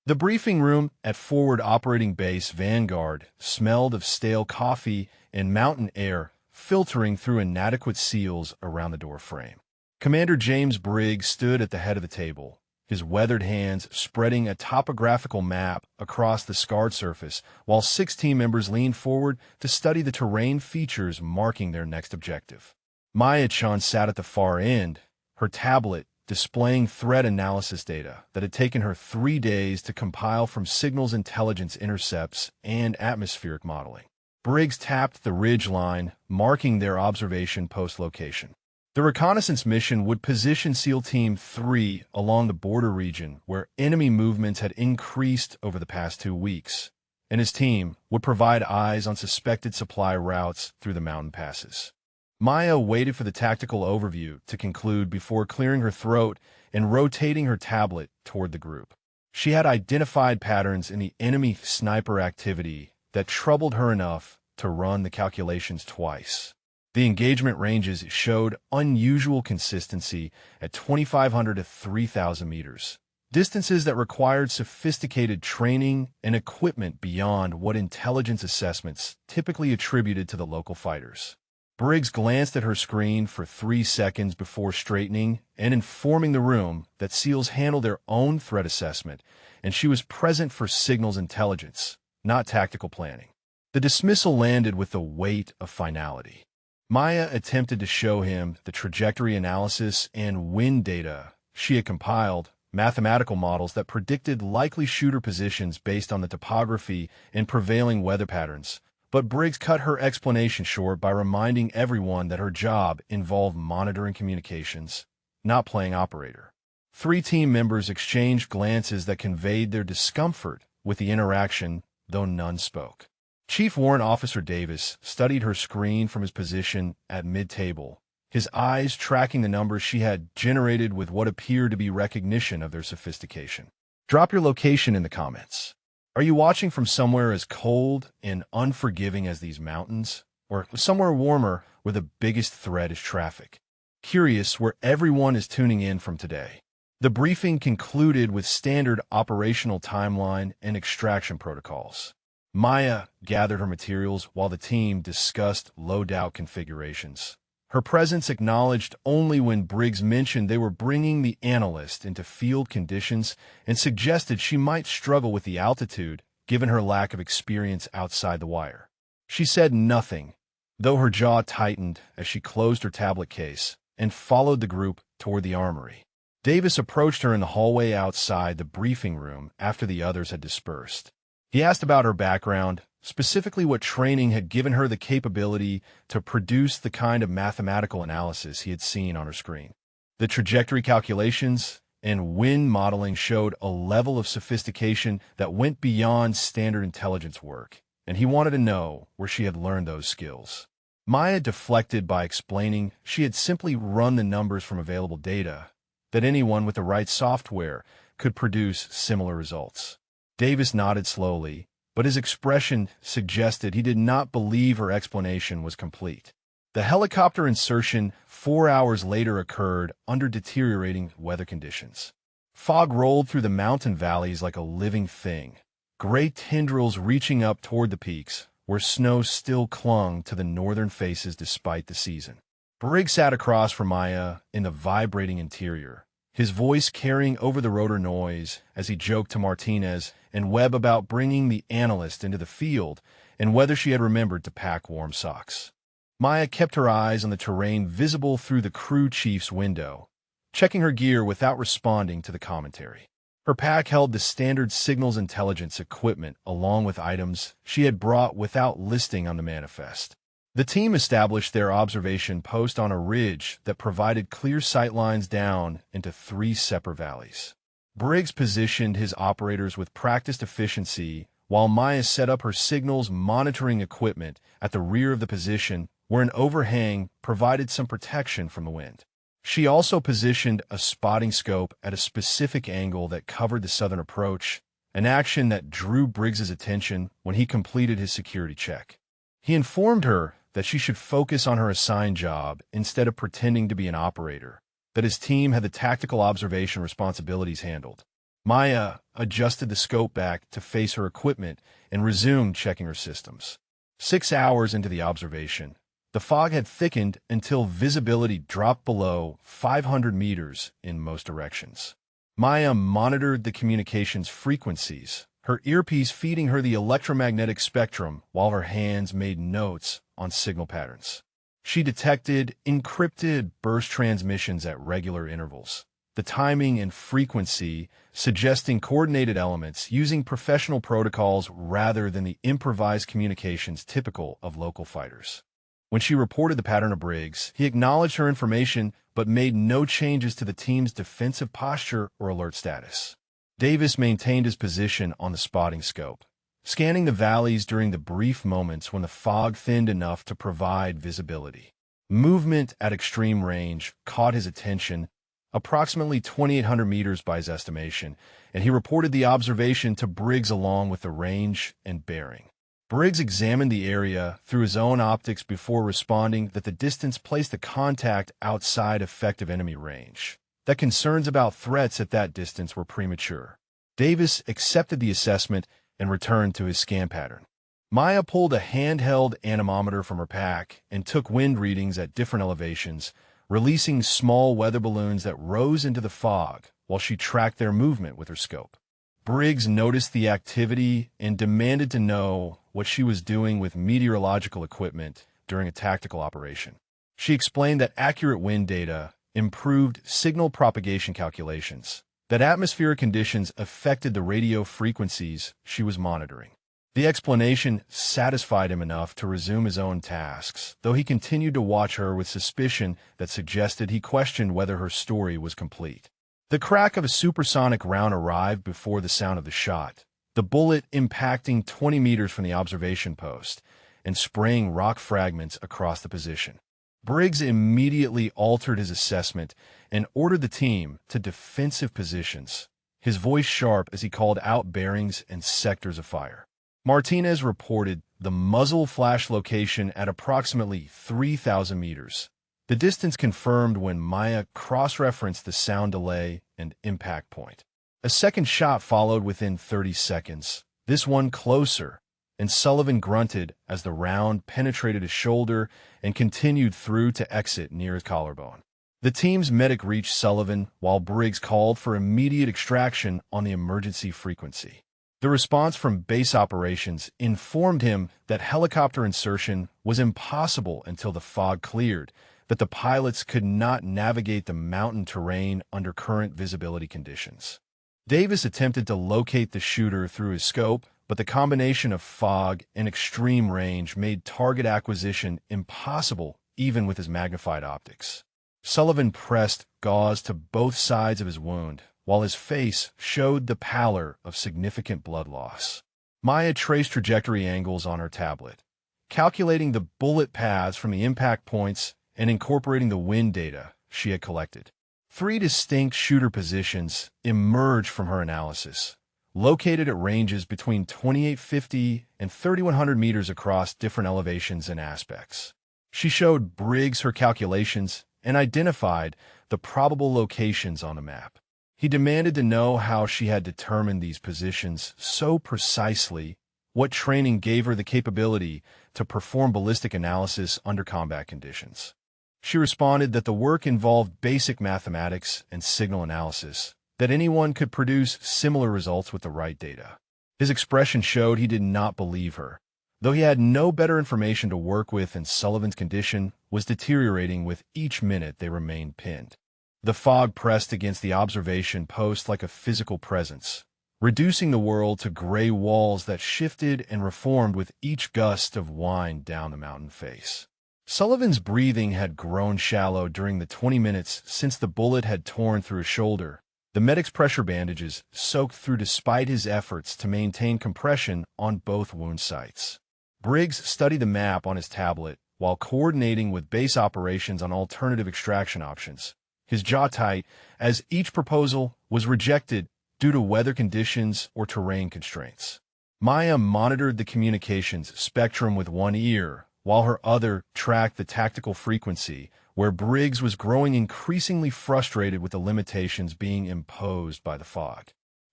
The briefing room at Forward Operating Base Vanguard smelled of stale coffee and mountain air filtering through inadequate seals around the doorframe. Commander James Briggs stood at the head of the table, his weathered hands spreading a topographical map across the scarred surface, while 6 team members leaned forward to study the terrain features marking their next objective. Maya-chan sat at the far end, her tablet displaying threat analysis data that had taken her 3 days to compile from signals intelligence intercepts and atmospheric modeling. Briggs tapped the ridge line, marking their observation post location. The reconnaissance mission would position SEAL Team 3 along the border region where enemy movements had increased over the past 2 weeks, and his team would provide eyes on suspected supply routes through the mountain passes. Maya waited for the tactical overview to conclude before clearing her throat and rotating her tablet toward the group. She had identified patterns in the enemy sniper activity that troubled her enough to run the calculations twice. The engagement ranges showed unusual consistency at 2,500 to 3,000 meters, distances that required sophisticated training and equipment beyond what intelligence assessments typically attributed to the local fighters. Briggs glanced at her screen for 3 seconds before straightening and informing the room that SEALs handle their own threat assessment, and she was present for signals intelligence, not tactical planning. The dismissal landed with the weight of finality. Maya attempted to show him the trajectory analysis and wind data she had compiled, mathematical models that predicted likely shooter positions based on the topography and prevailing weather patterns. But Briggs cut her explanation short by reminding everyone that her job involved monitoring communications, not playing operator. 3 team members exchanged glances that conveyed their discomfort with the interaction, though none spoke. Chief Warrant Officer Davis studied her screen from his position at mid-table, his eyes tracking the numbers she had generated with what appeared to be recognition of their sophistication. Drop your location in the comments. Are you watching from somewhere as cold and unforgiving as these mountains, or somewhere warmer where the biggest threat is traffic? Curious where everyone is tuning in from today. The briefing concluded with standard operational timeline and extraction protocols. Maya gathered her materials while the team discussed loadout configurations. Her presence acknowledged only when Briggs mentioned they were bringing the analyst into field conditions and suggested she might struggle with the altitude given her lack of experience outside the wire. She said nothing, though her jaw tightened as she closed her tablet case and followed the group toward the armory. Davis approached her in the hallway outside the briefing room after the others had dispersed. He asked about her background, specifically what training had given her the capability to produce the kind of mathematical analysis he had seen on her screen. The trajectory calculations and wind modeling showed a level of sophistication that went beyond standard intelligence work, and he wanted to know where she had learned those skills. Maya deflected by explaining she had simply run the numbers from available data, that anyone with the right software could produce similar results. Davis nodded slowly, but his expression suggested he did not believe her explanation was complete. The helicopter insertion 4 hours later occurred under deteriorating weather conditions. Fog rolled through the mountain valleys like a living thing, gray tendrils reaching up toward the peaks, where snow still clung to the northern faces despite the season. Briggs sat across from Maya in the vibrating interior, his voice carrying over the rotor noise as he joked to Martinez and Webb about bringing the analyst into the field and whether she had remembered to pack warm socks. Maya kept her eyes on the terrain visible through the crew chief's window, checking her gear without responding to the commentary. Her pack held the standard signals intelligence equipment along with items she had brought without listing on the manifest. The team established their observation post on a ridge that provided clear sightlines down into 3 separate valleys. Briggs positioned his operators with practiced efficiency, while Maya set up her signals monitoring equipment at the rear of the position where an overhang provided some protection from the wind. She also positioned a spotting scope at a specific angle that covered the southern approach, an action that drew Briggs's attention when he completed his security check. He informed her that she should focus on her assigned job instead of pretending to be an operator, that his team had the tactical observation responsibilities handled. Maya adjusted the scope back to face her equipment and resumed checking her systems. 6 hours into the observation, the fog had thickened until visibility dropped below 500 meters in most directions. Maya monitored the communications frequencies, her earpiece feeding her the electromagnetic spectrum while her hands made notes on signal patterns. She detected encrypted burst transmissions at regular intervals, the timing and frequency suggesting coordinated elements using professional protocols rather than the improvised communications typical of local fighters. When she reported the pattern to Briggs, he acknowledged her information but made no changes to the team's defensive posture or alert status. Davis maintained his position on the spotting scope, scanning the valleys during the brief moments when the fog thinned enough to provide visibility. Movement at extreme range caught his attention, approximately 2,800 meters by his estimation, and he reported the observation to Briggs along with the range and bearing. Briggs examined the area through his own optics before responding that the distance placed the contact outside effective enemy range, that concerns about threats at that distance were premature. Davis accepted the assessment and returned to his scan pattern. Maya pulled a handheld anemometer from her pack and took wind readings at different elevations, releasing small weather balloons that rose into the fog while she tracked their movement with her scope. Briggs noticed the activity and demanded to know what she was doing with meteorological equipment during a tactical operation. She explained that accurate wind data improved signal propagation calculations, that atmospheric conditions affected the radio frequencies she was monitoring. The explanation satisfied him enough to resume his own tasks, though he continued to watch her with suspicion that suggested he questioned whether her story was complete. The crack of a supersonic round arrived before the sound of the shot, the bullet impacting 20 meters from the observation post and spraying rock fragments across the position. Briggs immediately altered his assessment and ordered the team to defensive positions, his voice sharp as he called out bearings and sectors of fire. Martinez reported the muzzle flash location at approximately 3,000 meters. The distance confirmed when Maya cross-referenced the sound delay and impact point. A second shot followed within 30 seconds, this one closer, and Sullivan grunted as the round penetrated his shoulder and continued through to exit near his collarbone. The team's medic reached Sullivan while Briggs called for immediate extraction on the emergency frequency. The response from base operations informed him that helicopter insertion was impossible until the fog cleared, that the pilots could not navigate the mountain terrain under current visibility conditions. Davis attempted to locate the shooter through his scope, but the combination of fog and extreme range made target acquisition impossible even with his magnified optics. Sullivan pressed gauze to both sides of his wound, while his face showed the pallor of significant blood loss. Maya traced trajectory angles on her tablet, calculating the bullet paths from the impact points and incorporating the wind data she had collected. 3 distinct shooter positions emerged from her analysis, located at ranges between 2,850 and 3,100 meters across different elevations and aspects. She showed Briggs her calculations and identified the probable locations on the map. He demanded to know how she had determined these positions so precisely, what training gave her the capability to perform ballistic analysis under combat conditions. She responded that the work involved basic mathematics and signal analysis, that anyone could produce similar results with the right data. His expression showed he did not believe her, though he had no better information to work with and Sullivan's condition was deteriorating with each minute they remained pinned. The fog pressed against the observation post like a physical presence, reducing the world to gray walls that shifted and reformed with each gust of wind down the mountain face. Sullivan's breathing had grown shallow during the 20 minutes since the bullet had torn through his shoulder. The medic's pressure bandages soaked through despite his efforts to maintain compression on both wound sites. Briggs studied the map on his tablet while coordinating with base operations on alternative extraction options, his jaw tight as each proposal was rejected due to weather conditions or terrain constraints. Maya monitored the communications spectrum with one ear, while her other tracked the tactical frequency, where Briggs was growing increasingly frustrated with the limitations being imposed by the fog.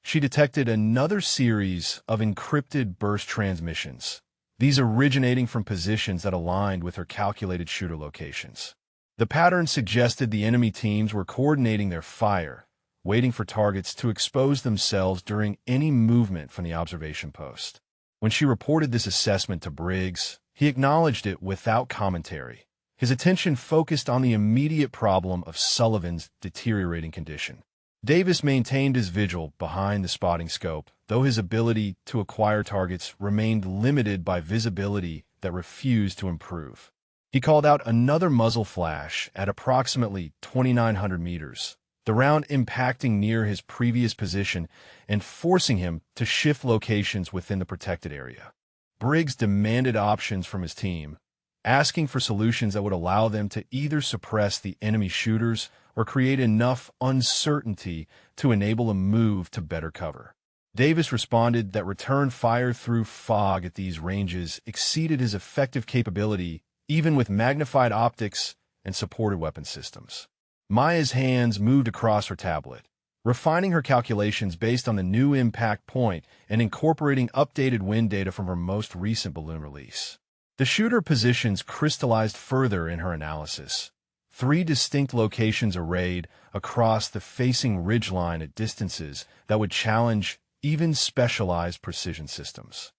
she detected another series of encrypted burst transmissions, these originating from positions that aligned with her calculated shooter locations. The pattern suggested the enemy teams were coordinating their fire, waiting for targets to expose themselves during any movement from the observation post. When she reported this assessment to Briggs, he acknowledged it without commentary. His attention focused on the immediate problem of Sullivan's deteriorating condition. Davis maintained his vigil behind the spotting scope, though his ability to acquire targets remained limited by visibility that refused to improve. He called out another muzzle flash at approximately 2,900 meters, the round impacting near his previous position and forcing him to shift locations within the protected area. Briggs demanded options from his team, asking for solutions that would allow them to either suppress the enemy shooters or create enough uncertainty to enable a move to better cover. Davis responded that return fire through fog at these ranges exceeded his effective capability, even with magnified optics and supported weapon systems. Maya's hands moved across her tablet, refining her calculations based on the new impact point and incorporating updated wind data from her most recent balloon release. The shooter positions crystallized further in her analysis. 3 distinct locations arrayed across the facing ridgeline at distances that would challenge even specialized precision systems.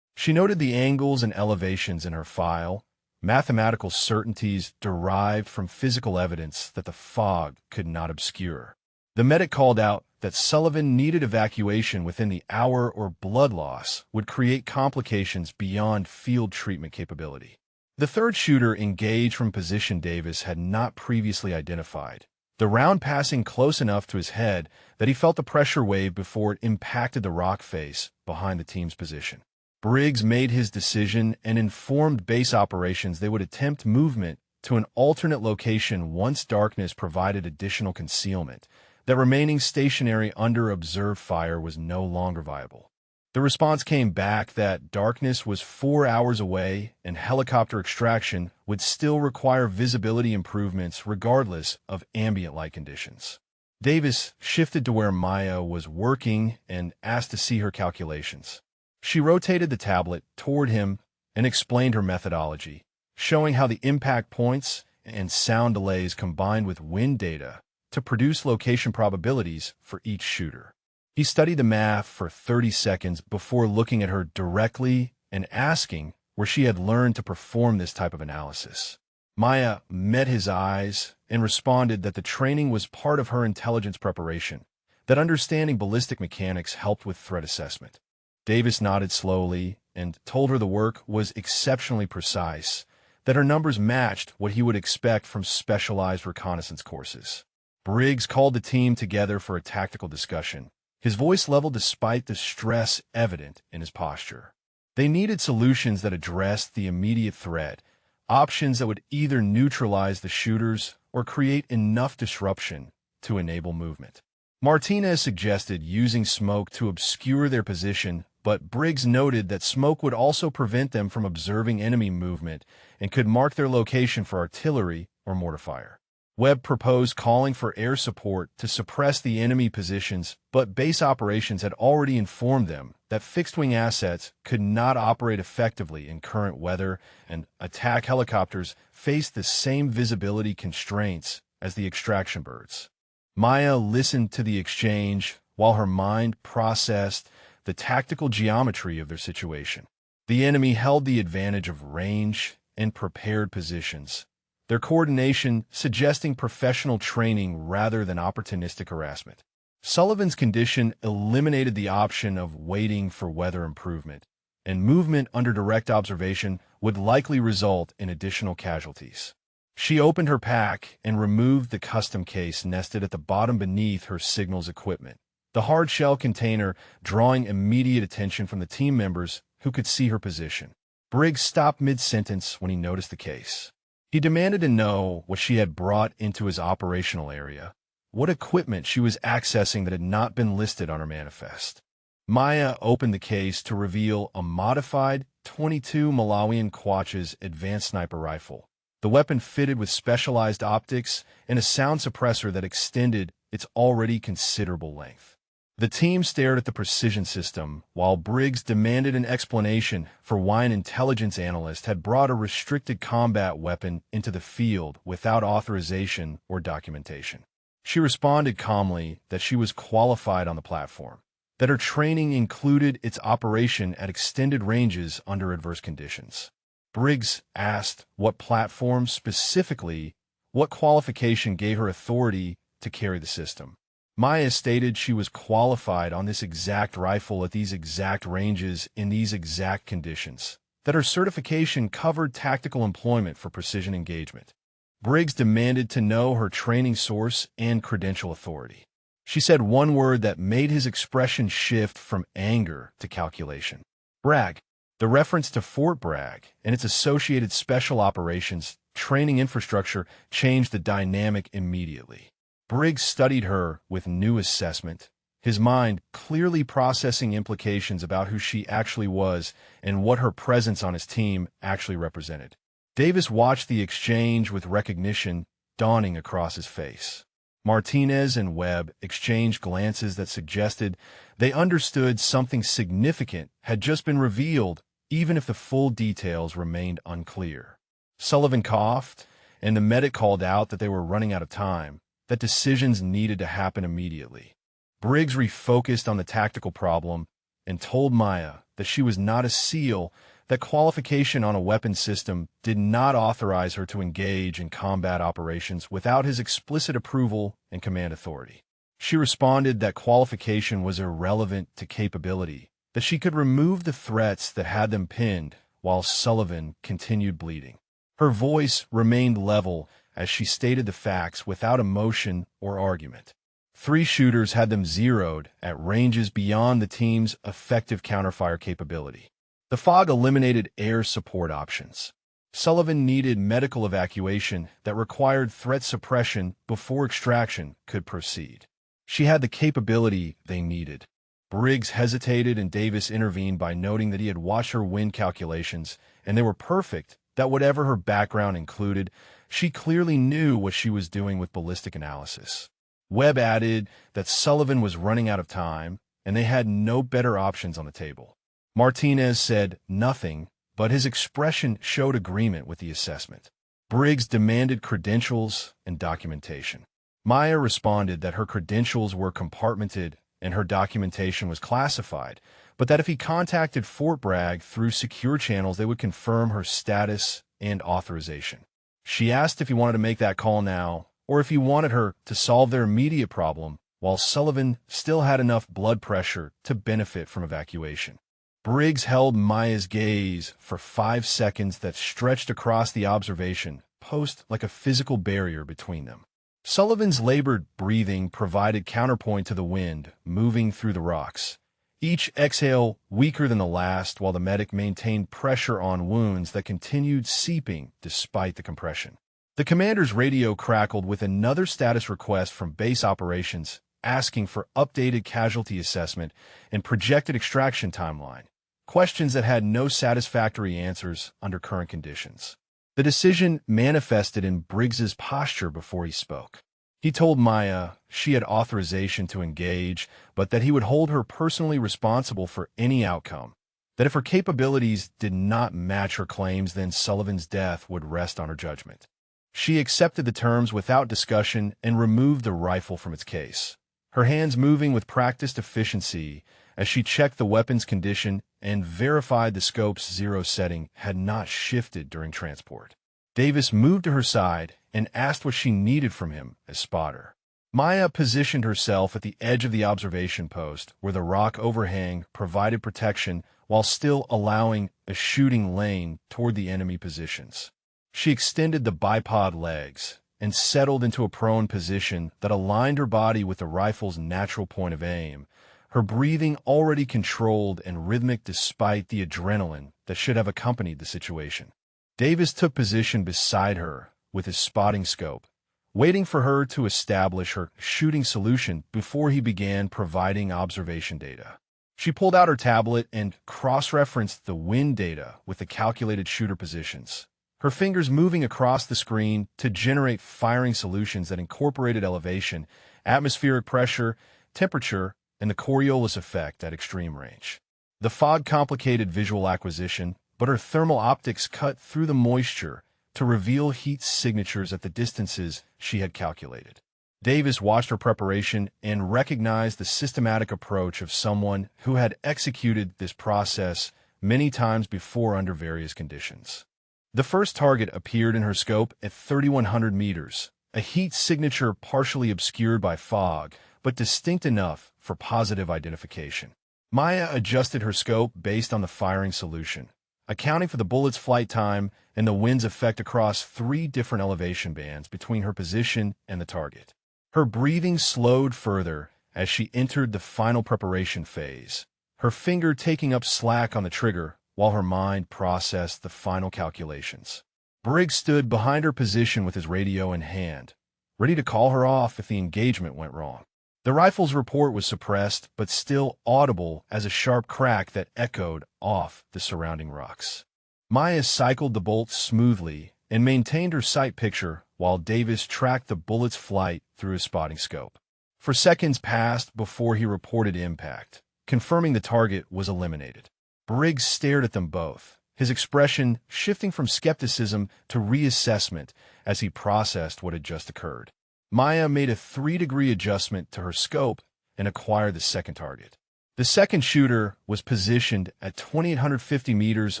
She noted the angles and elevations in her file, mathematical certainties derived from physical evidence that the fog could not obscure. The medic called out that Sullivan needed evacuation within the hour or blood loss would create complications beyond field treatment capability. The third shooter engaged from position Davis had not previously identified, the round passing close enough to his head that he felt the pressure wave before it impacted the rock face behind the team's position. Briggs made his decision and informed base operations they would attempt movement to an alternate location once darkness provided additional concealment, that remaining stationary under observed fire was no longer viable. The response came back that darkness was 4 hours away and helicopter extraction would still require visibility improvements regardless of ambient light conditions. Davis shifted to where Maya was working and asked to see her calculations. She rotated the tablet toward him and explained her methodology, showing how the impact points and sound delays combined with wind data to produce location probabilities for each shooter. He studied the math for 30 seconds before looking at her directly and asking where she had learned to perform this type of analysis. Maya met his eyes and responded that the training was part of her intelligence preparation, that understanding ballistic mechanics helped with threat assessment. Davis nodded slowly and told her the work was exceptionally precise, that her numbers matched what he would expect from specialized reconnaissance courses. Briggs called the team together for a tactical discussion, his voice level despite the stress evident in his posture. They needed solutions that addressed the immediate threat, options that would either neutralize the shooters or create enough disruption to enable movement. Martinez suggested using smoke to obscure their position, but Briggs noted that smoke would also prevent them from observing enemy movement and could mark their location for artillery or mortar fire. Webb proposed calling for air support to suppress the enemy positions, but base operations had already informed them that fixed-wing assets could not operate effectively in current weather, and attack helicopters faced the same visibility constraints as the extraction birds. Maya listened to the exchange while her mind processed the tactical geometry of their situation. The enemy held the advantage of range and prepared positions, their coordination suggesting professional training rather than opportunistic harassment. Sullivan's condition eliminated the option of waiting for weather improvement, and movement under direct observation would likely result in additional casualties. She opened her pack and removed the custom case nested at the bottom beneath her signals equipment, the hard shell container drawing immediate attention from the team members who could see her position. Briggs stopped mid-sentence when he noticed the case. He demanded to know what she had brought into his operational area, what equipment she was accessing that had not been listed on her manifest. Maya opened the case to reveal a modified .22 Malawian Quach's advanced sniper rifle, the weapon fitted with specialized optics and a sound suppressor that extended its already considerable length. The team stared at the precision system, while Briggs demanded an explanation for why an intelligence analyst had brought a restricted combat weapon into the field without authorization or documentation. She responded calmly that she was qualified on the platform, that her training included its operation at extended ranges under adverse conditions. Briggs asked what platform specifically, what qualification gave her authority to carry the system. Maya stated she was qualified on this exact rifle at these exact ranges in these exact conditions, that her certification covered tactical employment for precision engagement. Briggs demanded to know her training source and credential authority. She said one word that made his expression shift from anger to calculation. Bragg. The reference to Fort Bragg and its associated special operations training infrastructure changed the dynamic immediately. Briggs studied her with new assessment, his mind clearly processing implications about who she actually was and what her presence on his team actually represented. Davis watched the exchange with recognition dawning across his face. Martinez and Webb exchanged glances that suggested they understood something significant had just been revealed, even if the full details remained unclear. Sullivan coughed, and the medic called out that they were running out of time, that decisions needed to happen immediately. Briggs refocused on the tactical problem and told Maya that she was not a SEAL, that qualification on a weapons system did not authorize her to engage in combat operations without his explicit approval and command authority. She responded that qualification was irrelevant to capability, that she could remove the threats that had them pinned while Sullivan continued bleeding. Her voice remained level as she stated the facts without emotion or argument. 3 shooters had them zeroed at ranges beyond the team's effective counterfire capability. The fog eliminated air support options. Sullivan needed medical evacuation that required threat suppression before extraction could proceed. She had the capability they needed. Briggs hesitated and Davis intervened by noting that he had watched her wind calculations, and they were perfect, that whatever her background included, she clearly knew what she was doing with ballistic analysis. Webb added that Sullivan was running out of time, and they had no better options on the table. Martinez said nothing, but his expression showed agreement with the assessment. Briggs demanded credentials and documentation. Maya responded that her credentials were compartmented and her documentation was classified, but that if he contacted Fort Bragg through secure channels, they would confirm her status and authorization. She asked if he wanted to make that call now, or if he wanted her to solve their immediate problem, while Sullivan still had enough blood pressure to benefit from evacuation. Briggs held Maya's gaze for 5 seconds that stretched across the observation post like a physical barrier between them. Sullivan's labored breathing provided counterpoint to the wind moving through the rocks, each exhale weaker than the last, while the medic maintained pressure on wounds that continued seeping despite the compression. The commander's radio crackled with another status request from base operations, asking for updated casualty assessment and projected extraction timeline, questions that had no satisfactory answers under current conditions. The decision manifested in Briggs's posture before he spoke. He told Maya she had authorization to engage, but that he would hold her personally responsible for any outcome, that if her capabilities did not match her claims, then Sullivan's death would rest on her judgment. She accepted the terms without discussion and removed the rifle from its case, her hands moving with practiced efficiency as she checked the weapon's condition and verified the scope's zero setting had not shifted during transport. Davis moved to her side and asked what she needed from him as spotter. Maya positioned herself at the edge of the observation post where the rock overhang provided protection while still allowing a shooting lane toward the enemy positions. She extended the bipod legs and settled into a prone position that aligned her body with the rifle's natural point of aim, her breathing already controlled and rhythmic despite the adrenaline that should have accompanied the situation. Davis took position beside her with his spotting scope, waiting for her to establish her shooting solution before he began providing observation data. She pulled out her tablet and cross-referenced the wind data with the calculated shooter positions, her fingers moving across the screen to generate firing solutions that incorporated elevation, atmospheric pressure, temperature, and the Coriolis effect at extreme range. The fog complicated visual acquisition, but her thermal optics cut through the moisture to reveal heat signatures at the distances she had calculated. Davis watched her preparation and recognized the systematic approach of someone who had executed this process many times before under various conditions. The first target appeared in her scope at 3,100 meters, a heat signature partially obscured by fog, but distinct enough for positive identification. Maya adjusted her scope based on the firing solution, accounting for the bullet's flight time and the wind's effect across 3 different elevation bands between her position and the target. Her breathing slowed further as she entered the final preparation phase, her finger taking up slack on the trigger while her mind processed the final calculations. Briggs stood behind her position with his radio in hand, ready to call her off if the engagement went wrong. The rifle's report was suppressed, but still audible as a sharp crack that echoed off the surrounding rocks. Maya cycled the bolt smoothly and maintained her sight picture while Davis tracked the bullet's flight through his spotting scope. For seconds passed before he reported impact, confirming the target was eliminated. Briggs stared at them both, his expression shifting from skepticism to reassessment as he processed what had just occurred. Maya made a 3-degree adjustment to her scope and acquired the second target. The second shooter was positioned at 2,850 meters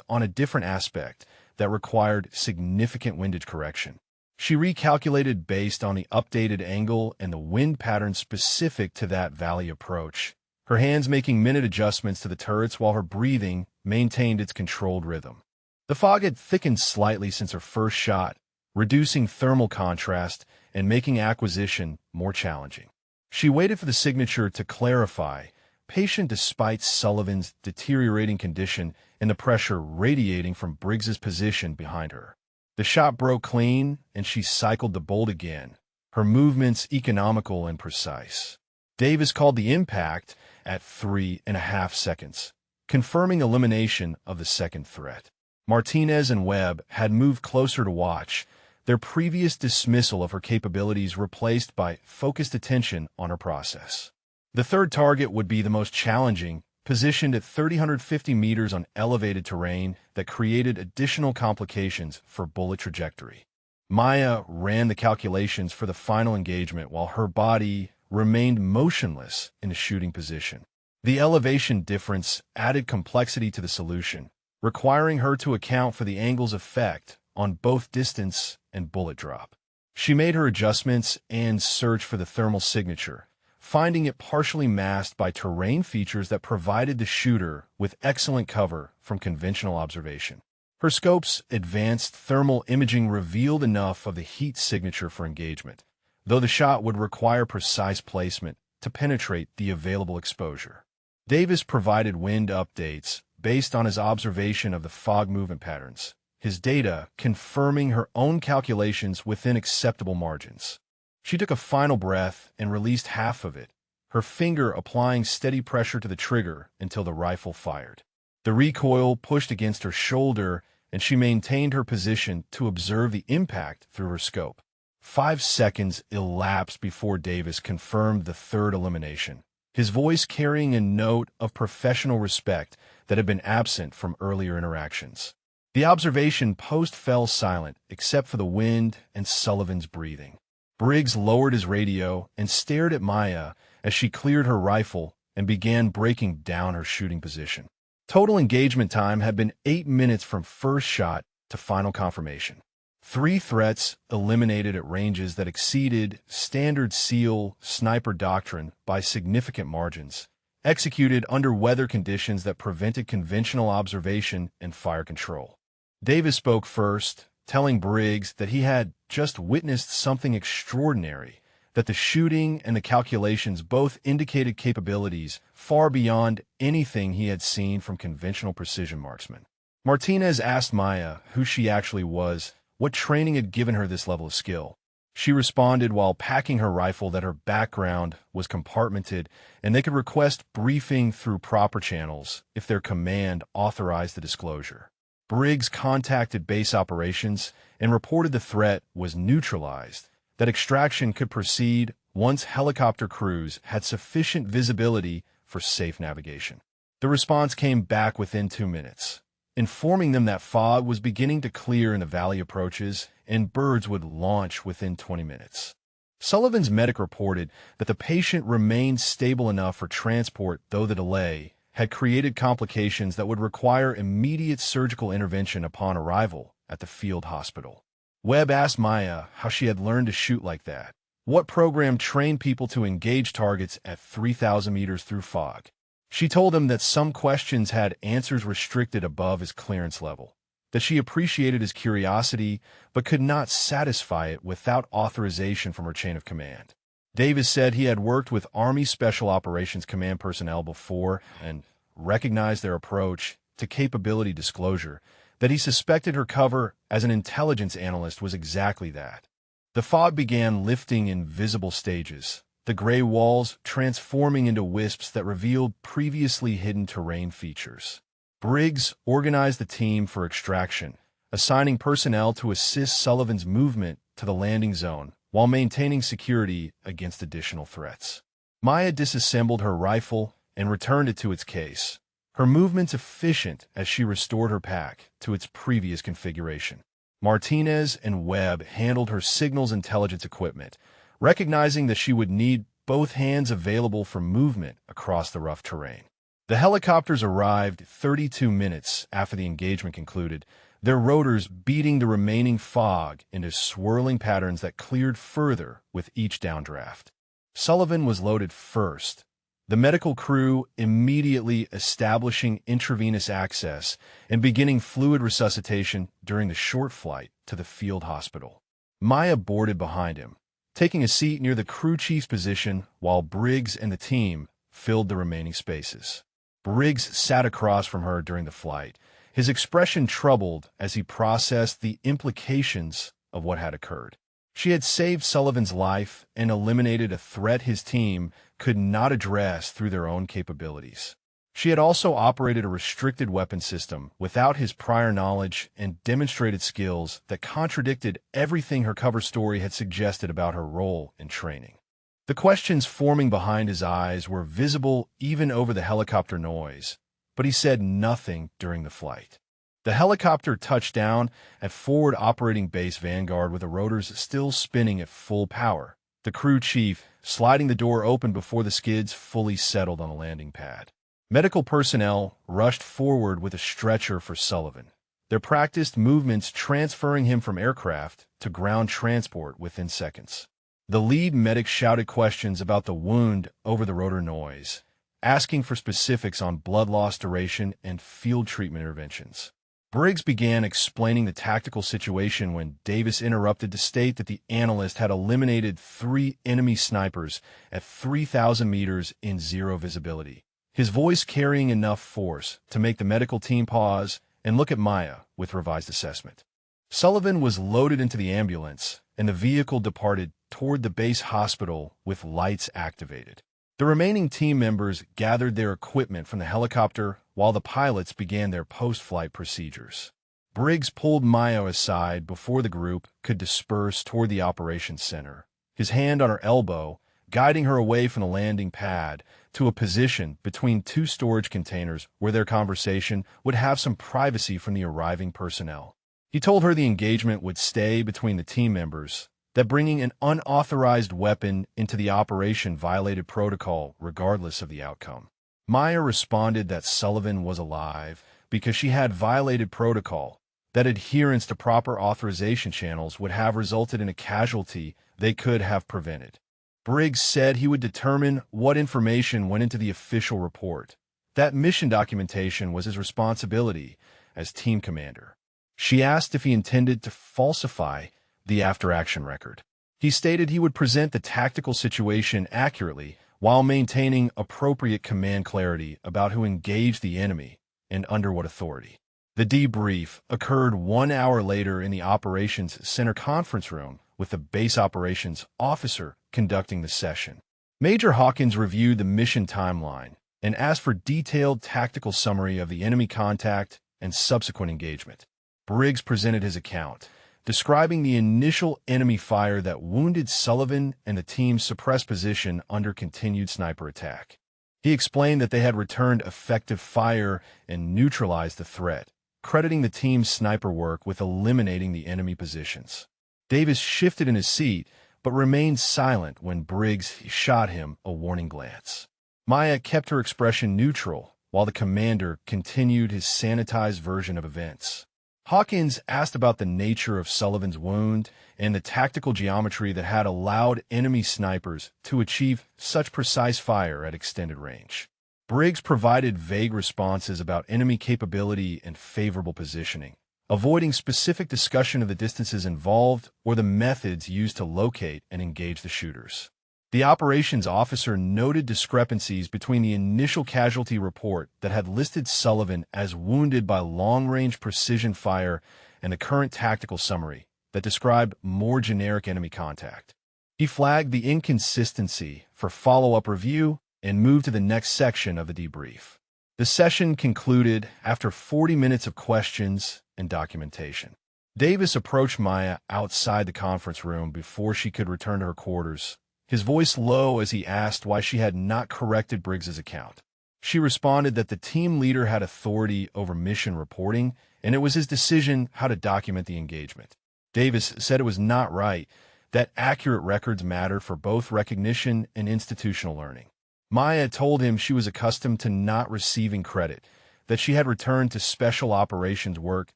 on a different aspect that required significant windage correction. She recalculated based on the updated angle and the wind pattern specific to that valley approach, her hands making minute adjustments to the turrets while her breathing maintained its controlled rhythm. The fog had thickened slightly since her first shot, reducing thermal contrast and making acquisition more challenging. She waited for the signature to clarify, patient despite Sullivan's deteriorating condition and the pressure radiating from Briggs's position behind her. The shot broke clean, and she cycled the bolt again, her movements economical and precise. Davis called the impact at 3.5 seconds, confirming elimination of the second threat. Martinez and Webb had moved closer to watch, their previous dismissal of her capabilities replaced by focused attention on her process. The third target would be the most challenging, positioned at 3,050 meters on elevated terrain that created additional complications for bullet trajectory. Maya ran the calculations for the final engagement while her body remained motionless in a shooting position. The elevation difference added complexity to the solution, requiring her to account for the angle's effect on both distance and bullet drop. She made her adjustments and searched for the thermal signature, finding it partially masked by terrain features that provided the shooter with excellent cover from conventional observation. Her scope's advanced thermal imaging revealed enough of the heat signature for engagement, though the shot would require precise placement to penetrate the available exposure. Davis provided wind updates based on his observation of the fog movement patterns, his data confirming her own calculations within acceptable margins. She took a final breath and released half of it, her finger applying steady pressure to the trigger until the rifle fired. The recoil pushed against her shoulder, and she maintained her position to observe the impact through her scope. 5 seconds elapsed before Davis confirmed the third elimination, his voice carrying a note of professional respect that had been absent from earlier interactions. The observation post fell silent except for the wind and Sullivan's breathing. Briggs lowered his radio and stared at Maya as she cleared her rifle and began breaking down her shooting position. Total engagement time had been 8 minutes from first shot to final confirmation. 3 threats eliminated at ranges that exceeded standard SEAL sniper doctrine by significant margins, executed under weather conditions that prevented conventional observation and fire control. Davis spoke first, telling Briggs that he had just witnessed something extraordinary, that the shooting and the calculations both indicated capabilities far beyond anything he had seen from conventional precision marksmen. Martinez asked Maya who she actually was, what training had given her this level of skill. She responded while packing her rifle that her background was compartmented and they could request briefing through proper channels if their command authorized the disclosure. Briggs contacted base operations and reported the threat was neutralized, that extraction could proceed once helicopter crews had sufficient visibility for safe navigation. The response came back within 2 minutes, informing them that fog was beginning to clear in the valley approaches and birds would launch within 20 minutes. Sullivan's medic reported that the patient remained stable enough for transport, though the delay had created complications that would require immediate surgical intervention upon arrival at the field hospital. Webb asked Maya how she had learned to shoot like that. What program trained people to engage targets at 3,000 meters through fog? She told him that some questions had answers restricted above his clearance level, that she appreciated his curiosity but could not satisfy it without authorization from her chain of command. Davis said he had worked with Army Special Operations Command personnel before and recognized their approach to capability disclosure, that he suspected her cover as an intelligence analyst was exactly that. The fog began lifting in visible stages, the gray walls transforming into wisps that revealed previously hidden terrain features. Briggs organized the team for extraction, assigning personnel to assist Sullivan's movement to the landing zone while maintaining security against additional threats. Maya disassembled her rifle and returned it to its case, her movements efficient as she restored her pack to its previous configuration. Martinez and Webb handled her signals intelligence equipment, recognizing that she would need both hands available for movement across the rough terrain. The helicopters arrived 32 minutes after the engagement concluded, their rotors beating the remaining fog into swirling patterns that cleared further with each downdraft. Sullivan was loaded first, the medical crew immediately establishing intravenous access and beginning fluid resuscitation during the short flight to the field hospital. Maya boarded behind him, taking a seat near the crew chief's position while Briggs and the team filled the remaining spaces. Briggs sat across from her during the flight, his expression troubled as he processed the implications of what had occurred. She had saved Sullivan's life and eliminated a threat his team could not address through their own capabilities. She had also operated a restricted weapon system without his prior knowledge and demonstrated skills that contradicted everything her cover story had suggested about her role in training. The questions forming behind his eyes were visible even over the helicopter noise, but he said nothing during the flight. The helicopter touched down at Forward Operating Base Vanguard with the rotors still spinning at full power, the crew chief sliding the door open before the skids fully settled on the landing pad. Medical personnel rushed forward with a stretcher for Sullivan, their practiced movements transferring him from aircraft to ground transport within seconds. The lead medic shouted questions about the wound over the rotor noise, asking for specifics on blood loss duration and field treatment interventions. Briggs began explaining the tactical situation when Davis interrupted to state that the analyst had eliminated 3 enemy snipers at 3,000 meters in zero visibility, his voice carrying enough force to make the medical team pause and look at Maya with revised assessment. Sullivan was loaded into the ambulance, and the vehicle departed toward the base hospital with lights activated. The remaining team members gathered their equipment from the helicopter while the pilots began their post-flight procedures. Briggs pulled Maya aside before the group could disperse toward the operations center, his hand on her elbow, guiding her away from the landing pad to a position between 2 storage containers where their conversation would have some privacy from the arriving personnel. He told her the engagement would stay between the team members, that bringing an unauthorized weapon into the operation violated protocol regardless of the outcome. Maya responded that Sullivan was alive because she had violated protocol, that adherence to proper authorization channels would have resulted in a casualty they could have prevented. Briggs said he would determine what information went into the official report. That mission documentation was his responsibility as team commander. She asked if he intended to falsify the after-action record. He stated he would present the tactical situation accurately while maintaining appropriate command clarity about who engaged the enemy and under what authority. The debrief occurred 1 hour later in the Operations Center conference room with the base operations officer conducting the session. Major Hawkins reviewed the mission timeline and asked for detailed tactical summary of the enemy contact and subsequent engagement. Briggs presented his account, describing the initial enemy fire that wounded Sullivan and the team's suppressed position under continued sniper attack. He explained that they had returned effective fire and neutralized the threat, crediting the team's sniper work with eliminating the enemy positions. Davis shifted in his seat, but remained silent when Briggs shot him a warning glance. Maya kept her expression neutral, while the commander continued his sanitized version of events. Hawkins asked about the nature of Sullivan's wound and the tactical geometry that had allowed enemy snipers to achieve such precise fire at extended range. Briggs provided vague responses about enemy capability and favorable positioning, avoiding specific discussion of the distances involved or the methods used to locate and engage the shooters. The operations officer noted discrepancies between the initial casualty report that had listed Sullivan as wounded by long-range precision fire and the current tactical summary that described more generic enemy contact. He flagged the inconsistency for follow-up review and moved to the next section of the debrief. The session concluded after 40 minutes of questions and documentation. Davis approached Maya outside the conference room before she could return to her quarters, his voice low as he asked why she had not corrected Briggs's account. She responded that the team leader had authority over mission reporting, and it was his decision how to document the engagement. Davis said it was not right, that accurate records matter for both recognition and institutional learning. Maya told him she was accustomed to not receiving credit, that she had returned to special operations work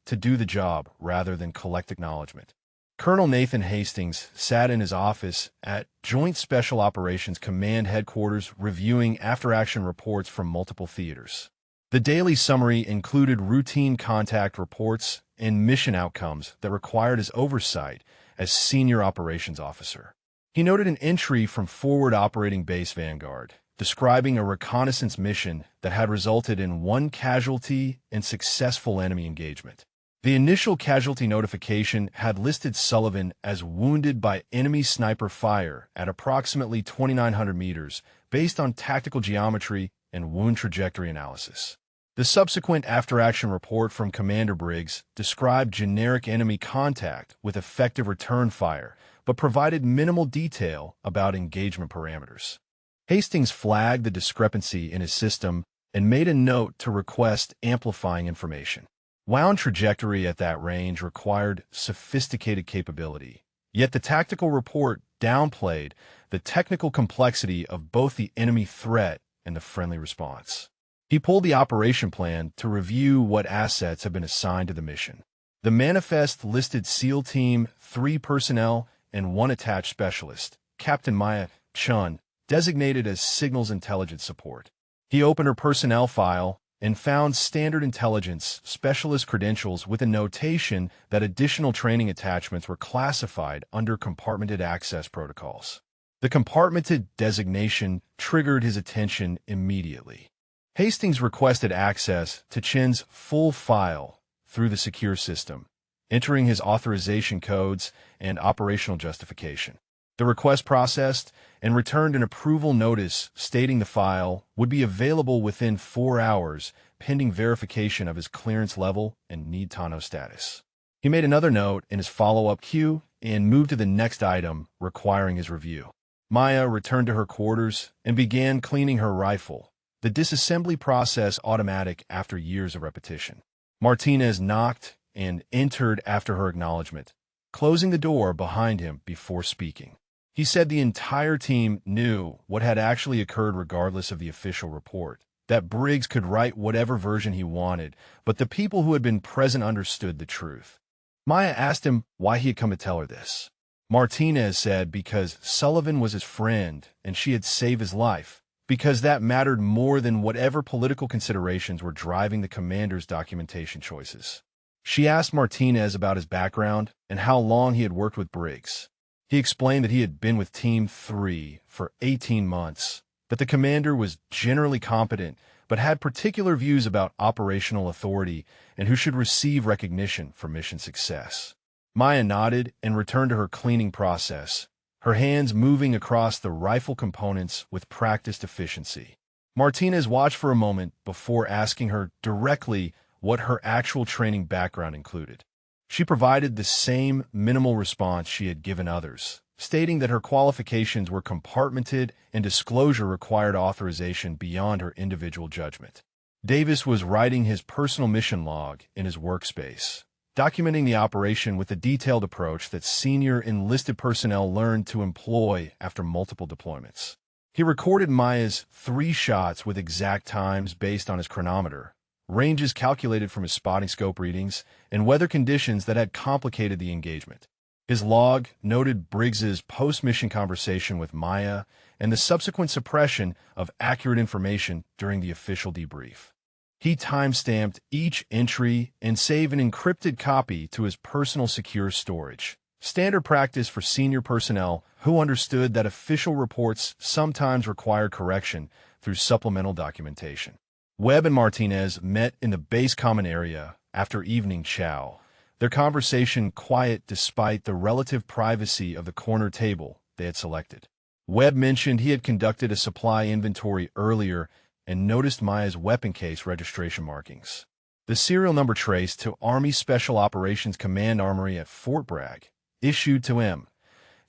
to do the job rather than collect acknowledgement. Colonel Nathan Hastings sat in his office at Joint Special Operations Command Headquarters reviewing after-action reports from multiple theaters. The daily summary included routine contact reports and mission outcomes that required his oversight as Senior Operations Officer. He noted an entry from Forward Operating Base Vanguard, describing a reconnaissance mission that had resulted in 1 casualty and successful enemy engagement. The initial casualty notification had listed Sullivan as wounded by enemy sniper fire at approximately 2,900 meters based on tactical geometry and wound trajectory analysis. The subsequent after-action report from Commander Briggs described generic enemy contact with effective return fire, but provided minimal detail about engagement parameters. Hastings flagged the discrepancy in his system and made a note to request amplifying information. Wound trajectory at that range required sophisticated capability, yet the tactical report downplayed the technical complexity of both the enemy threat and the friendly response. He pulled the operation plan to review what assets had been assigned to the mission. The manifest listed SEAL Team 3 personnel and 1 attached specialist, Captain Maya Chun, designated as Signals Intelligence Support. He opened her personnel file and found standard intelligence specialist credentials with a notation that additional training attachments were classified under compartmented access protocols. The compartmented designation triggered his attention immediately. Hastings requested access to Chen's full file through the secure system, entering his authorization codes and operational justification. The request processed and returned an approval notice stating the file would be available within 4 hours pending verification of his clearance level and need TANO status. He made another note in his follow-up queue and moved to the next item requiring his review. Maya returned to her quarters and began cleaning her rifle, the disassembly process automatic after years of repetition. Martinez knocked and entered after her acknowledgement, closing the door behind him before speaking. He said the entire team knew what had actually occurred regardless of the official report, that Briggs could write whatever version he wanted, but the people who had been present understood the truth. Maya asked him why he had come to tell her this. Martinez said because Sullivan was his friend and she had saved his life, because that mattered more than whatever political considerations were driving the commander's documentation choices. She asked Martinez about his background and how long he had worked with Briggs. He explained that he had been with Team 3 for 18 months, that the commander was generally competent but had particular views about operational authority and who should receive recognition for mission success. Maya nodded and returned to her cleaning process, her hands moving across the rifle components with practiced efficiency. Martinez watched for a moment before asking her directly what her actual training background included. She provided the same minimal response she had given others, stating that her qualifications were compartmented and disclosure required authorization beyond her individual judgment. Davis was writing his personal mission log in his workspace, documenting the operation with a detailed approach that senior enlisted personnel learned to employ after multiple deployments. He recorded Maya's 3 shots with exact times based on his chronometer, ranges calculated from his spotting scope readings, and weather conditions that had complicated the engagement. His log noted Briggs's post-mission conversation with Maya and the subsequent suppression of accurate information during the official debrief. He time-stamped each entry and saved an encrypted copy to his personal secure storage, standard practice for senior personnel who understood that official reports sometimes required correction through supplemental documentation. Webb and Martinez met in the base common area after evening chow, their conversation quiet despite the relative privacy of the corner table they had selected. Webb mentioned he had conducted a supply inventory earlier and noticed Maya's weapon case registration markings. The serial number traced to Army Special Operations Command Armory at Fort Bragg, issued to M.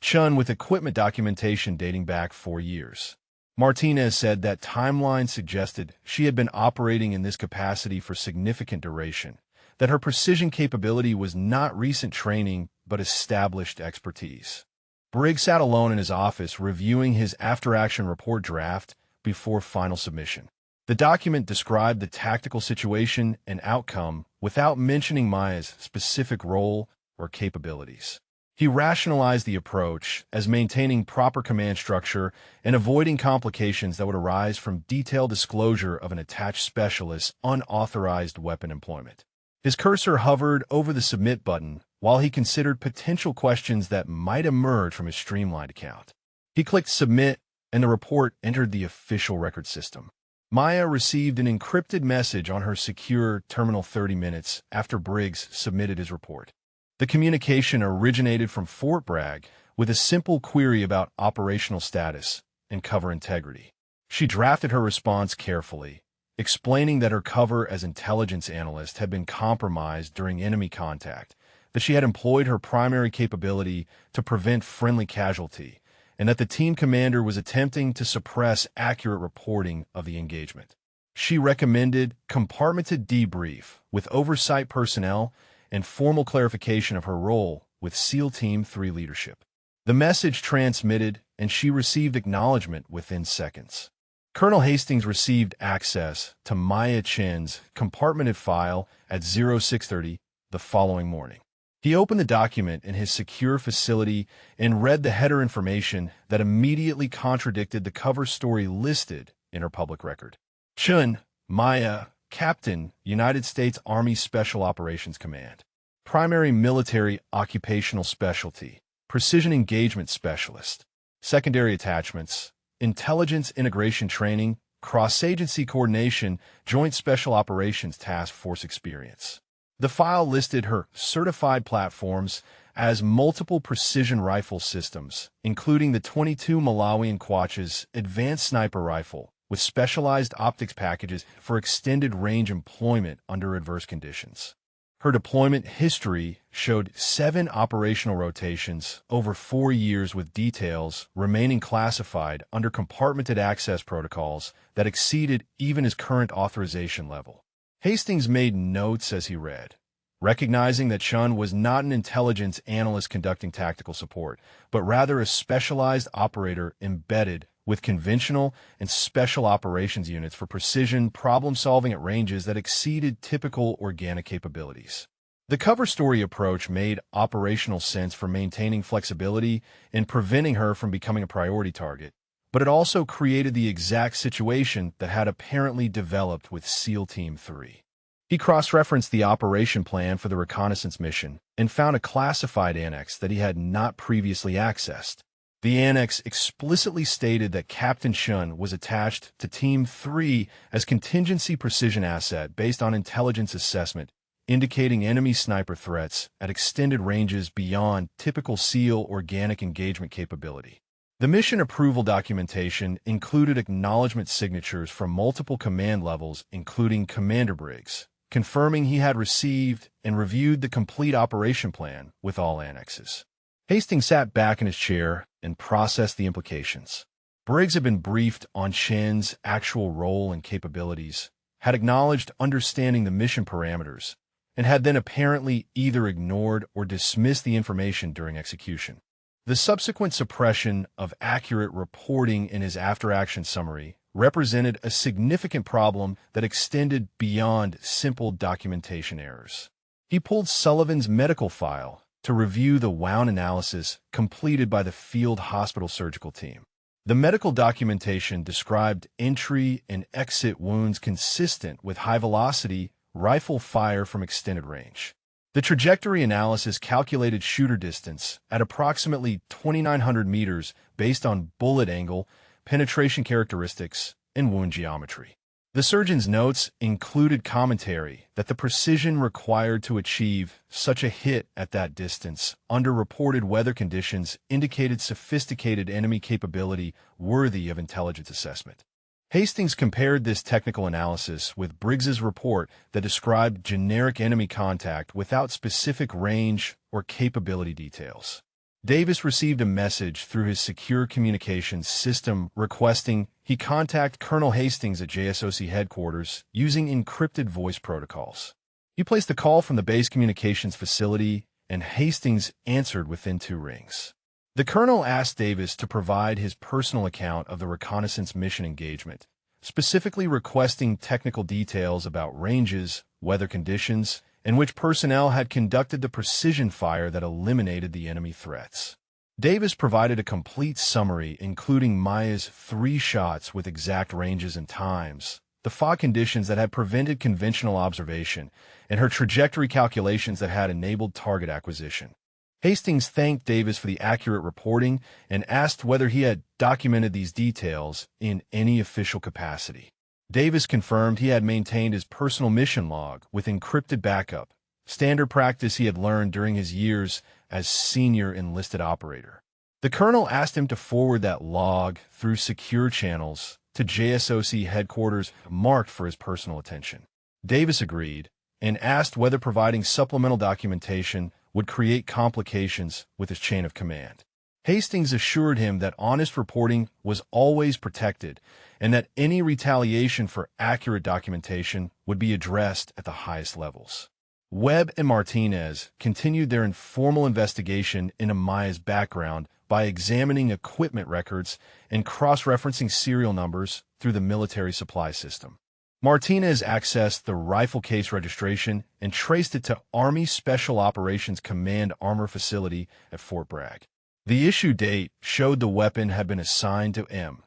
Chun with equipment documentation dating back 4 years. Martinez said that timeline suggested she had been operating in this capacity for significant duration, that her precision capability was not recent training but established expertise. Briggs sat alone in his office reviewing his after-action report draft before final submission. The document described the tactical situation and outcome without mentioning Maya's specific role or capabilities. He rationalized the approach as maintaining proper command structure and avoiding complications that would arise from detailed disclosure of an attached specialist's unauthorized weapon employment. His cursor hovered over the submit button while he considered potential questions that might emerge from his streamlined account. He clicked submit, and the report entered the official record system. Maya received an encrypted message on her secure terminal 30 minutes after Briggs submitted his report. The communication originated from Fort Bragg with a simple query about operational status and cover integrity. She drafted her response carefully, explaining that her cover as intelligence analyst had been compromised during enemy contact, that she had employed her primary capability to prevent friendly casualty, and that the team commander was attempting to suppress accurate reporting of the engagement. She recommended compartmented debrief with oversight personnel and formal clarification of her role with SEAL Team 3 leadership. The message transmitted, and she received acknowledgement within seconds. Colonel Hastings received access to Maya Chen's compartmented file at 0630 the following morning. He opened the document in his secure facility and read the header information that immediately contradicted the cover story listed in her public record. Chun, Maya, Captain, United States Army Special Operations Command. Primary military occupational specialty, precision engagement specialist. Secondary attachments, intelligence integration training, cross-agency coordination, joint special operations task force experience. The file listed her certified platforms as multiple precision rifle systems, including the 22 Malawian Quach's advanced sniper rifle, with specialized optics packages for extended range employment under adverse conditions. Her deployment history showed 7 operational rotations over 4 years with details remaining classified under compartmented access protocols that exceeded even his current authorization level. Hastings made notes as he read, recognizing that Chun was not an intelligence analyst conducting tactical support, but rather a specialized operator embedded with conventional and special operations units for precision problem-solving at ranges that exceeded typical organic capabilities. The cover story approach made operational sense for maintaining flexibility and preventing her from becoming a priority target, but it also created the exact situation that had apparently developed with SEAL Team 3. He cross-referenced the operation plan for the reconnaissance mission and found a classified annex that he had not previously accessed. The annex explicitly stated that Captain Chun was attached to Team 3 as contingency precision asset based on intelligence assessment, indicating enemy sniper threats at extended ranges beyond typical SEAL organic engagement capability. The mission approval documentation included acknowledgement signatures from multiple command levels, including Commander Briggs, confirming he had received and reviewed the complete operation plan with all annexes. Hastings sat back in his chair and processed the implications. Briggs had been briefed on Chen's actual role and capabilities, had acknowledged understanding the mission parameters, and had then apparently either ignored or dismissed the information during execution. The subsequent suppression of accurate reporting in his after-action summary represented a significant problem that extended beyond simple documentation errors. He pulled Sullivan's medical file to review the wound analysis completed by the field hospital surgical team. The medical documentation described entry and exit wounds consistent with high-velocity rifle fire from extended range. The trajectory analysis calculated shooter distance at approximately 2,900 meters based on bullet angle, penetration characteristics, and wound geometry. The surgeon's notes included commentary that the precision required to achieve such a hit at that distance under reported weather conditions indicated sophisticated enemy capability worthy of intelligence assessment. Hastings compared this technical analysis with Briggs's report that described generic enemy contact without specific range or capability details. Davis received a message through his secure communications system requesting he contact Colonel Hastings at JSOC headquarters using encrypted voice protocols. He placed the call from the base communications facility, and Hastings answered within 2 rings. The colonel asked Davis to provide his personal account of the reconnaissance mission engagement, specifically requesting technical details about ranges, weather conditions, and which personnel had conducted the precision fire that eliminated the enemy threats. Davis provided a complete summary including Maya's 3 shots with exact ranges and times, the fog conditions that had prevented conventional observation, and her trajectory calculations that had enabled target acquisition. Hastings thanked Davis for the accurate reporting and asked whether he had documented these details in any official capacity. Davis confirmed he had maintained his personal mission log with encrypted backup, standard practice he had learned during his years as senior enlisted operator. The colonel asked him to forward that log through secure channels to JSOC headquarters marked for his personal attention. Davis agreed and asked whether providing supplemental documentation would create complications with his chain of command. Hastings assured him that honest reporting was always protected and that any retaliation for accurate documentation would be addressed at the highest levels. Webb and Martinez continued their informal investigation into Maya's background by examining equipment records and cross-referencing serial numbers through the military supply system. Martinez accessed the rifle case registration and traced it to Army Special Operations Command Armor Facility at Fort Bragg. The issue date showed the weapon had been assigned to M.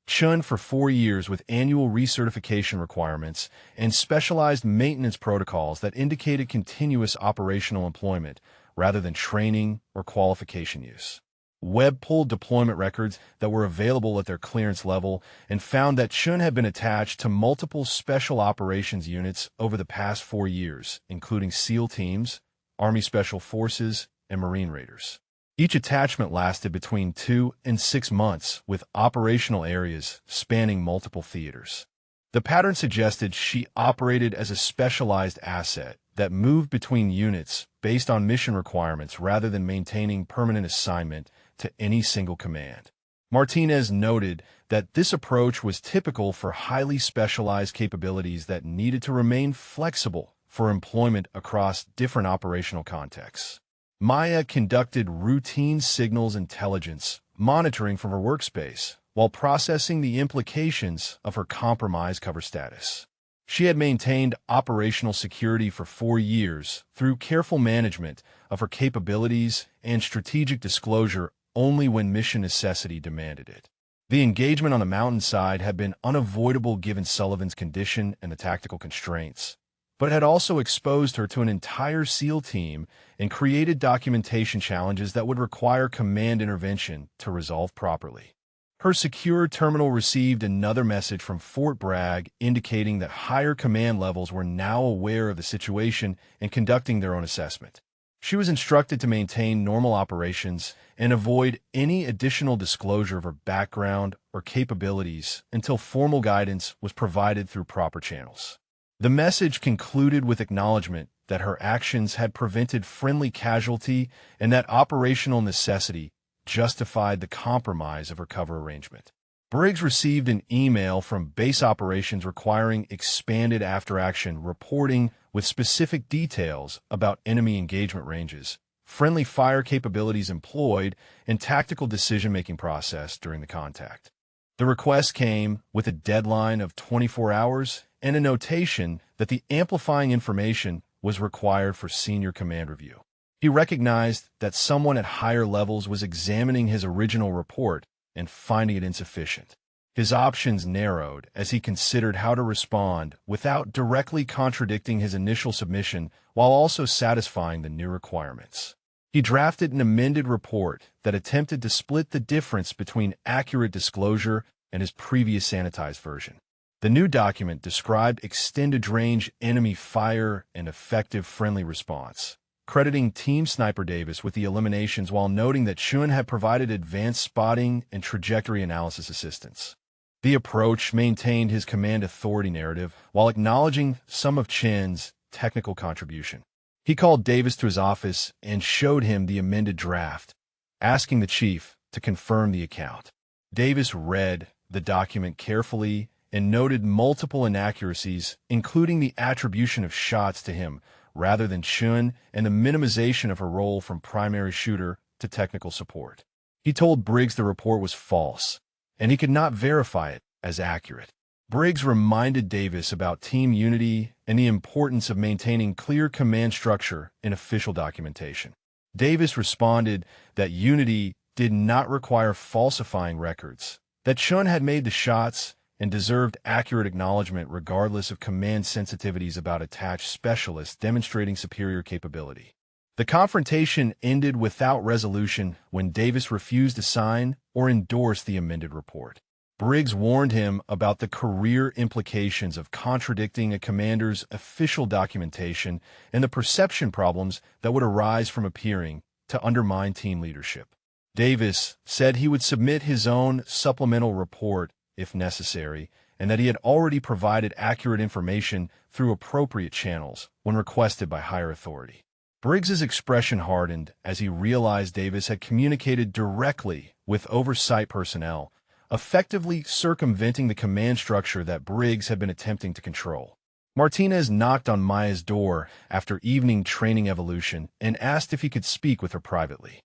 Chun for 4 years with annual recertification requirements and specialized maintenance protocols that indicated continuous operational employment rather than training or qualification use. Webb pulled deployment records that were available at their clearance level and found that Chun had been attached to multiple special operations units over the past 4 years, including SEAL teams, Army Special Forces, and Marine Raiders. Each attachment lasted between 2 and 6 months, with operational areas spanning multiple theaters. The pattern suggested she operated as a specialized asset that moved between units based on mission requirements rather than maintaining permanent assignment to any single command. Martinez noted that this approach was typical for highly specialized capabilities that needed to remain flexible for employment across different operational contexts. Maya conducted routine signals intelligence monitoring from her workspace while processing the implications of her compromised cover status. She had maintained operational security for 4 years through careful management of her capabilities and strategic disclosure only when mission necessity demanded it. The engagement on the mountainside had been unavoidable given Sullivan's condition and the tactical constraints, but it had also exposed her to an entire SEAL team and created documentation challenges that would require command intervention to resolve properly. Her secure terminal received another message from Fort Bragg indicating that higher command levels were now aware of the situation and conducting their own assessment. She was instructed to maintain normal operations and avoid any additional disclosure of her background or capabilities until formal guidance was provided through proper channels. The message concluded with acknowledgement that her actions had prevented friendly casualty and that operational necessity justified the compromise of her cover arrangement. Briggs received an email from base operations requiring expanded after-action reporting with specific details about enemy engagement ranges, friendly fire capabilities employed, and tactical decision-making process during the contact. The request came with a deadline of 24 hours and a notation that the amplifying information was required for senior command review. He recognized that someone at higher levels was examining his original report and finding it insufficient. His options narrowed as he considered how to respond without directly contradicting his initial submission while also satisfying the new requirements. He drafted an amended report that attempted to split the difference between accurate disclosure and his previous sanitized version. The new document described extended-range enemy fire and effective friendly response, crediting Team Sniper Davis with the eliminations while noting that Chun had provided advanced spotting and trajectory analysis assistance. The approach maintained his command authority narrative while acknowledging some of Chen's technical contribution. He called Davis to his office and showed him the amended draft, asking the chief to confirm the account. Davis read the document carefully and noted multiple inaccuracies, including the attribution of shots to him rather than Chun and the minimization of her role from primary shooter to technical support. He told Briggs the report was false, and he could not verify it as accurate. Briggs reminded Davis about team unity and the importance of maintaining clear command structure in official documentation. Davis responded that unity did not require falsifying records, that Chun had made the shots and deserved accurate acknowledgement regardless of command sensitivities about attached specialists demonstrating superior capability. The confrontation ended without resolution when Davis refused to sign or endorse the amended report. Briggs warned him about the career implications of contradicting a commander's official documentation and the perception problems that would arise from appearing to undermine team leadership. Davis said he would submit his own supplemental report if necessary, and that he had already provided accurate information through appropriate channels when requested by higher authority. Briggs's expression hardened as he realized Davis had communicated directly with oversight personnel, effectively circumventing the command structure that Briggs had been attempting to control. Martinez knocked on Maya's door after evening training evolution and asked if he could speak with her privately.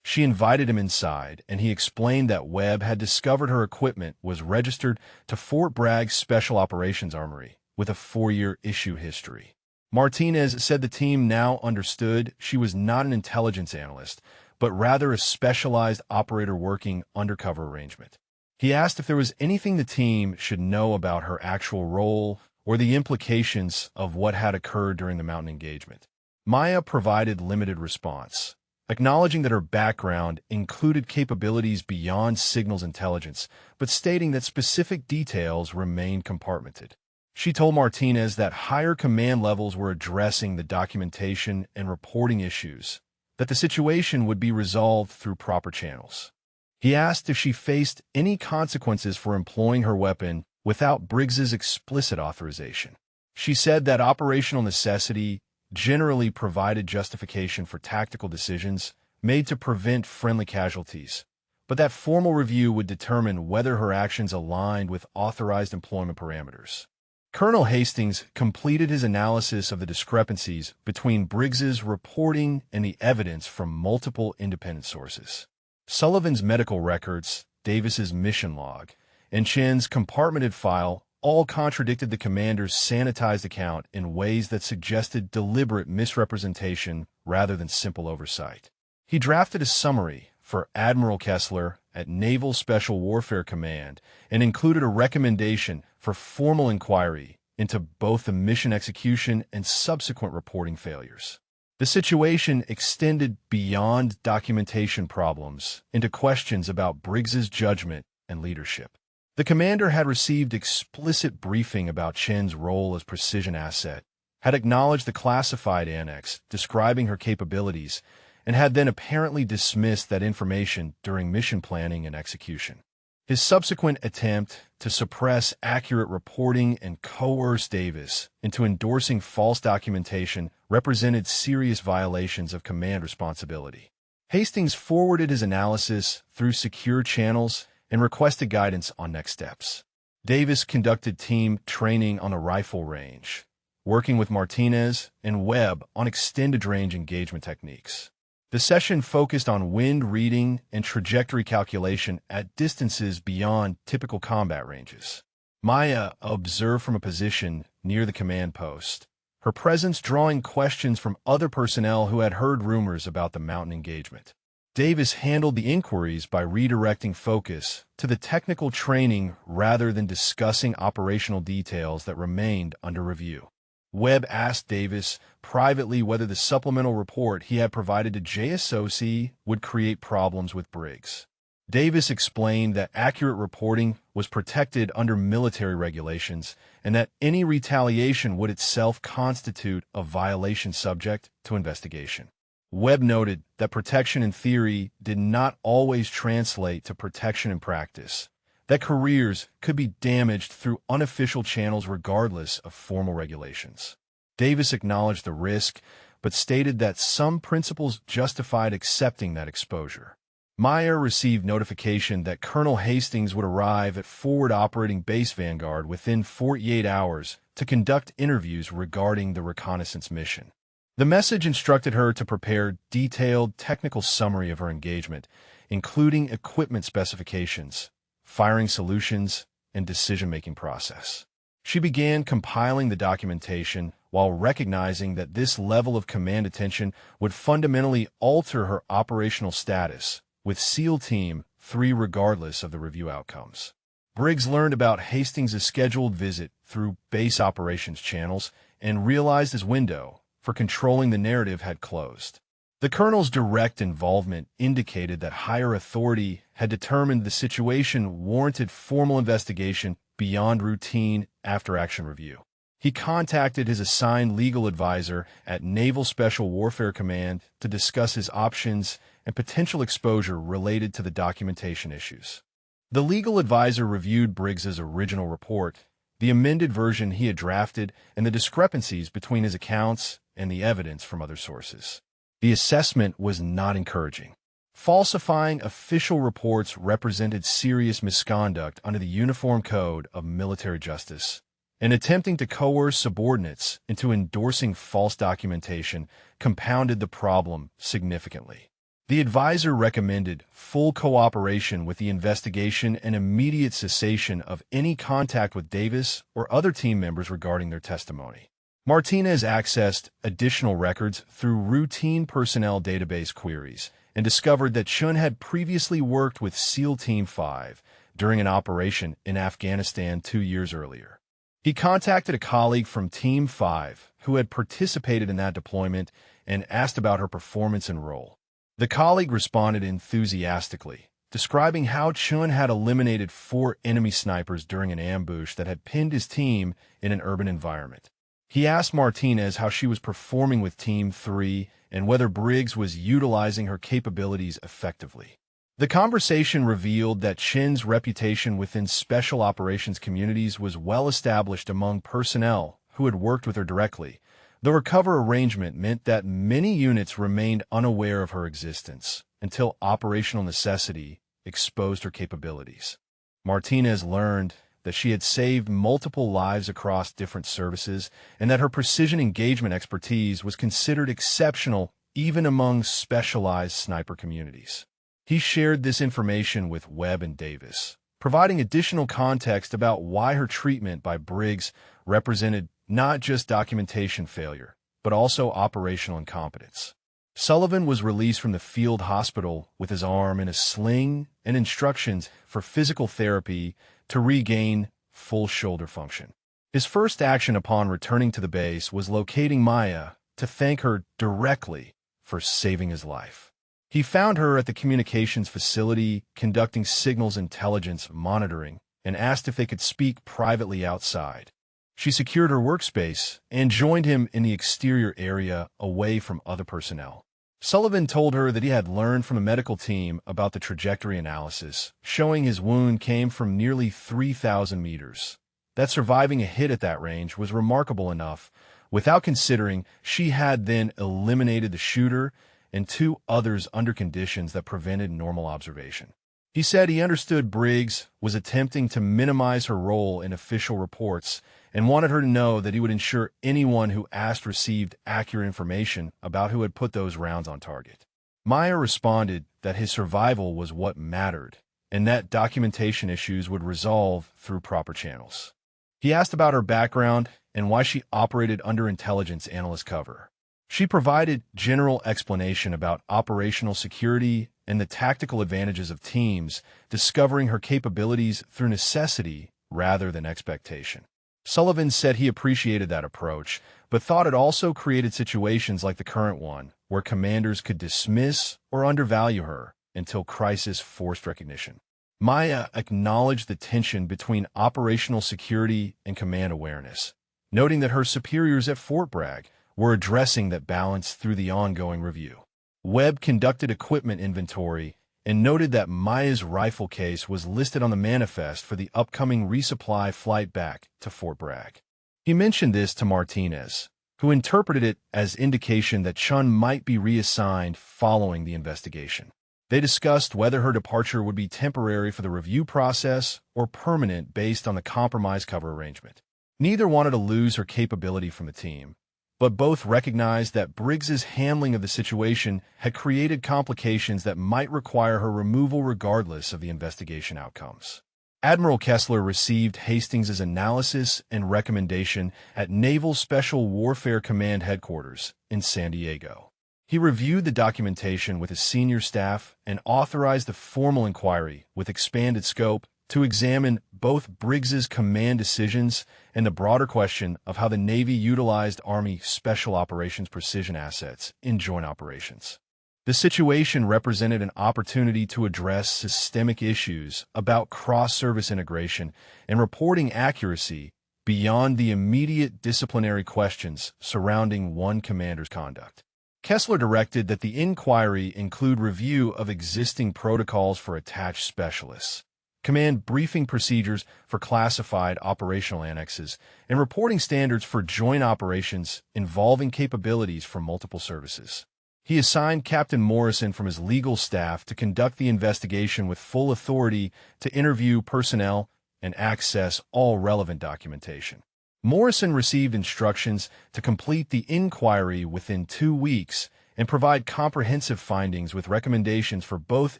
She invited him inside, and he explained that Webb had discovered her equipment was registered to Fort Bragg's Special Operations Armory with a 4-year issue history. Martinez said the team now understood she was not an intelligence analyst, but rather a specialized operator working undercover arrangement. He asked if there was anything the team should know about her actual role or the implications of what had occurred during the mountain engagement. Maya provided limited response, acknowledging that her background included capabilities beyond signals intelligence, but stating that specific details remained compartmented. She told Martinez that higher command levels were addressing the documentation and reporting issues, that the situation would be resolved through proper channels. He asked if she faced any consequences for employing her weapon without Briggs's explicit authorization. She said that operational necessity generally provided justification for tactical decisions made to prevent friendly casualties, but that formal review would determine whether her actions aligned with authorized employment parameters. Colonel Hastings completed his analysis of the discrepancies between Briggs's reporting and the evidence from multiple independent sources. Sullivan's medical records, Davis's mission log, and Chen's compartmented file all contradicted the commander's sanitized account in ways that suggested deliberate misrepresentation rather than simple oversight. He drafted a summary for Admiral Kessler at Naval Special Warfare Command and included a recommendation for formal inquiry into both the mission execution and subsequent reporting failures. The situation extended beyond documentation problems into questions about Briggs's judgment and leadership. The commander had received explicit briefing about Chen's role as precision asset, had acknowledged the classified annex describing her capabilities, and had then apparently dismissed that information during mission planning and execution. His subsequent attempt to suppress accurate reporting and coerce Davis into endorsing false documentation represented serious violations of command responsibility. Hastings forwarded his analysis through secure channels and requested guidance on next steps. Davis conducted team training on a rifle range, working with Martinez and Webb on extended-range engagement techniques. The session focused on wind reading and trajectory calculation at distances beyond typical combat ranges. Maya observed from a position near the command post, her presence drawing questions from other personnel who had heard rumors about the mountain engagement. Davis handled the inquiries by redirecting focus to the technical training rather than discussing operational details that remained under review. Webb asked Davis privately whether the supplemental report he had provided to JSOC would create problems with Briggs. Davis explained that accurate reporting was protected under military regulations and that any retaliation would itself constitute a violation subject to investigation. Webb noted that protection in theory did not always translate to protection in practice, that careers could be damaged through unofficial channels regardless of formal regulations. Davis acknowledged the risk, but stated that some principles justified accepting that exposure. Meyer received notification that Colonel Hastings would arrive at Forward Operating Base Vanguard within 48 hours to conduct interviews regarding the reconnaissance mission. The message instructed her to prepare detailed technical summary of her engagement, including equipment specifications, firing solutions, and decision-making process. She began compiling the documentation while recognizing that this level of command attention would fundamentally alter her operational status with SEAL Team 3 regardless of the review outcomes. Briggs learned about Hastings' scheduled visit through base operations channels and realized his window for controlling the narrative had closed. The colonel's direct involvement indicated that higher authority had determined the situation warranted formal investigation beyond routine after-action review. He contacted his assigned legal advisor at Naval Special Warfare Command to discuss his options and potential exposure related to the documentation issues. The legal advisor reviewed Briggs's original report, the amended version he had drafted, and the discrepancies between his accounts and the evidence from other sources. The assessment was not encouraging. Falsifying official reports represented serious misconduct under the Uniform Code of Military Justice, and attempting to coerce subordinates into endorsing false documentation compounded the problem significantly. The advisor recommended full cooperation with the investigation and immediate cessation of any contact with Davis or other team members regarding their testimony. Martinez accessed additional records through routine personnel database queries and discovered that Chun had previously worked with SEAL Team 5 during an operation in Afghanistan 2 years earlier. He contacted a colleague from Team 5 who had participated in that deployment and asked about her performance and role. The colleague responded enthusiastically, describing how Chun had eliminated 4 enemy snipers during an ambush that had pinned his team in an urban environment. He asked Martinez how she was performing with Team 3 and whether Briggs was utilizing her capabilities effectively. The conversation revealed that Chin's reputation within special operations communities was well established among personnel who had worked with her directly. The recover arrangement meant that many units remained unaware of her existence until operational necessity exposed her capabilities. Martinez learned that she had saved multiple lives across different services, and that her precision engagement expertise was considered exceptional even among specialized sniper communities. He shared this information with Webb and Davis, providing additional context about why her treatment by Briggs represented not just documentation failure, but also operational incompetence. Sullivan was released from the field hospital with his arm in a sling and instructions for physical therapy to regain full shoulder function. His first action upon returning to the base was locating Maya to thank her directly for saving his life. He found her at the communications facility conducting signals intelligence monitoring and asked if they could speak privately outside. She secured her workspace and joined him in the exterior area away from other personnel. Sullivan told her that he had learned from a medical team about the trajectory analysis, showing his wound came from nearly 3,000 meters. That surviving a hit at that range was remarkable enough, without considering she had then eliminated the shooter and two others under conditions that prevented normal observation. He said he understood Briggs was attempting to minimize her role in official reports and wanted her to know that he would ensure anyone who asked received accurate information about who had put those rounds on target. Maya responded that his survival was what mattered and that documentation issues would resolve through proper channels. He asked about her background and why she operated under intelligence analyst cover. She provided general explanation about operational security and the tactical advantages of teams, discovering her capabilities through necessity rather than expectation. Sullivan said he appreciated that approach, but thought it also created situations like the current one, where commanders could dismiss or undervalue her until crisis forced recognition. Maya acknowledged the tension between operational security and command awareness, noting that her superiors at Fort Bragg were addressing that balance through the ongoing review. Webb conducted equipment inventory and noted that Maya's rifle case was listed on the manifest for the upcoming resupply flight back to Fort Bragg. He mentioned this to Martinez, who interpreted it as indication that Chun might be reassigned following the investigation. They discussed whether her departure would be temporary for the review process or permanent based on the compromise cover arrangement. Neither wanted to lose her capability from the team, but both recognized that Briggs's handling of the situation had created complications that might require her removal regardless of the investigation outcomes. Admiral Kessler received Hastings' analysis and recommendation at Naval Special Warfare Command Headquarters in San Diego. He reviewed the documentation with his senior staff and authorized a formal inquiry with expanded scope to examine both Briggs's command decisions and the broader question of how the Navy utilized Army Special Operations precision assets in joint operations. The situation represented an opportunity to address systemic issues about cross-service integration and reporting accuracy beyond the immediate disciplinary questions surrounding one commander's conduct. Kessler directed that the inquiry include review of existing protocols for attached specialists, command briefing procedures for classified operational annexes, and reporting standards for joint operations involving capabilities from multiple services. He assigned Captain Morrison from his legal staff to conduct the investigation with full authority to interview personnel and access all relevant documentation. Morrison received instructions to complete the inquiry within 2 weeks and provide comprehensive findings with recommendations for both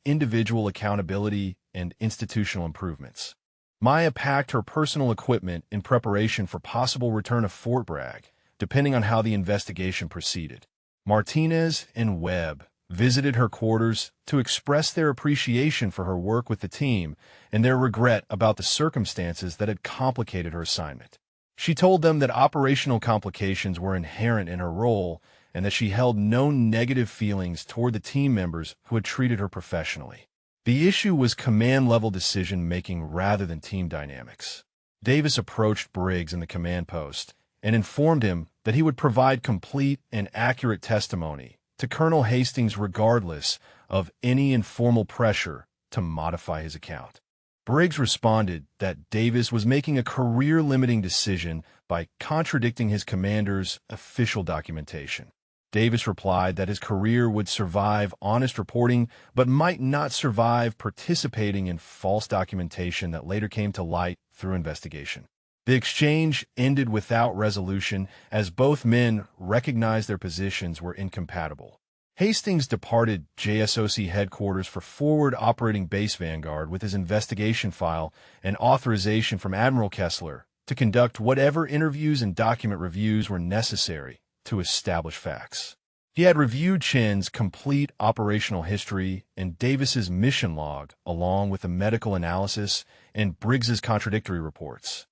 individual accountability and institutional improvements. Maya packed her personal equipment in preparation for possible return to Fort Bragg, depending on how the investigation proceeded. Martinez and Webb visited her quarters to express their appreciation for her work with the team and their regret about the circumstances that had complicated her assignment. She told them that operational complications were inherent in her role and that she held no negative feelings toward the team members who had treated her professionally. The issue was command-level decision-making rather than team dynamics. Davis approached Briggs in the command post and informed him that he would provide complete and accurate testimony to Colonel Hastings regardless of any informal pressure to modify his account. Briggs responded that Davis was making a career-limiting decision by contradicting his commander's official documentation. Davis replied that his career would survive honest reporting, but might not survive participating in false documentation that later came to light through investigation. The exchange ended without resolution as both men recognized their positions were incompatible. Hastings departed JSOC headquarters for Forward Operating Base Vanguard with his investigation file and authorization from Admiral Kessler to conduct whatever interviews and document reviews were necessary to establish facts. He had reviewed Chen's complete operational history and Davis's mission log, along with the medical analysis and Briggs's contradictory reports.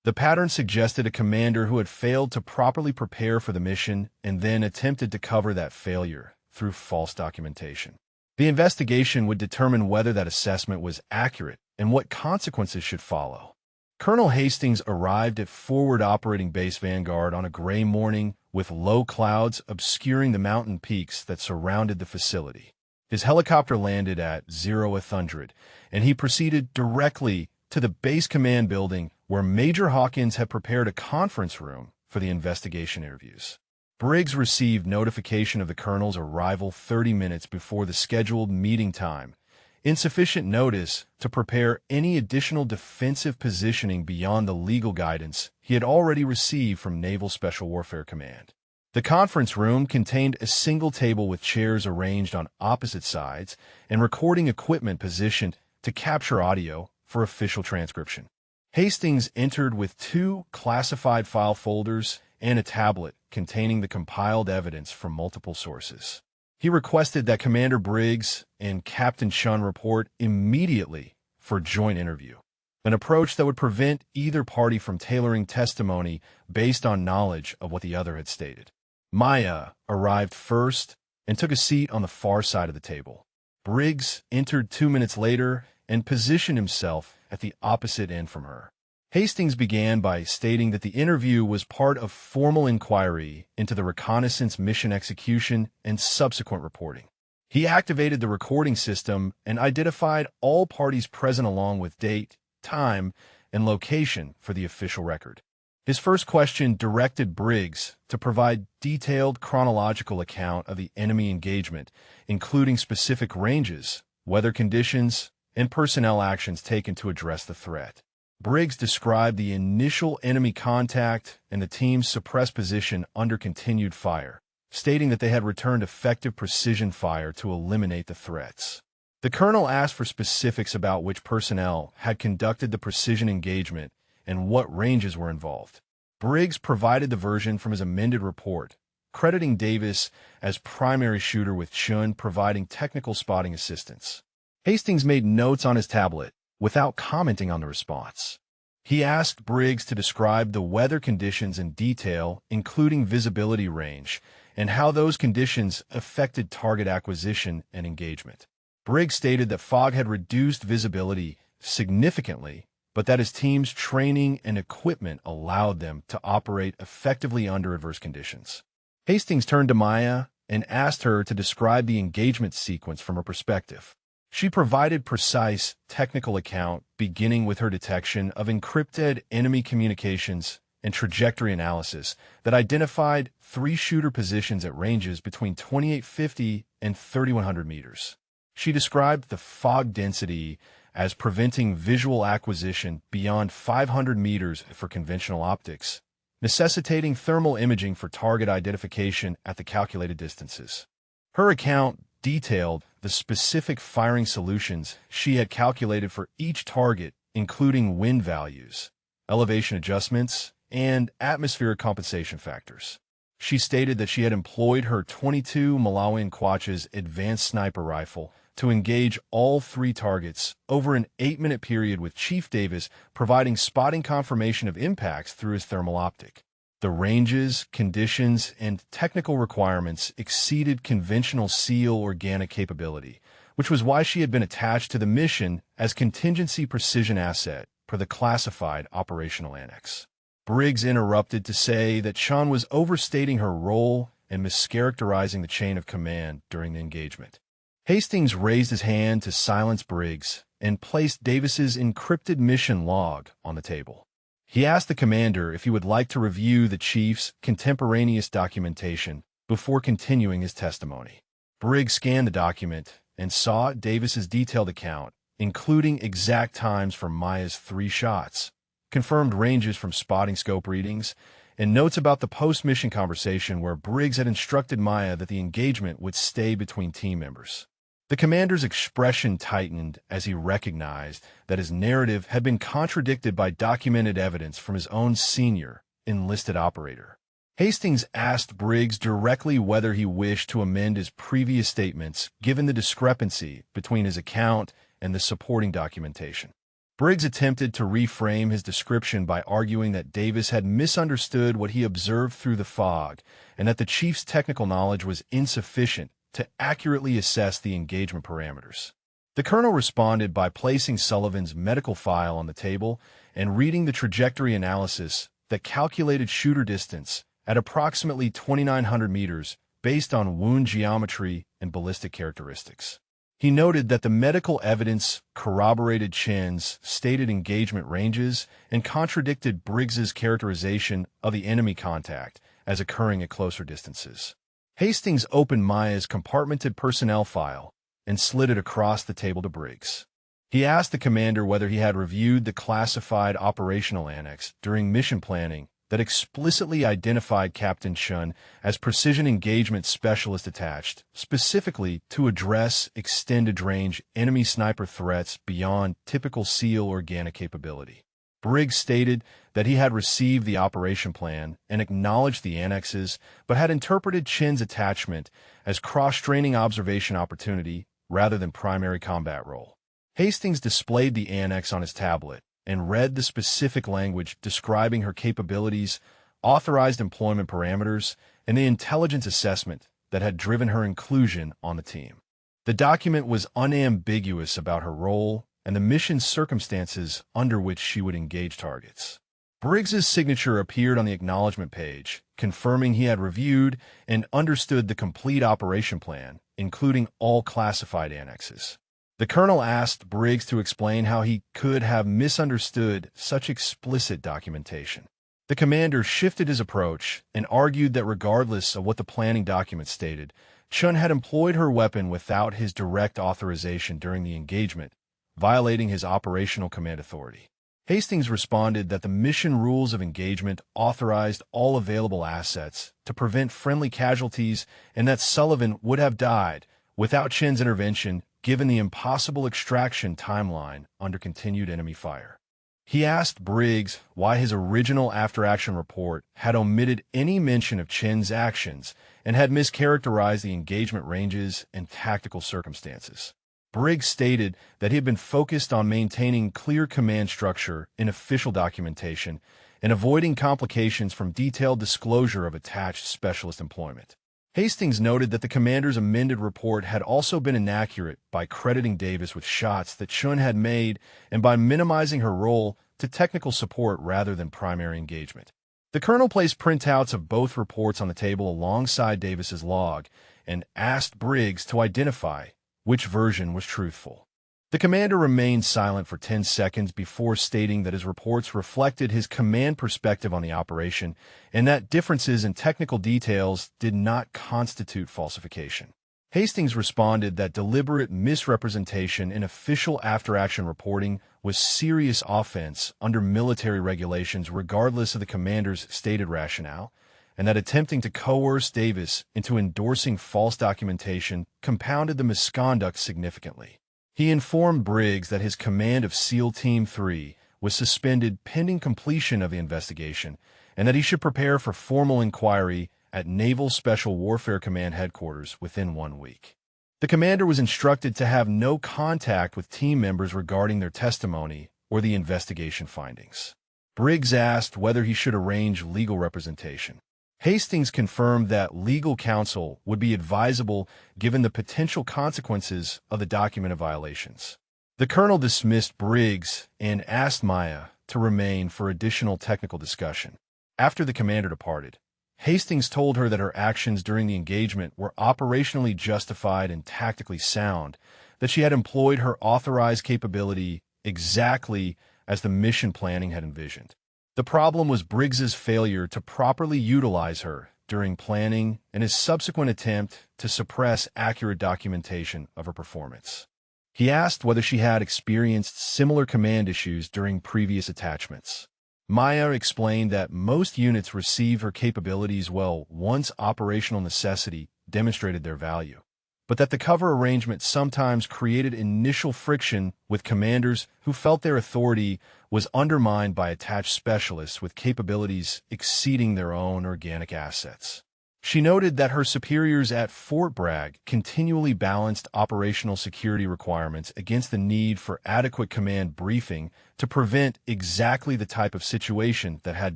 The pattern suggested a commander who had failed to properly prepare for the mission and then attempted to cover that failure through false documentation. The investigation would determine whether that assessment was accurate and what consequences should follow. Colonel Hastings arrived at Forward Operating Base Vanguard on a gray morning with low clouds obscuring the mountain peaks that surrounded the facility. His helicopter landed at 0100, and he proceeded directly to the base command building where Major Hawkins had prepared a conference room for the investigation interviews. Briggs received notification of the colonel's arrival 30 minutes before the scheduled meeting time, insufficient notice to prepare any additional defensive positioning beyond the legal guidance he had already received from Naval Special Warfare Command. The conference room contained a single table with chairs arranged on opposite sides and recording equipment positioned to capture audio for official transcription. Hastings entered with 2 classified file folders and a tablet containing the compiled evidence from multiple sources. He requested that Commander Briggs and Captain Shun report immediately for joint interview, an approach that would prevent either party from tailoring testimony based on knowledge of what the other had stated. Maya arrived first and took a seat on the far side of the table. Briggs entered 2 minutes later and positioned himself at the opposite end from her. Hastings began by stating that the interview was part of formal inquiry into the reconnaissance mission execution and subsequent reporting. He activated the recording system and identified all parties present along with date, time, and location for the official record. His first question directed Briggs to provide detailed chronological account of the enemy engagement, including specific ranges, weather conditions, and personnel actions taken to address the threat. Briggs described the initial enemy contact and the team's suppressed position under continued fire, stating that they had returned effective precision fire to eliminate the threats. The colonel asked for specifics about which personnel had conducted the precision engagement and what ranges were involved. Briggs provided the version from his amended report, crediting Davis as primary shooter with Shun providing technical spotting assistance. Hastings made notes on his tablet without commenting on the response. He asked Briggs to describe the weather conditions in detail, including visibility range, and how those conditions affected target acquisition and engagement. Briggs stated that fog had reduced visibility significantly, but that his team's training and equipment allowed them to operate effectively under adverse conditions. Hastings turned to Maya and asked her to describe the engagement sequence from her perspective. She provided precise technical account, beginning with her detection of encrypted enemy communications and trajectory analysis that identified 3 shooter positions at ranges between 2850 and 3100 meters. She described the fog density as preventing visual acquisition beyond 500 meters for conventional optics, necessitating thermal imaging for target identification at the calculated distances. Her account detailed the specific firing solutions she had calculated for each target, including wind values, elevation adjustments, and atmospheric compensation factors. She stated that she had employed her .22 Malawian Quach's advanced sniper rifle to engage all 3 targets over an 8-minute period, with Chief Davis providing spotting confirmation of impacts through his thermal optic. The ranges, conditions, and technical requirements exceeded conventional SEAL organic capability, which was why she had been attached to the mission as contingency precision asset per the classified operational annex. Briggs interrupted to say that Shun was overstating her role and mischaracterizing the chain of command during the engagement. Hastings raised his hand to silence Briggs and placed Davis's encrypted mission log on the table. He asked the commander if he would like to review the chief's contemporaneous documentation before continuing his testimony. Briggs scanned the document and saw Davis's detailed account, including exact times for Maya's 3 shots, confirmed ranges from spotting scope readings, and notes about the post-mission conversation where Briggs had instructed Maya that the engagement would stay between team members. The commander's expression tightened as he recognized that his narrative had been contradicted by documented evidence from his own senior enlisted operator. Hastings asked Briggs directly whether he wished to amend his previous statements given the discrepancy between his account and the supporting documentation. Briggs attempted to reframe his description by arguing that Davis had misunderstood what he observed through the fog and that the chief's technical knowledge was insufficient to accurately assess the engagement parameters. The colonel responded by placing Sullivan's medical file on the table and reading the trajectory analysis that calculated shooter distance at approximately 2,900 meters based on wound geometry and ballistic characteristics. He noted that the medical evidence corroborated Chen's stated engagement ranges and contradicted Briggs's characterization of the enemy contact as occurring at closer distances. Hastings opened Maya's compartmented personnel file and slid it across the table to Briggs. He asked the commander whether he had reviewed the classified operational annex during mission planning that explicitly identified Captain Chen as Precision Engagement Specialist attached, specifically to address extended-range enemy sniper threats beyond typical SEAL organic capability. Briggs stated that he had received the operation plan and acknowledged the annexes, but had interpreted Chen's attachment as cross-training observation opportunity rather than primary combat role. Hastings displayed the annex on his tablet and read the specific language describing her capabilities, authorized employment parameters, and the intelligence assessment that had driven her inclusion on the team. The document was unambiguous about her role and the mission's circumstances under which she would engage targets. Briggs's signature appeared on the acknowledgement page, confirming he had reviewed and understood the complete operation plan, including all classified annexes. The colonel asked Briggs to explain how he could have misunderstood such explicit documentation. The commander shifted his approach and argued that regardless of what the planning document stated, Chen had employed her weapon without his direct authorization during the engagement, violating his operational command authority. Hastings responded that the mission rules of engagement authorized all available assets to prevent friendly casualties and that Sullivan would have died without Chen's intervention given the impossible extraction timeline under continued enemy fire. He asked Briggs why his original after-action report had omitted any mention of Chen's actions and had mischaracterized the engagement ranges and tactical circumstances. Briggs stated that he had been focused on maintaining clear command structure in official documentation and avoiding complications from detailed disclosure of attached specialist employment. Hastings noted that the commander's amended report had also been inaccurate by crediting Davis with shots that Chen had made and by minimizing her role to technical support rather than primary engagement. The colonel placed printouts of both reports on the table alongside Davis's log and asked Briggs to identify which version was truthful. The commander remained silent for 10 seconds before stating that his reports reflected his command perspective on the operation and that differences in technical details did not constitute falsification. Hastings responded that deliberate misrepresentation in official after-action reporting was serious offense under military regulations regardless of the commander's stated rationale, and that attempting to coerce Davis into endorsing false documentation compounded the misconduct significantly. He informed Briggs that his command of SEAL Team 3 was suspended pending completion of the investigation and that he should prepare for formal inquiry at Naval Special Warfare Command Headquarters within 1 week. The commander was instructed to have no contact with team members regarding their testimony or the investigation findings. Briggs asked whether he should arrange legal representation. Hastings confirmed that legal counsel would be advisable given the potential consequences of the documented violations. The colonel dismissed Briggs and asked Maya to remain for additional technical discussion. After the commander departed, Hastings told her that her actions during the engagement were operationally justified and tactically sound, that she had employed her authorized capability exactly as the mission planning had envisioned. The problem was Briggs's failure to properly utilize her during planning and his subsequent attempt to suppress accurate documentation of her performance. He asked whether she had experienced similar command issues during previous attachments. Maya explained that most units receive her capabilities well once operational necessity demonstrated their value, but that the cover arrangement sometimes created initial friction with commanders who felt their authority was undermined by attached specialists with capabilities exceeding their own organic assets. She noted that her superiors at Fort Bragg continually balanced operational security requirements against the need for adequate command briefing to prevent exactly the type of situation that had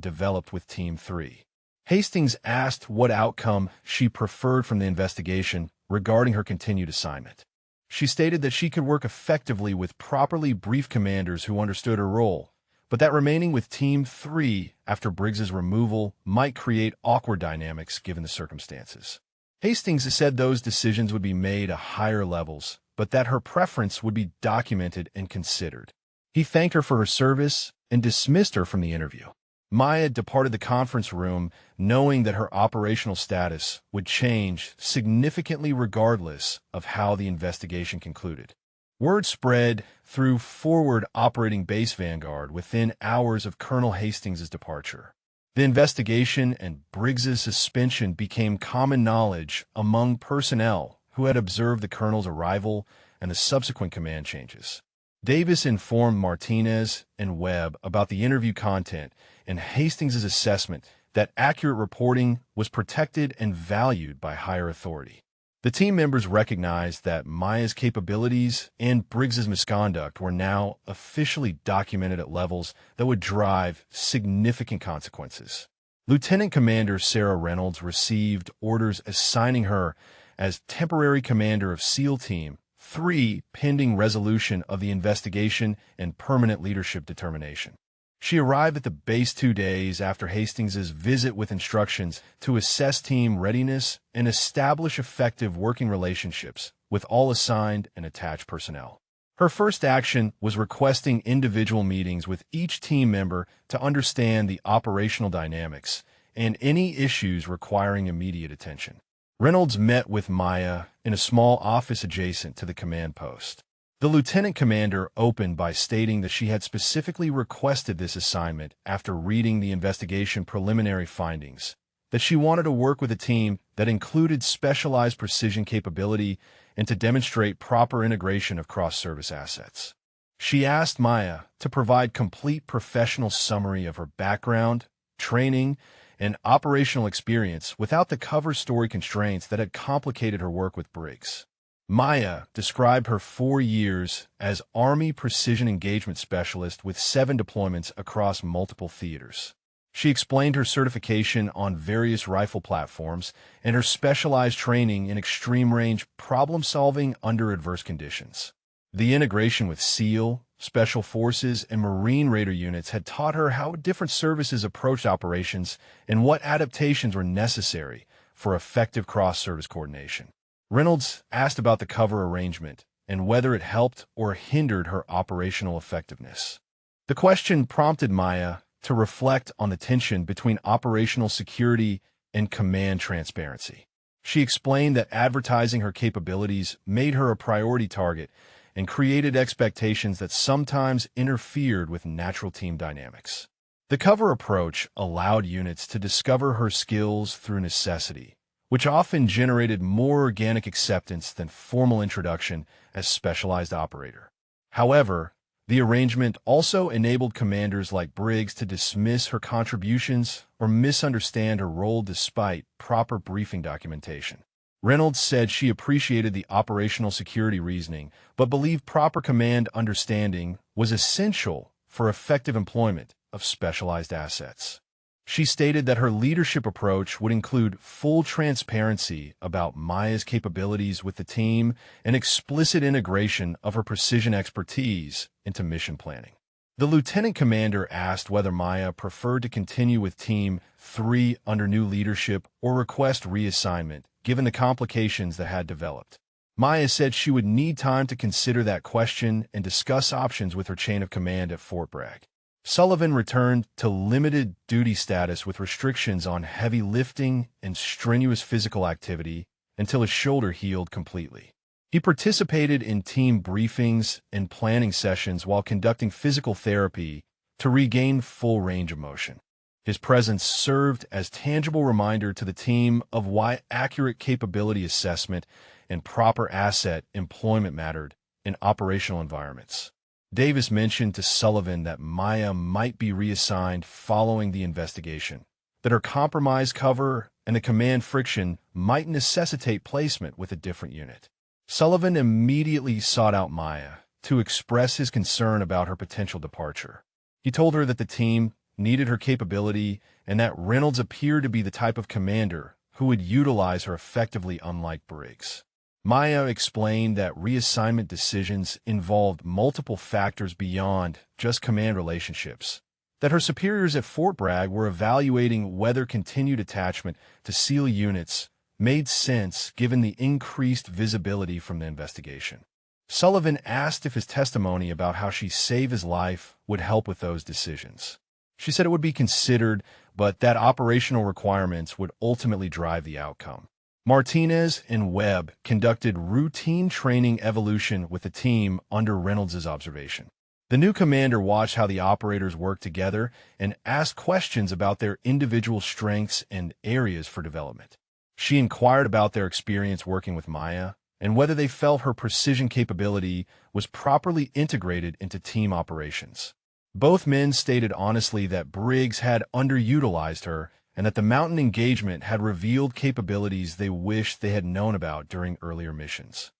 developed with Team 3. Hastings asked what outcome she preferred from the investigation regarding her continued assignment. She stated that she could work effectively with properly briefed commanders who understood her role, but that remaining with Team 3 after Briggs's removal might create awkward dynamics given the circumstances. Hastings said those decisions would be made at higher levels, but that her preference would be documented and considered. He thanked her for her service and dismissed her from the interview. Maya departed the conference room knowing that her operational status would change significantly regardless of how the investigation concluded. Word spread through Forward Operating Base Vanguard within hours of Colonel Hastings' departure. The investigation and Briggs's suspension became common knowledge among personnel who had observed the colonel's arrival and the subsequent command changes. Davis informed Martinez and Webb about the interview content and Hastings' assessment that accurate reporting was protected and valued by higher authority. The team members recognized that Maya's capabilities and Briggs's misconduct were now officially documented at levels that would drive significant consequences. Lieutenant Commander Sarah Reynolds received orders assigning her as temporary commander of SEAL Team 3 pending resolution of the investigation and permanent leadership determination. She arrived at the base 2 days after Hastings' visit with instructions to assess team readiness and establish effective working relationships with all assigned and attached personnel. Her first action was requesting individual meetings with each team member to understand the operational dynamics and any issues requiring immediate attention. Reynolds met with Maya in a small office adjacent to the command post. The lieutenant commander opened by stating that she had specifically requested this assignment after reading the investigation preliminary findings, that she wanted to work with a team that included specialized precision capability and to demonstrate proper integration of cross-service assets. She asked Maya to provide complete professional summary of her background, training, and operational experience without the cover story constraints that had complicated her work with Briggs. Maya described her 4 years as Army Precision Engagement Specialist with 7 deployments across multiple theaters. She explained her certification on various rifle platforms and her specialized training in extreme-range problem-solving under adverse conditions. The integration with SEAL, Special Forces, and Marine Raider units had taught her how different services approached operations and what adaptations were necessary for effective cross-service coordination. Reynolds asked about the cover arrangement and whether it helped or hindered her operational effectiveness. The question prompted Maya to reflect on the tension between operational security and command transparency. She explained that advertising her capabilities made her a priority target and created expectations that sometimes interfered with natural team dynamics. The cover approach allowed units to discover her skills through necessity, which often generated more organic acceptance than formal introduction as specialized operator. However, the arrangement also enabled commanders like Briggs to dismiss her contributions or misunderstand her role despite proper briefing documentation. Reynolds said she appreciated the operational security reasoning, but believed proper command understanding was essential for effective employment of specialized assets. She stated that her leadership approach would include full transparency about Maya's capabilities with the team and explicit integration of her precision expertise into mission planning. The lieutenant commander asked whether Maya preferred to continue with Team 3 under new leadership or request reassignment, given the complications that had developed. Maya said she would need time to consider that question and discuss options with her chain of command at Fort Bragg. Sullivan returned to limited duty status with restrictions on heavy lifting and strenuous physical activity until his shoulder healed completely. He participated in team briefings and planning sessions while conducting physical therapy to regain full range of motion. His presence served as tangible reminder to the team of why accurate capability assessment and proper asset employment mattered in operational environments. Davis mentioned to Sullivan that Maya might be reassigned following the investigation, that her compromised cover and the command friction might necessitate placement with a different unit. Sullivan immediately sought out Maya to express his concern about her potential departure. He told her that the team needed her capability and that Reynolds appeared to be the type of commander who would utilize her effectively, unlike Briggs. Maya explained that reassignment decisions involved multiple factors beyond just command relationships, that her superiors at Fort Bragg were evaluating whether continued attachment to SEAL units made sense given the increased visibility from the investigation. Sullivan asked if his testimony about how she saved his life would help with those decisions. She said it would be considered, but that operational requirements would ultimately drive the outcome. Martinez and Webb conducted routine training evolution with the team under Reynolds' observation. The new commander watched how the operators worked together and asked questions about their individual strengths and areas for development. She inquired about their experience working with Maya and whether they felt her precision capability was properly integrated into team operations. Both men stated honestly that Briggs had underutilized her and that the Mountain engagement had revealed capabilities they wished they had known about during earlier missions.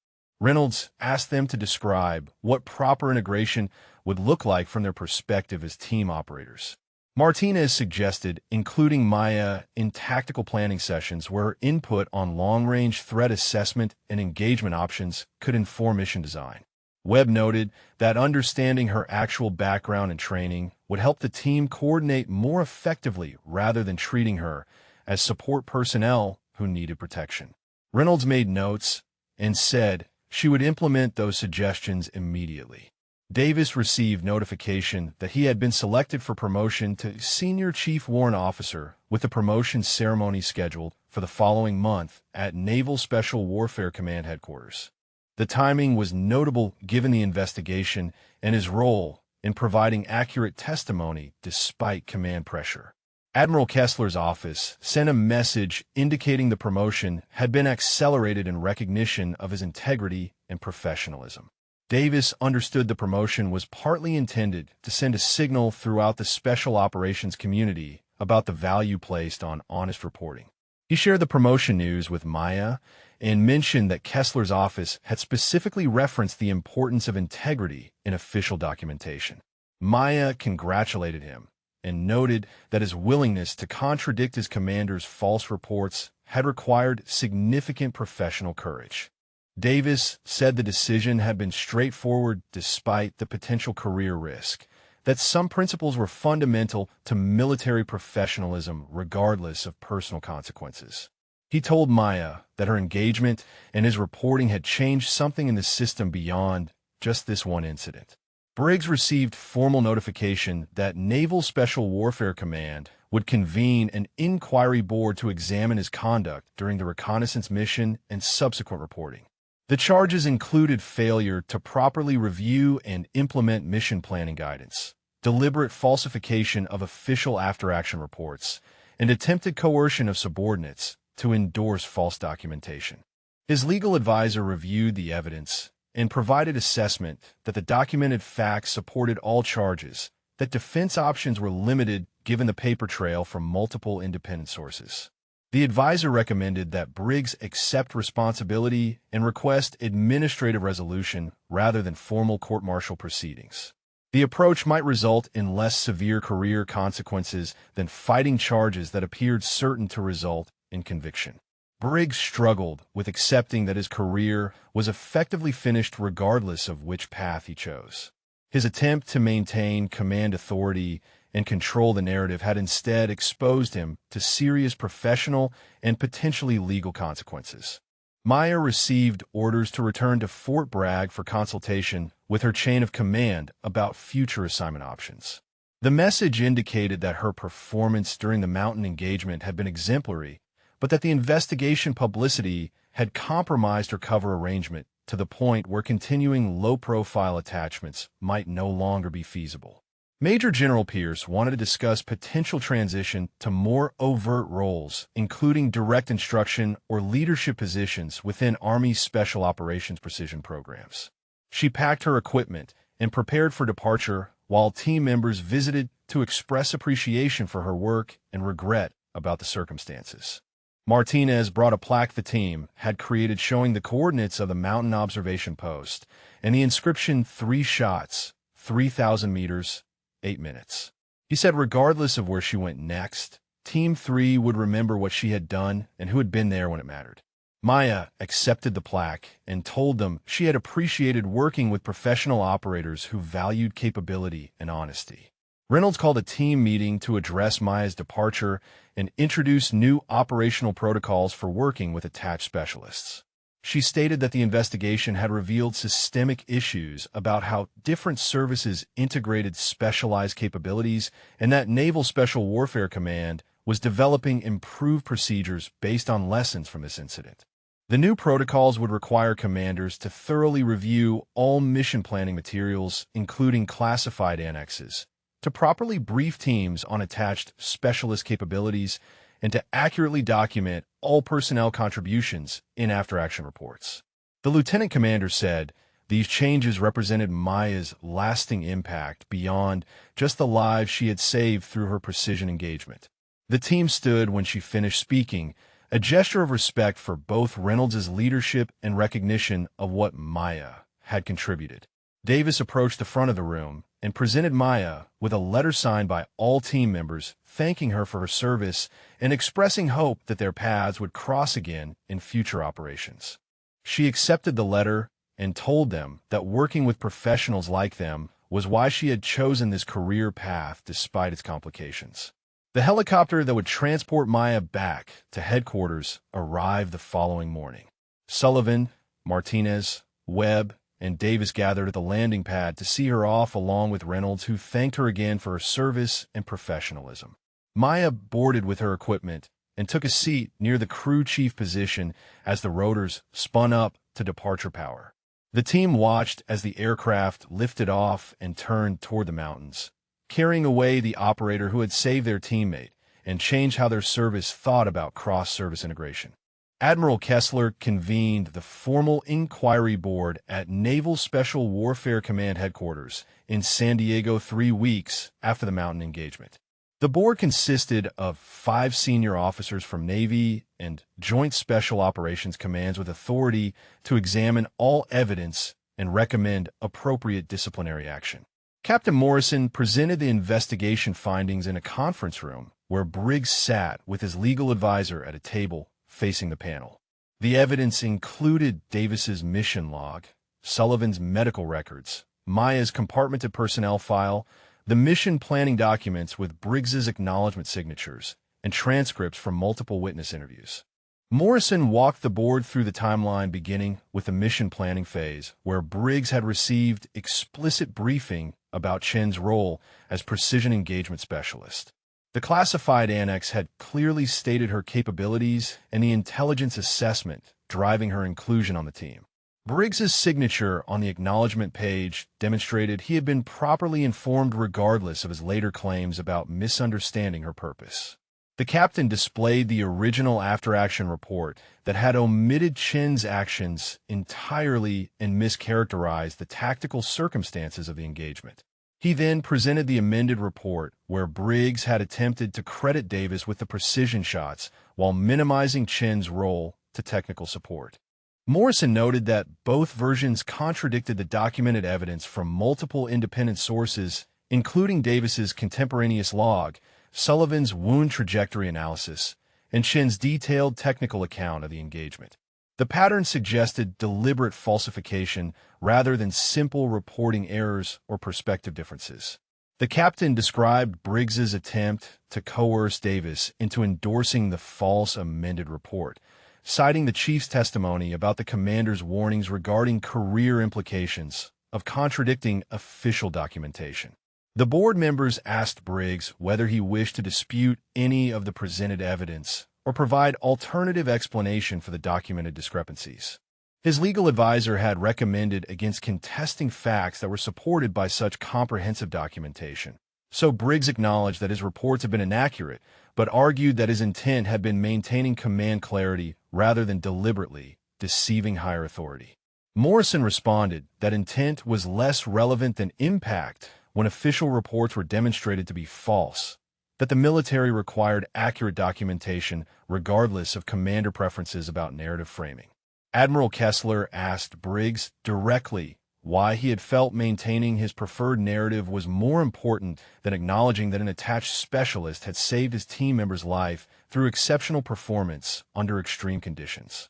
Reynolds asked them to describe what proper integration would look like from their perspective as team operators. Martinez suggested including Maya in tactical planning sessions where her input on long-range threat assessment and engagement options could inform mission design. Webb noted that understanding her actual background and training would help the team coordinate more effectively rather than treating her as support personnel who needed protection. Reynolds made notes and said she would implement those suggestions immediately. Davis received notification that he had been selected for promotion to Senior Chief Warrant Officer with the promotion ceremony scheduled for the following month at Naval Special Warfare Command Headquarters. The timing was notable given the investigation and his role in providing accurate testimony despite command pressure. Admiral Kessler's office sent a message indicating the promotion had been accelerated in recognition of his integrity and professionalism. Davis understood the promotion was partly intended to send a signal throughout the special operations community about the value placed on honest reporting. He shared the promotion news with Maya and mentioned that Kessler's office had specifically referenced the importance of integrity in official documentation. Maya congratulated him and noted that his willingness to contradict his commander's false reports had required significant professional courage. Davis said the decision had been straightforward despite the potential career risk, that some principles were fundamental to military professionalism regardless of personal consequences. He told Maya that her engagement and his reporting had changed something in the system beyond just this one incident. Briggs received formal notification that Naval Special Warfare Command would convene an inquiry board to examine his conduct during the reconnaissance mission and subsequent reporting. The charges included failure to properly review and implement mission planning guidance, deliberate falsification of official after-action reports, and attempted coercion of subordinates to endorse false documentation. His legal advisor reviewed the evidence and provided assessment that the documented facts supported all charges, that defense options were limited given the paper trail from multiple independent sources. The advisor recommended that Briggs accept responsibility and request administrative resolution rather than formal court-martial proceedings. The approach might result in less severe career consequences than fighting charges that appeared certain to result in conviction. Briggs struggled with accepting that his career was effectively finished regardless of which path he chose. His attempt to maintain command authority and control the narrative had instead exposed him to serious professional and potentially legal consequences. Maya received orders to return to Fort Bragg for consultation with her chain of command about future assignment options. The message indicated that her performance during the Mountain engagement had been exemplary, but that the investigation publicity had compromised her cover arrangement to the point where continuing low-profile attachments might no longer be feasible. Major General Pierce wanted to discuss potential transition to more overt roles, including direct instruction or leadership positions within Army's Special Operations Precision programs. She packed her equipment and prepared for departure while team members visited to express appreciation for her work and regret about the circumstances. Martinez brought a plaque the team had created showing the coordinates of the Mountain observation post and the inscription 3 shots, 3,000 meters, 8 minutes. He said regardless of where she went next, Team 3 would remember what she had done and who had been there when it mattered. Maya accepted the plaque and told them she had appreciated working with professional operators who valued capability and honesty. Reynolds called a team meeting to address Maya's departure and introduce new operational protocols for working with attached specialists. She stated that the investigation had revealed systemic issues about how different services integrated specialized capabilities and that Naval Special Warfare Command was developing improved procedures based on lessons from this incident. The new protocols would require commanders to thoroughly review all mission planning materials, including classified annexes, to properly brief teams on attached specialist capabilities, and to accurately document all personnel contributions in after-action reports. The lieutenant commander said these changes represented Maya's lasting impact beyond just the lives she had saved through her precision engagement. The team stood when she finished speaking, a gesture of respect for both Reynolds' leadership and recognition of what Maya had contributed. Davis approached the front of the room and presented Maya with a letter signed by all team members, thanking her for her service and expressing hope that their paths would cross again in future operations. She accepted the letter and told them that working with professionals like them was why she had chosen this career path despite its complications. The helicopter that would transport Maya back to headquarters arrived the following morning. Sullivan, Martinez, Webb, and Davis gathered at the landing pad to see her off along with Reynolds, who thanked her again for her service and professionalism. Maya boarded with her equipment and took a seat near the crew chief position as the rotors spun up to departure power. The team watched as the aircraft lifted off and turned toward the mountains, carrying away the operator who had saved their teammate and changed how their service thought about cross-service integration. Admiral Kessler convened the formal inquiry board at Naval Special Warfare Command headquarters in San Diego 3 weeks after the mountain engagement. The board consisted of 5 senior officers from Navy and Joint Special Operations Commands with authority to examine all evidence and recommend appropriate disciplinary action. Captain Morrison presented the investigation findings in a conference room where Briggs sat with his legal advisor at a table facing the panel. The evidence included Davis's mission log, Sullivan's medical records, Maya's compartmented personnel file, the mission planning documents with Briggs's acknowledgement signatures, and transcripts from multiple witness interviews. Morrison walked the board through the timeline beginning with the mission planning phase, where Briggs had received explicit briefing about Chen's role as precision engagement specialist. The classified annex had clearly stated her capabilities and the intelligence assessment driving her inclusion on the team. Briggs's signature on the acknowledgement page demonstrated he had been properly informed regardless of his later claims about misunderstanding her purpose. The captain displayed the original after-action report that had omitted Chen's actions entirely and mischaracterized the tactical circumstances of the engagement. He then presented the amended report where Briggs had attempted to credit Davis with the precision shots while minimizing Chen's role to technical support. Morrison noted that both versions contradicted the documented evidence from multiple independent sources, including Davis's contemporaneous log, Sullivan's wound trajectory analysis, and Chen's detailed technical account of the engagement. The pattern suggested deliberate falsification rather than simple reporting errors or perspective differences. The captain described Briggs's attempt to coerce Davis into endorsing the false amended report, citing the chief's testimony about the commander's warnings regarding career implications of contradicting official documentation. The board members asked Briggs whether he wished to dispute any of the presented evidence or provide alternative explanation for the documented discrepancies. His legal advisor had recommended against contesting facts that were supported by such comprehensive documentation. So Briggs acknowledged that his reports had been inaccurate, but argued that his intent had been maintaining command clarity rather than deliberately deceiving higher authority. Morrison responded that intent was less relevant than impact when official reports were demonstrated to be false, that the military required accurate documentation regardless of commander preferences about narrative framing. Admiral Kessler asked Briggs directly why he had felt maintaining his preferred narrative was more important than acknowledging that an attached specialist had saved his team member's life through exceptional performance under extreme conditions.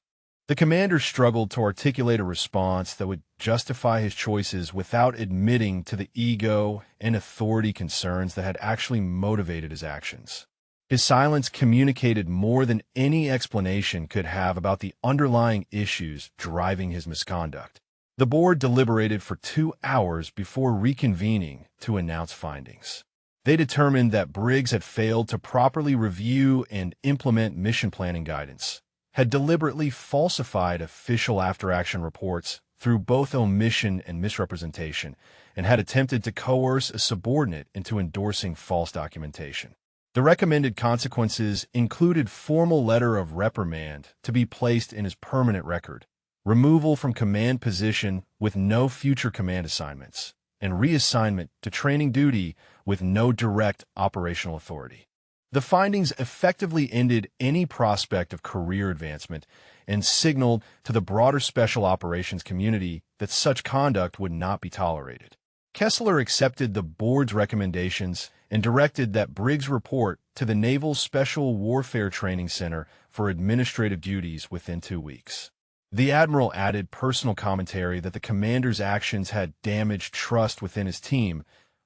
The commander struggled to articulate a response that would justify his choices without admitting to the ego and authority concerns that had actually motivated his actions. His silence communicated more than any explanation could have about the underlying issues driving his misconduct. The board deliberated for 2 hours before reconvening to announce findings. They determined that Briggs had failed to properly review and implement mission planning guidance, had deliberately falsified official after-action reports through both omission and misrepresentation, and had attempted to coerce a subordinate into endorsing false documentation. The recommended consequences included formal letter of reprimand to be placed in his permanent record, removal from command position with no future command assignments, and reassignment to training duty with no direct operational authority. The findings effectively ended any prospect of career advancement and signaled to the broader special operations community that such conduct would not be tolerated. Kessler accepted the board's recommendations and directed that Briggs report to the Naval Special Warfare Training Center for administrative duties within 2 weeks. The admiral added personal commentary that the commander's actions had damaged trust within his team,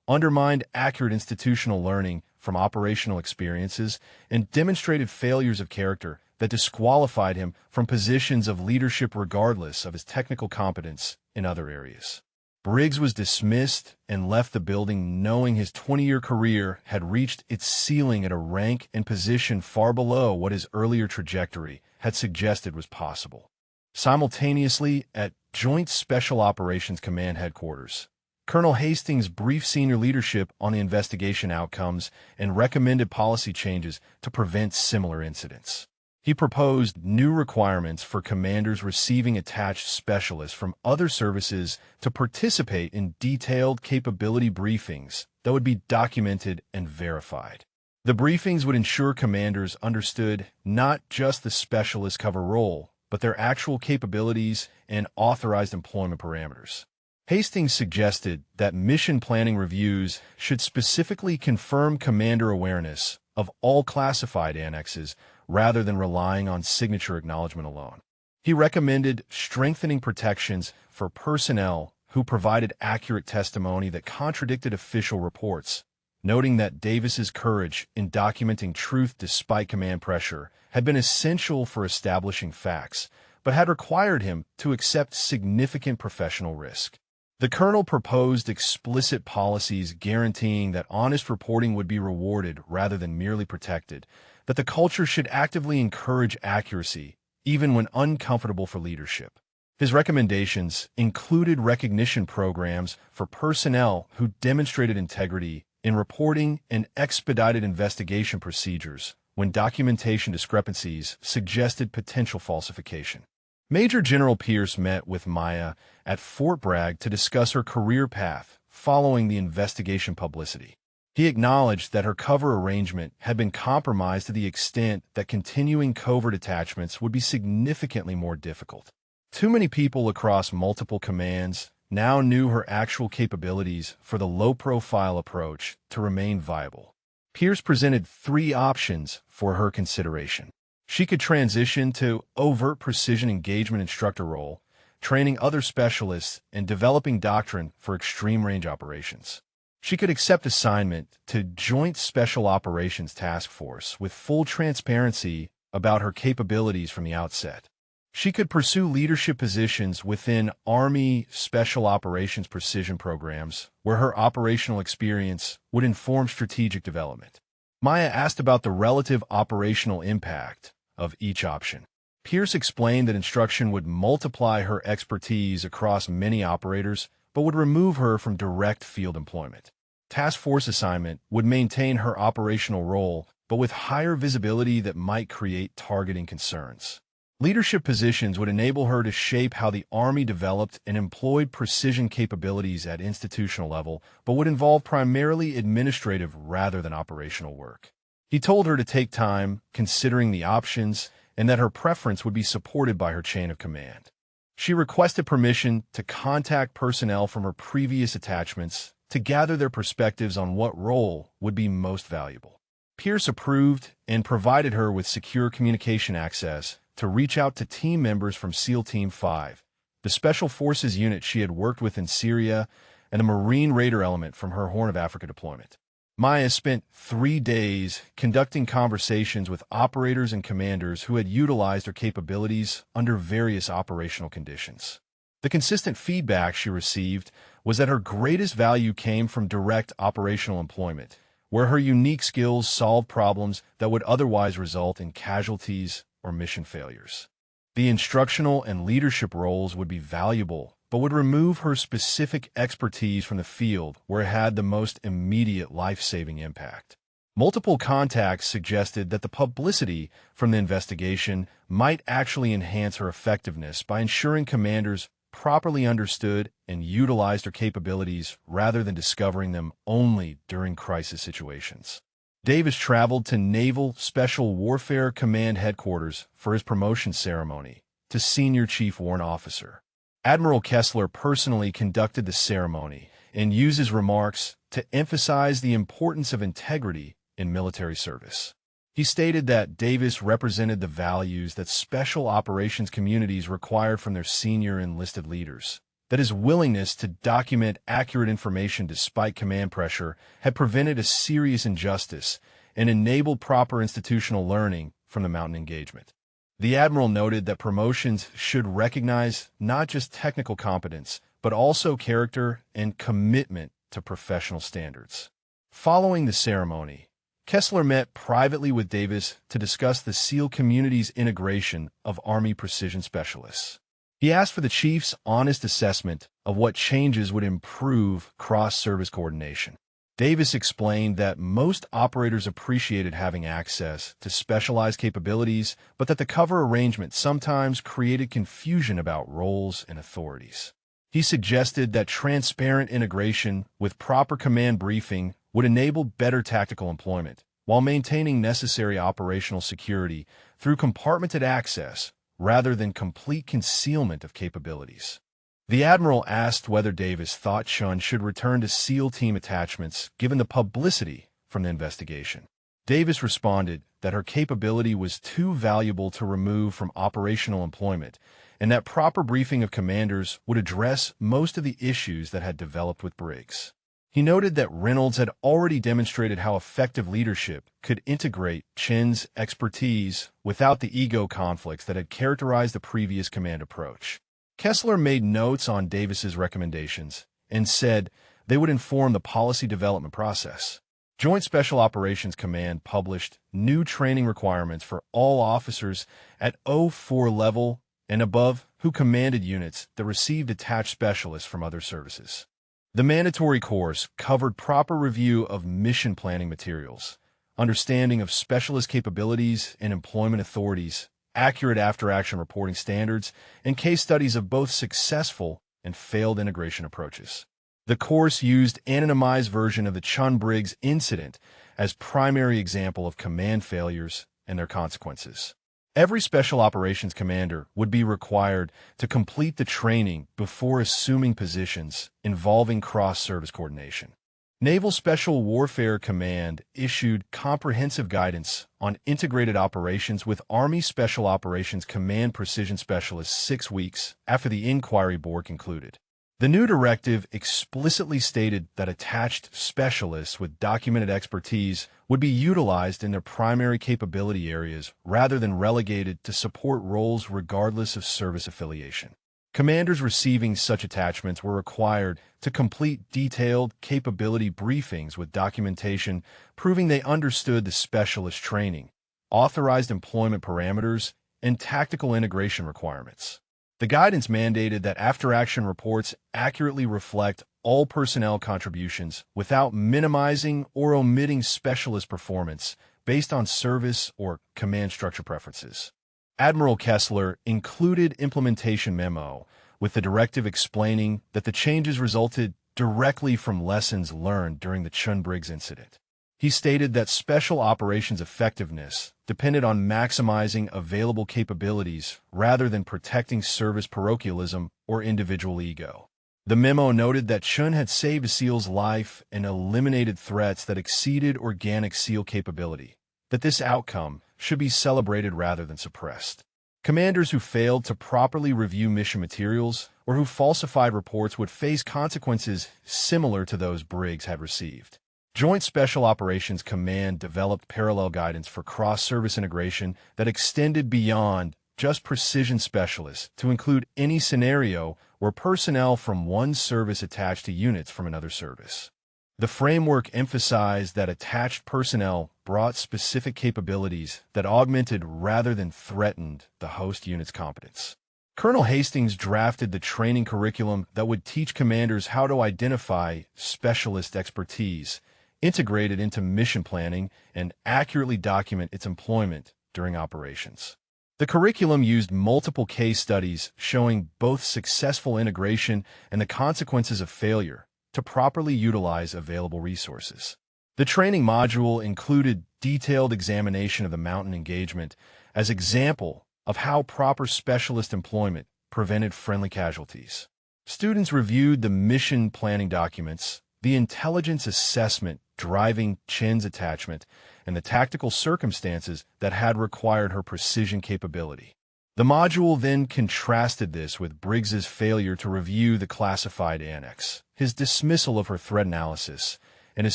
undermined accurate institutional learning from operational experiences, and demonstrated failures of character that disqualified him from positions of leadership regardless of his technical competence in other areas. Briggs was dismissed and left the building knowing his 20-year career had reached its ceiling at a rank and position far below what his earlier trajectory had suggested was possible. Simultaneously, at Joint Special Operations Command Headquarters, Colonel Hastings briefed senior leadership on the investigation outcomes and recommended policy changes to prevent similar incidents. He proposed new requirements for commanders receiving attached specialists from other services to participate in detailed capability briefings that would be documented and verified. The briefings would ensure commanders understood not just the specialist cover role, but their actual capabilities and authorized employment parameters. Hastings suggested that mission planning reviews should specifically confirm commander awareness of all classified annexes rather than relying on signature acknowledgement alone. He recommended strengthening protections for personnel who provided accurate testimony that contradicted official reports, noting that Davis's courage in documenting truth despite command pressure had been essential for establishing facts, but had required him to accept significant professional risk. The colonel proposed explicit policies guaranteeing that honest reporting would be rewarded rather than merely protected, that the culture should actively encourage accuracy, even when uncomfortable for leadership. His recommendations included recognition programs for personnel who demonstrated integrity in reporting and expedited investigation procedures when documentation discrepancies suggested potential falsification. Major General Pierce met with Maya at Fort Bragg to discuss her career path following the investigation publicity. He acknowledged that her cover arrangement had been compromised to the extent that continuing covert attachments would be significantly more difficult. Too many people across multiple commands now knew her actual capabilities for the low-profile approach to remain viable. Pierce presented 3 options for her consideration. She could transition to overt precision engagement instructor role, training other specialists and developing doctrine for extreme-range operations. She could accept assignment to Joint Special Operations Task Force with full transparency about her capabilities from the outset. She could pursue leadership positions within Army Special Operations Precision programs, where her operational experience would inform strategic development. Maya asked about the relative operational impact of each option. Pierce explained that instruction would multiply her expertise across many operators, but would remove her from direct field employment. Task force assignment would maintain her operational role, but with higher visibility that might create targeting concerns. Leadership positions would enable her to shape how the Army developed and employed precision capabilities at institutional level, but would involve primarily administrative rather than operational work. He told her to take time considering the options and that her preference would be supported by her chain of command. She requested permission to contact personnel from her previous attachments to gather their perspectives on what role would be most valuable. Pierce approved and provided her with secure communication access to reach out to team members from SEAL Team 5, the Special Forces unit she had worked with in Syria, and a Marine Raider element from her Horn of Africa deployment. Maya spent 3 days conducting conversations with operators and commanders who had utilized her capabilities under various operational conditions. The consistent feedback she received was that her greatest value came from direct operational employment, where her unique skills solved problems that would otherwise result in casualties or mission failures. The instructional and leadership roles would be valuable, but would remove her specific expertise from the field where it had the most immediate life-saving impact. Multiple contacts suggested that the publicity from the investigation might actually enhance her effectiveness by ensuring commanders properly understood and utilized her capabilities rather than discovering them only during crisis situations. Davis traveled to Naval Special Warfare Command Headquarters for his promotion ceremony to Senior Chief Warrant Officer. Admiral Kessler personally conducted the ceremony and used his remarks to emphasize the importance of integrity in military service. He stated that Davis represented the values that special operations communities required from their senior enlisted leaders, that his willingness to document accurate information despite command pressure had prevented a serious injustice and enabled proper institutional learning from the mountain engagement. The Admiral noted that promotions should recognize not just technical competence, but also character and commitment to professional standards. Following the ceremony, Kessler met privately with Davis to discuss the SEAL community's integration of Army precision specialists. He asked for the chief's honest assessment of what changes would improve cross-service coordination. Davis explained that most operators appreciated having access to specialized capabilities, but that the cover arrangement sometimes created confusion about roles and authorities. He suggested that transparent integration with proper command briefing would enable better tactical employment, while maintaining necessary operational security through compartmented access rather than complete concealment of capabilities. The Admiral asked whether Davis thought Chun should return to SEAL team attachments given the publicity from the investigation. Davis responded that her capability was too valuable to remove from operational employment, and that proper briefing of commanders would address most of the issues that had developed with Briggs. He noted that Reynolds had already demonstrated how effective leadership could integrate Chin's expertise without the ego conflicts that had characterized the previous command approach. Kessler made notes on Davis's recommendations and said they would inform the policy development process. Joint Special Operations Command published new training requirements for all officers at O4 level and above who commanded units that received attached specialists from other services. The mandatory course covered proper review of mission planning materials, understanding of specialist capabilities and employment authorities, accurate after-action reporting standards, and case studies of both successful and failed integration approaches. The course used anonymized version of the Chun-Briggs incident as primary example of command failures and their consequences. Every Special Operations Commander would be required to complete the training before assuming positions involving cross-service coordination. Naval Special Warfare Command issued comprehensive guidance on integrated operations with Army Special Operations Command Precision Specialists 6 weeks after the inquiry board concluded. The new directive explicitly stated that attached specialists with documented expertise would be utilized in their primary capability areas rather than relegated to support roles regardless of service affiliation. Commanders receiving such attachments were required to complete detailed capability briefings with documentation proving they understood the specialist training, authorized employment parameters, and tactical integration requirements. The guidance mandated that after-action reports accurately reflect all personnel contributions without minimizing or omitting specialist performance based on service or command structure preferences. Admiral Kessler included implementation memo with the directive explaining that the changes resulted directly from lessons learned during the Chun-Briggs incident. He stated that special operations effectiveness depended on maximizing available capabilities rather than protecting service parochialism or individual ego. The memo noted that Chun had saved a SEAL's life and eliminated threats that exceeded organic SEAL capability, that this outcome should be celebrated rather than suppressed. Commanders who failed to properly review mission materials or who falsified reports would face consequences similar to those Briggs had received. Joint Special Operations Command developed parallel guidance for cross-service integration that extended beyond just precision specialists to include any scenario where personnel from one service attached to units from another service. The framework emphasized that attached personnel brought specific capabilities that augmented rather than threatened the host unit's competence. Colonel Hastings drafted the training curriculum that would teach commanders how to identify specialist expertise, integrate it into mission planning, and accurately document its employment during operations. The curriculum used multiple case studies showing both successful integration and the consequences of failure to properly utilize available resources. The training module included detailed examination of the mountain engagement as example of how proper specialist employment prevented friendly casualties. Students reviewed the mission planning documents, the intelligence assessment driving Chen's attachment, and the tactical circumstances that had required her precision capability. The module then contrasted this with Briggs's failure to review the classified annex, his dismissal of her threat analysis, and his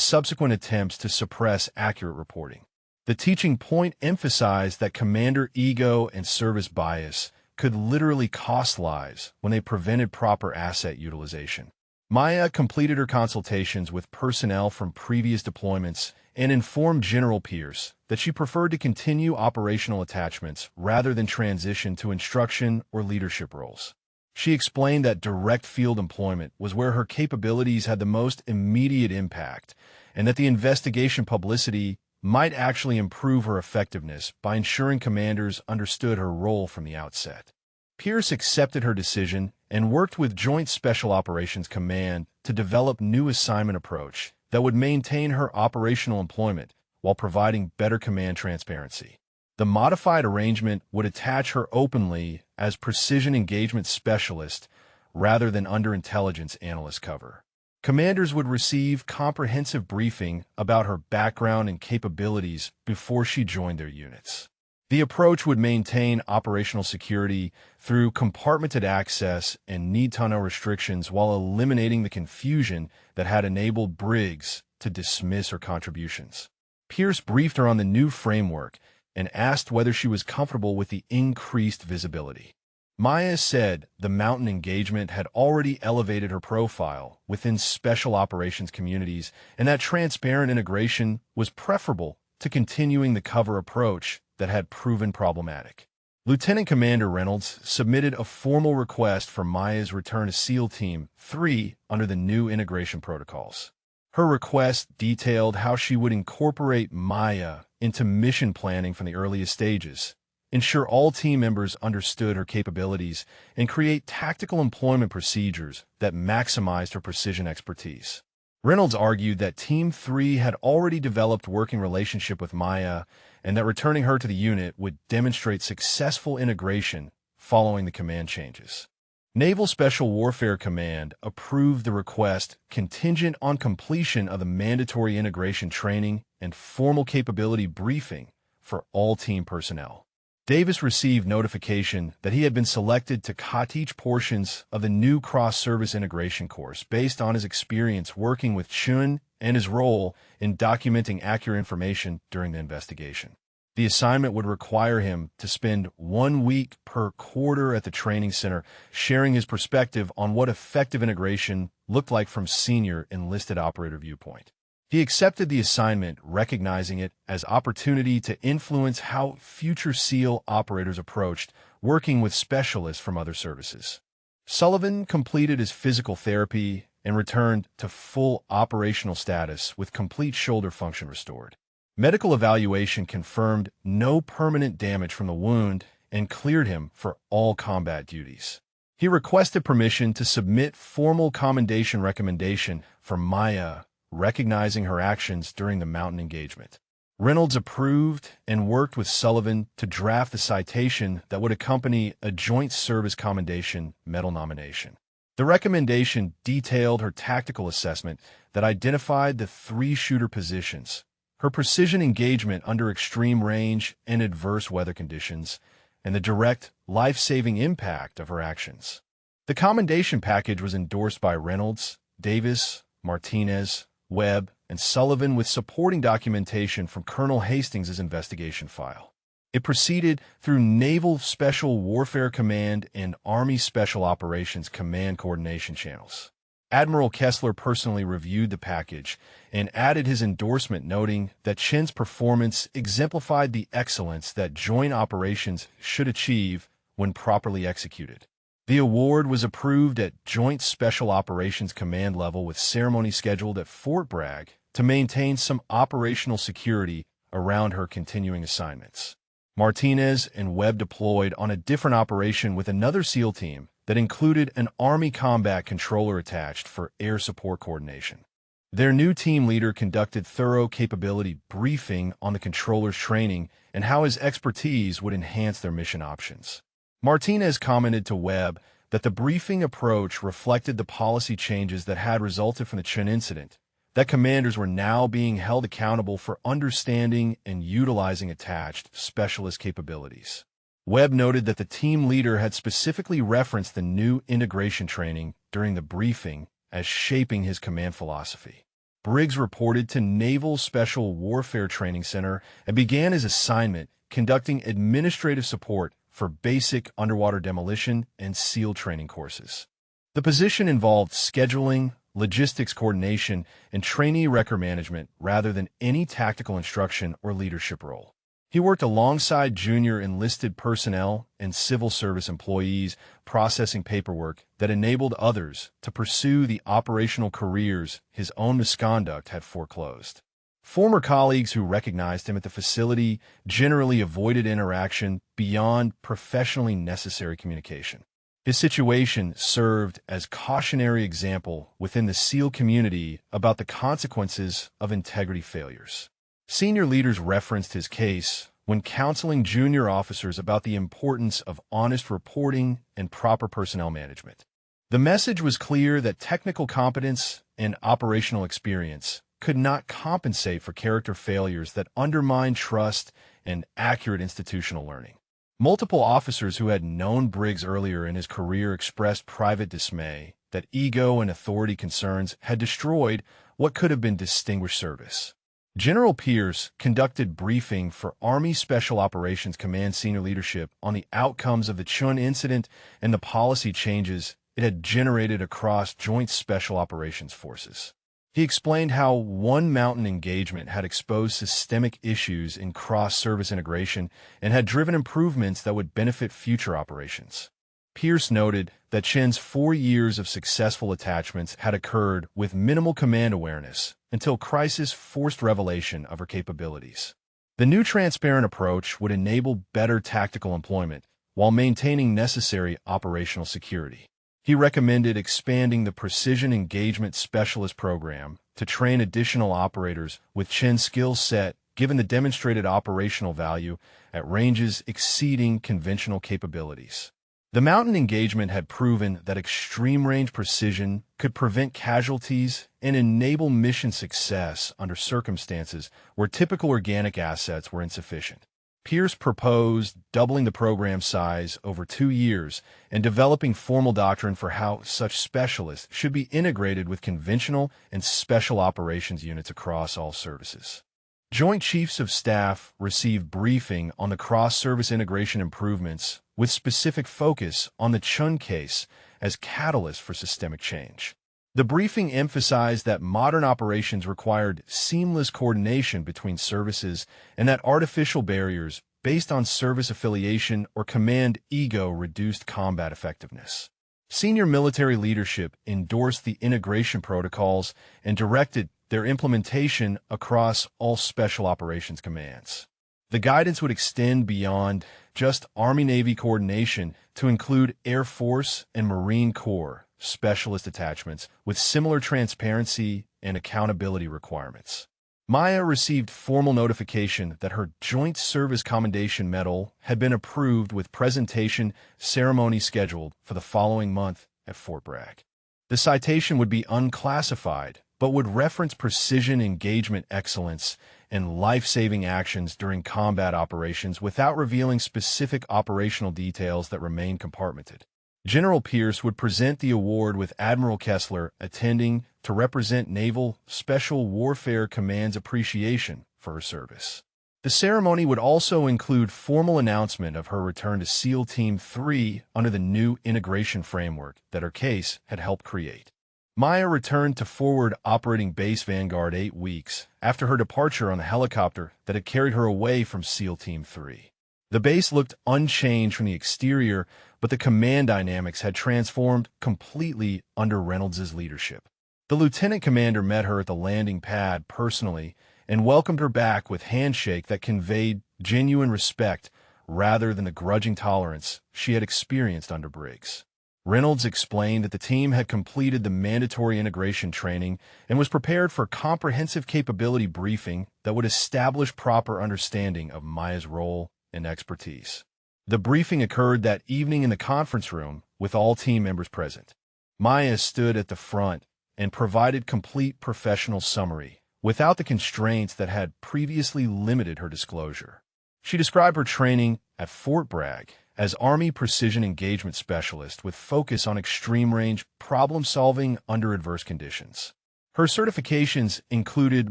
subsequent attempts to suppress accurate reporting. The teaching point emphasized that commander ego and service bias could literally cost lives when they prevented proper asset utilization. Maya completed her consultations with personnel from previous deployments and informed General Pierce that she preferred to continue operational attachments rather than transition to instruction or leadership roles. She explained that direct field employment was where her capabilities had the most immediate impact, and that the investigation publicity might actually improve her effectiveness by ensuring commanders understood her role from the outset. Pierce accepted her decision and worked with Joint Special Operations Command to develop new assignment approach that would maintain her operational employment while providing better command transparency. The modified arrangement would attach her openly as precision engagement specialist rather than under intelligence analyst cover. Commanders would receive comprehensive briefing about her background and capabilities before she joined their units. The approach would maintain operational security through compartmented access and need-to-know restrictions while eliminating the confusion that had enabled Briggs to dismiss her contributions. Pierce briefed her on the new framework and asked whether she was comfortable with the increased visibility. Maya said the mountain engagement had already elevated her profile within special operations communities and that transparent integration was preferable to continuing the cover approach that had proven problematic. Lieutenant Commander Reynolds submitted a formal request for Maya's return to SEAL Team 3 under the new integration protocols. Her request detailed how she would incorporate Maya into mission planning from the earliest stages, ensure all team members understood her capabilities, and create tactical employment procedures that maximized her precision expertise. Reynolds argued that Team 3 had already developed a working relationship with Maya and that returning her to the unit would demonstrate successful integration following the command changes. Naval Special Warfare Command approved the request contingent on completion of the mandatory integration training and formal capability briefing for all team personnel. Davis received notification that he had been selected to co-teach portions of the new cross-service integration course based on his experience working with Chun and his role in documenting accurate information during the investigation. The assignment would require him to spend 1 week per quarter at the training center, sharing his perspective on what effective integration looked like from senior enlisted operator viewpoint. He accepted the assignment, recognizing it as opportunity to influence how future SEAL operators approached working with specialists from other services. Sullivan completed his physical therapy and returned to full operational status with complete shoulder function restored. Medical evaluation confirmed no permanent damage from the wound and cleared him for all combat duties. He requested permission to submit formal commendation recommendation for Maya, recognizing her actions during the mountain engagement. Reynolds approved and worked with Sullivan to draft the citation that would accompany a Joint Service Commendation Medal nomination. The recommendation detailed her tactical assessment that identified the 3 shooter positions, her precision engagement under extreme range and adverse weather conditions, and the direct life-saving impact of her actions. The commendation package was endorsed by Reynolds, Davis, Martinez, Webb, and Sullivan with supporting documentation from Colonel Hastings' investigation file. It proceeded through Naval Special Warfare Command and Army Special Operations Command coordination channels. Admiral Kessler personally reviewed the package and added his endorsement, noting that Chen's performance exemplified the excellence that joint operations should achieve when properly executed. The award was approved at Joint Special Operations Command level with ceremony scheduled at Fort Bragg to maintain some operational security around her continuing assignments. Martinez and Webb deployed on a different operation with another SEAL team that included an Army combat controller attached for air support coordination. Their new team leader conducted thorough capability briefing on the controller's training and how his expertise would enhance their mission options. Martinez commented to Webb that the briefing approach reflected the policy changes that had resulted from the Chen incident, that commanders were now being held accountable for understanding and utilizing attached specialist capabilities. Webb noted that the team leader had specifically referenced the new integration training during the briefing as shaping his command philosophy. Briggs reported to Naval Special Warfare Training Center and began his assignment conducting administrative support for basic underwater demolition and SEAL training courses. The position involved scheduling, logistics coordination, and trainee record management rather than any tactical instruction or leadership role. He worked alongside junior enlisted personnel and civil service employees processing paperwork that enabled others to pursue the operational careers his own misconduct had foreclosed. Former colleagues who recognized him at the facility generally avoided interaction beyond professionally necessary communication. His situation served as cautionary example within the SEAL community about the consequences of integrity failures. Senior leaders referenced his case when counseling junior officers about the importance of honest reporting and proper personnel management. The message was clear that technical competence and operational experience could not compensate for character failures that undermine trust and accurate institutional learning. Multiple officers who had known Briggs earlier in his career expressed private dismay that ego and authority concerns had destroyed what could have been distinguished service. General Pierce conducted briefing for Army Special Operations Command senior leadership on the outcomes of the Chun incident and the policy changes it had generated across Joint Special Operations Forces. He explained how One Mountain engagement had exposed systemic issues in cross-service integration and had driven improvements that would benefit future operations. Pierce noted that Chen's 4 years of successful attachments had occurred with minimal command awareness until crisis forced revelation of her capabilities. The new transparent approach would enable better tactical employment while maintaining necessary operational security. He recommended expanding the Precision Engagement Specialist program to train additional operators with Chen's skill set given the demonstrated operational value at ranges exceeding conventional capabilities. The Mountain engagement had proven that extreme-range precision could prevent casualties and enable mission success under circumstances where typical organic assets were insufficient. Pierce proposed doubling the program size over 2 years and developing formal doctrine for how such specialists should be integrated with conventional and special operations units across all services. Joint Chiefs of Staff received briefing on the cross-service integration improvements with specific focus on the Chun case as catalyst for systemic change. The briefing emphasized that modern operations required seamless coordination between services and that artificial barriers based on service affiliation or command ego reduced combat effectiveness. Senior military leadership endorsed the integration protocols and directed their implementation across all special operations commands. The guidance would extend beyond just Army-Navy coordination to include Air Force and Marine Corps specialist attachments with similar transparency and accountability requirements. Maya received formal notification that her Joint Service Commendation Medal had been approved with presentation ceremony scheduled for the following month at Fort Bragg. The citation would be unclassified, but would reference precision engagement excellence and life-saving actions during combat operations without revealing specific operational details that remain compartmented. General Pierce would present the award with Admiral Kessler attending to represent Naval Special Warfare Command's appreciation for her service. The ceremony would also include formal announcement of her return to SEAL Team 3 under the new integration framework that her case had helped create. Maya returned to Forward Operating Base Vanguard 8 weeks after her departure on the helicopter that had carried her away from SEAL Team 3. The base looked unchanged from the exterior, but the command dynamics had transformed completely under Reynolds' leadership. The lieutenant commander met her at the landing pad personally and welcomed her back with handshake that conveyed genuine respect rather than the grudging tolerance she had experienced under Briggs. Reynolds explained that the team had completed the mandatory integration training and was prepared for a comprehensive capability briefing that would establish proper understanding of Maya's role and expertise. The briefing occurred that evening in the conference room with all team members present. Maya stood at the front and provided complete professional summary, without the constraints that had previously limited her disclosure. She described her training at Fort Bragg as Army Precision Engagement Specialist with focus on extreme-range problem-solving under adverse conditions. Her certifications included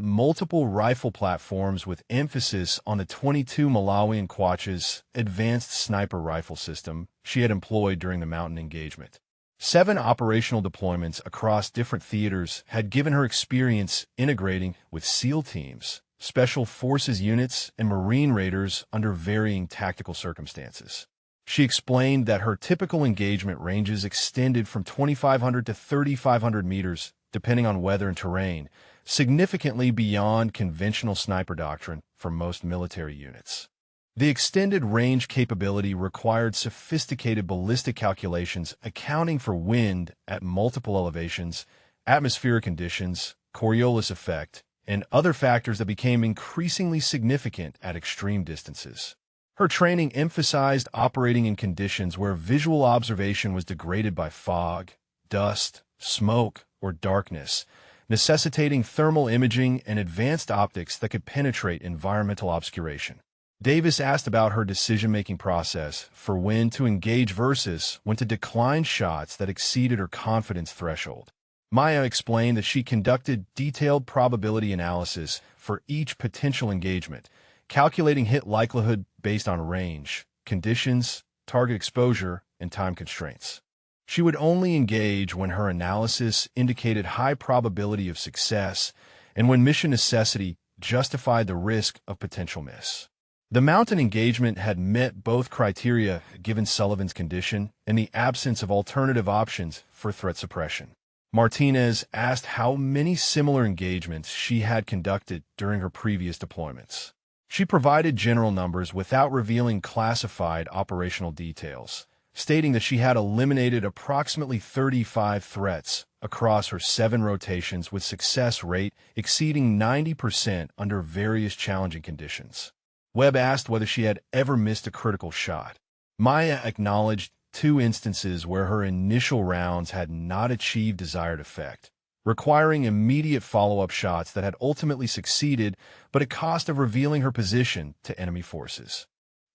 multiple rifle platforms with emphasis on the .22 Malawi and Quach's advanced sniper rifle system she had employed during the mountain engagement. 7 operational deployments across different theaters had given her experience integrating with SEAL teams, Special Forces units, and Marine Raiders under varying tactical circumstances. She explained that her typical engagement ranges extended from 2,500 to 3,500 meters, depending on weather and terrain, significantly beyond conventional sniper doctrine for most military units. The extended range capability required sophisticated ballistic calculations accounting for wind at multiple elevations, atmospheric conditions, Coriolis effect, and other factors that became increasingly significant at extreme distances. Her training emphasized operating in conditions where visual observation was degraded by fog, dust, smoke, or darkness, necessitating thermal imaging and advanced optics that could penetrate environmental obscuration. Davis asked about her decision-making process for when to engage versus when to decline shots that exceeded her confidence threshold. Maya explained that she conducted detailed probability analysis for each potential engagement, calculating hit likelihood based on range, conditions, target exposure, and time constraints. She would only engage when her analysis indicated high probability of success and when mission necessity justified the risk of potential miss. The mountain engagement had met both criteria given Sullivan's condition and the absence of alternative options for threat suppression. Martinez asked how many similar engagements she had conducted during her previous deployments. She provided general numbers without revealing classified operational details, stating that she had eliminated approximately 35 threats across her 7 rotations with success rate exceeding 90% under various challenging conditions. Webb asked whether she had ever missed a critical shot. Maya acknowledged 2 instances where her initial rounds had not achieved desired effect, requiring immediate follow-up shots that had ultimately succeeded, but at cost of revealing her position to enemy forces.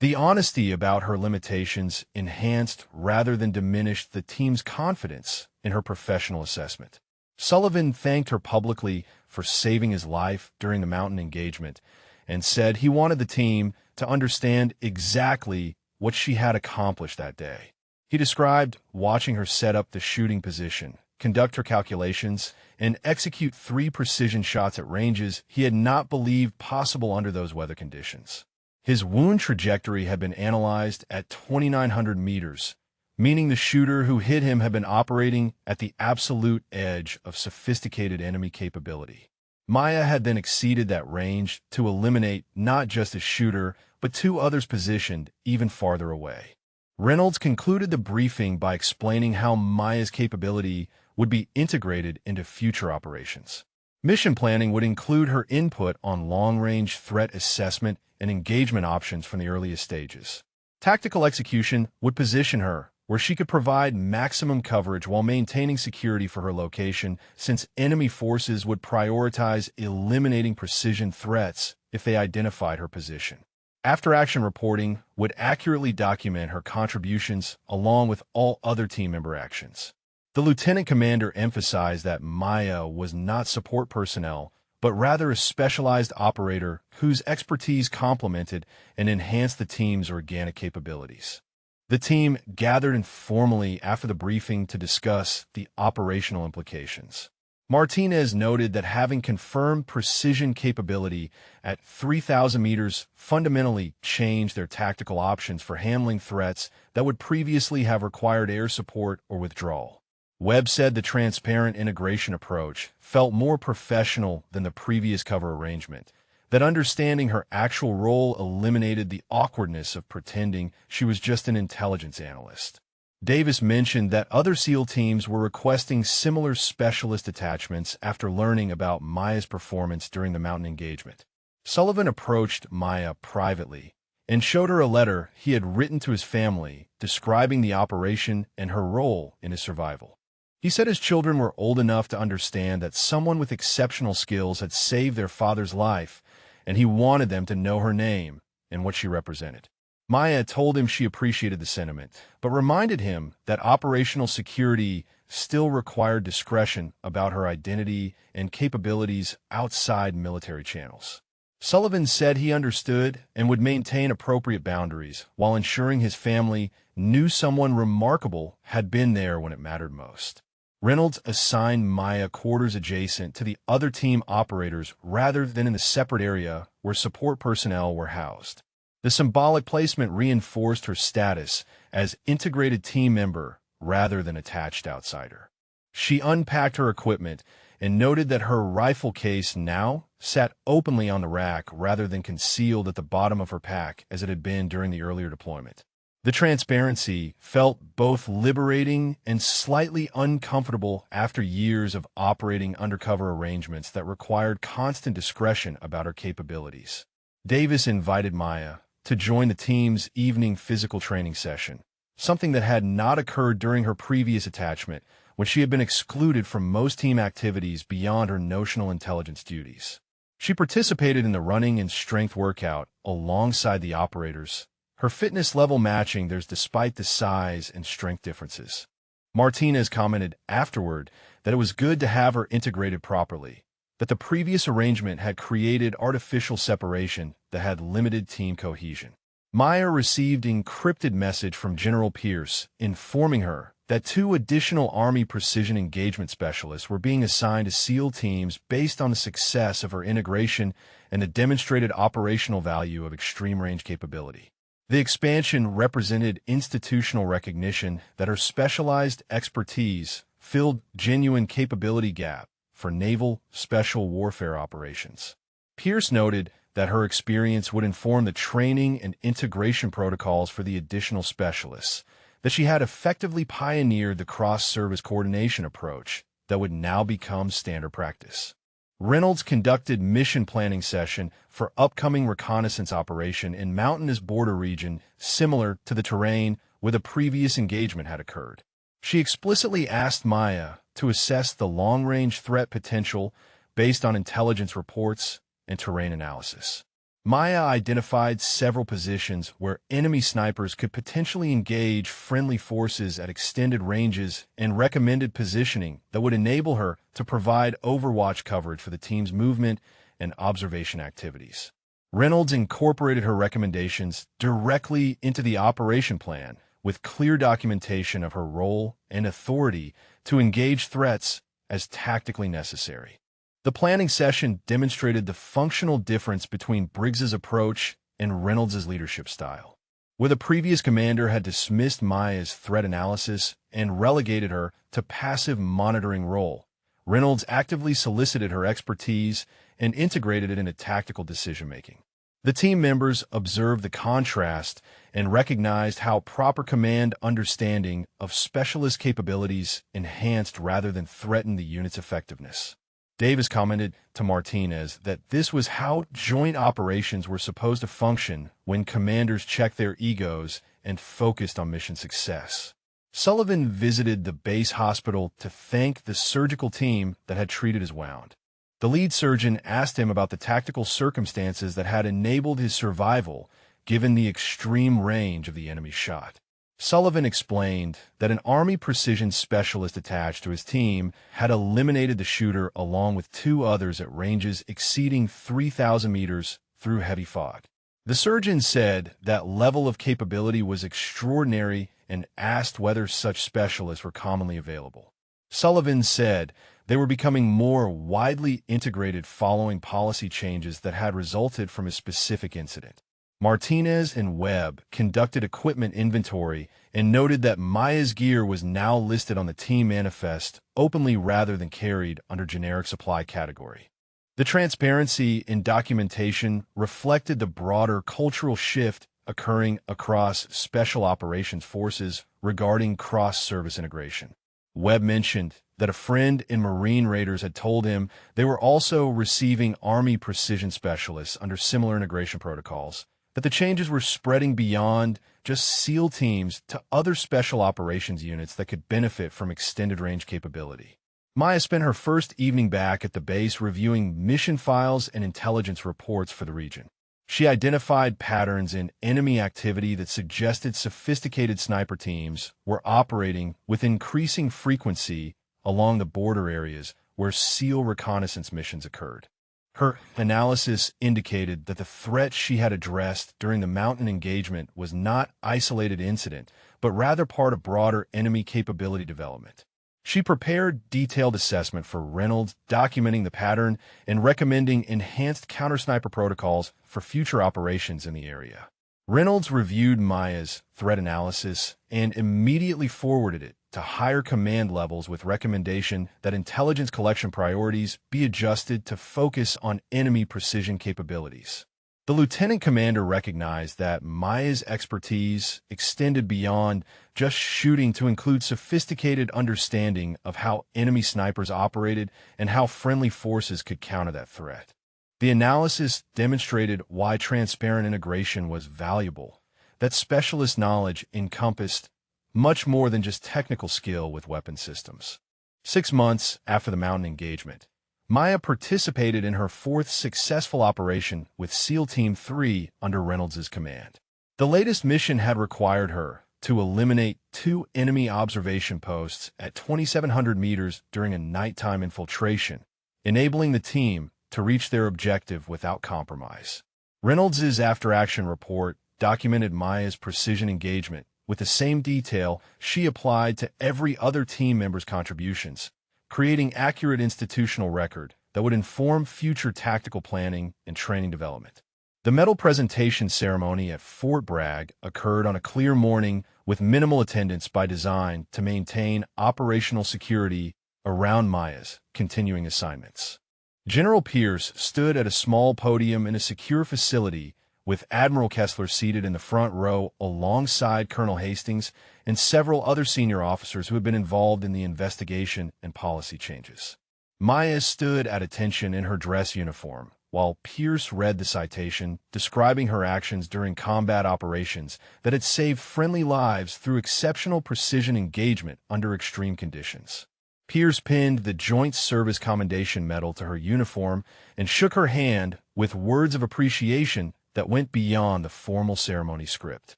The honesty about her limitations enhanced rather than diminished the team's confidence in her professional assessment. Sullivan thanked her publicly for saving his life during the mountain engagement and said he wanted the team to understand exactly what she had accomplished that day. He described watching her set up the shooting position, conduct her calculations, and execute 3 precision shots at ranges he had not believed possible under those weather conditions. His wound trajectory had been analyzed at 2,900 meters, meaning the shooter who hit him had been operating at the absolute edge of sophisticated enemy capability. Maya had then exceeded that range to eliminate not just a shooter, but 2 others positioned even farther away. Reynolds concluded the briefing by explaining how Maya's capability would be integrated into future operations. Mission planning would include her input on long-range threat assessment and engagement options from the earliest stages. Tactical execution would position her where she could provide maximum coverage while maintaining security for her location, since enemy forces would prioritize eliminating precision threats if they identified her position. After-action reporting would accurately document her contributions along with all other team member actions. The lieutenant commander emphasized that Maya was not support personnel, but rather a specialized operator whose expertise complemented and enhanced the team's organic capabilities. The team gathered informally after the briefing to discuss the operational implications. Martinez noted that having confirmed precision capability at 3,000 meters fundamentally changed their tactical options for handling threats that would previously have required air support or withdrawal. Webb said the transparent integration approach felt more professional than the previous cover arrangement, that understanding her actual role eliminated the awkwardness of pretending she was just an intelligence analyst. Davis mentioned that other SEAL teams were requesting similar specialist attachments after learning about Maya's performance during the mountain engagement. Sullivan approached Maya privately and showed her a letter he had written to his family describing the operation and her role in his survival. He said his children were old enough to understand that someone with exceptional skills had saved their father's life, and he wanted them to know her name and what she represented. Maya told him she appreciated the sentiment, but reminded him that operational security still required discretion about her identity and capabilities outside military channels. Sullivan said he understood and would maintain appropriate boundaries while ensuring his family knew someone remarkable had been there when it mattered most. Reynolds assigned Maya quarters adjacent to the other team operators rather than in the separate area where support personnel were housed. The symbolic placement reinforced her status as integrated team member rather than attached outsider. She unpacked her equipment and noted that her rifle case now sat openly on the rack rather than concealed at the bottom of her pack as it had been during the earlier deployment. The transparency felt both liberating and slightly uncomfortable after years of operating undercover arrangements that required constant discretion about her capabilities. Davis invited Maya to join the team's evening physical training session, something that had not occurred during her previous attachment when she had been excluded from most team activities beyond her notional intelligence duties. She participated in the running and strength workout alongside the operators, her fitness level matching theirs despite the size and strength differences. Martinez commented afterward that it was good to have her integrated properly, that the previous arrangement had created artificial separation that had limited team cohesion. Maya received an encrypted message from General Pierce informing her that 2 additional Army precision engagement specialists were being assigned to SEAL teams based on the success of her integration and the demonstrated operational value of extreme-range capability. The expansion represented institutional recognition that her specialized expertise filled genuine capability gap for naval special warfare operations. Pierce noted that her experience would inform the training and integration protocols for the additional specialists, that she had effectively pioneered the cross-service coordination approach that would now become standard practice. Reynolds conducted mission planning session for upcoming reconnaissance operation in mountainous border region similar to the terrain where the previous engagement had occurred. She explicitly asked Maya to assess the long-range threat potential based on intelligence reports and terrain analysis. Maya identified several positions where enemy snipers could potentially engage friendly forces at extended ranges and recommended positioning that would enable her to provide overwatch coverage for the team's movement and observation activities. Reynolds incorporated her recommendations directly into the operation plan with clear documentation of her role and authority to engage threats as tactically necessary. The planning session demonstrated the functional difference between Briggs's approach and Reynolds' leadership style. Where the previous commander had dismissed Maya's threat analysis and relegated her to passive monitoring role, Reynolds actively solicited her expertise and integrated it into tactical decision-making. The team members observed the contrast and recognized how proper command understanding of specialist capabilities enhanced rather than threatened the unit's effectiveness. Davis commented to Martinez that this was how joint operations were supposed to function when commanders checked their egos and focused on mission success. Sullivan visited the base hospital to thank the surgical team that had treated his wound. The lead surgeon asked him about the tactical circumstances that had enabled his survival given the extreme range of the enemy's shot. Sullivan explained that an Army precision specialist attached to his team had eliminated the shooter along with two others at ranges exceeding 3,000 meters through heavy fog. The surgeon said that level of capability was extraordinary and asked whether such specialists were commonly available. Sullivan said they were becoming more widely integrated following policy changes that had resulted from a specific incident. Martinez and Webb conducted equipment inventory and noted that Maya's gear was now listed on the team manifest openly rather than carried under generic supply category. The transparency in documentation reflected the broader cultural shift occurring across Special Operations Forces regarding cross-service integration. Webb mentioned that a friend in Marine Raiders had told him they were also receiving Army precision specialists under similar integration protocols, that the changes were spreading beyond just SEAL teams to other special operations units that could benefit from extended range capability. Maya spent her first evening back at the base reviewing mission files and intelligence reports for the region. She identified patterns in enemy activity that suggested sophisticated sniper teams were operating with increasing frequency along the border areas where SEAL reconnaissance missions occurred. Her analysis indicated that the threat she had addressed during the mountain engagement was not an isolated incident, but rather part of broader enemy capability development. She prepared detailed assessment for Reynolds, documenting the pattern and recommending enhanced counter-sniper protocols for future operations in the area. Reynolds reviewed Maya's threat analysis and immediately forwarded it to higher command levels with recommendation that intelligence collection priorities be adjusted to focus on enemy precision capabilities. The lieutenant commander recognized that Maya's expertise extended beyond just shooting to include sophisticated understanding of how enemy snipers operated and how friendly forces could counter that threat. The analysis demonstrated why transparent integration was valuable, that specialist knowledge encompassed much more than just technical skill with weapon systems. 6 months after the mountain engagement, Maya participated in her fourth successful operation with SEAL Team 3 under Reynolds' command. The latest mission had required her to eliminate 2 enemy observation posts at 2,700 meters during a nighttime infiltration, enabling the team to reach their objective without compromise. Reynolds' after-action report documented Maya's precision engagement with the same detail she applied to every other team member's contributions, creating accurate institutional record that would inform future tactical planning and training development. The medal presentation ceremony at Fort Bragg occurred on a clear morning with minimal attendance by design to maintain operational security around Maya's continuing assignments. General Pierce stood at a small podium in a secure facility with Admiral Kessler seated in the front row alongside Colonel Hastings and several other senior officers who had been involved in the investigation and policy changes. Maya stood at attention in her dress uniform, while Pierce read the citation describing her actions during combat operations that had saved friendly lives through exceptional precision engagement under extreme conditions. Pierce pinned the Joint Service Commendation Medal to her uniform and shook her hand with words of appreciation that went beyond the formal ceremony script.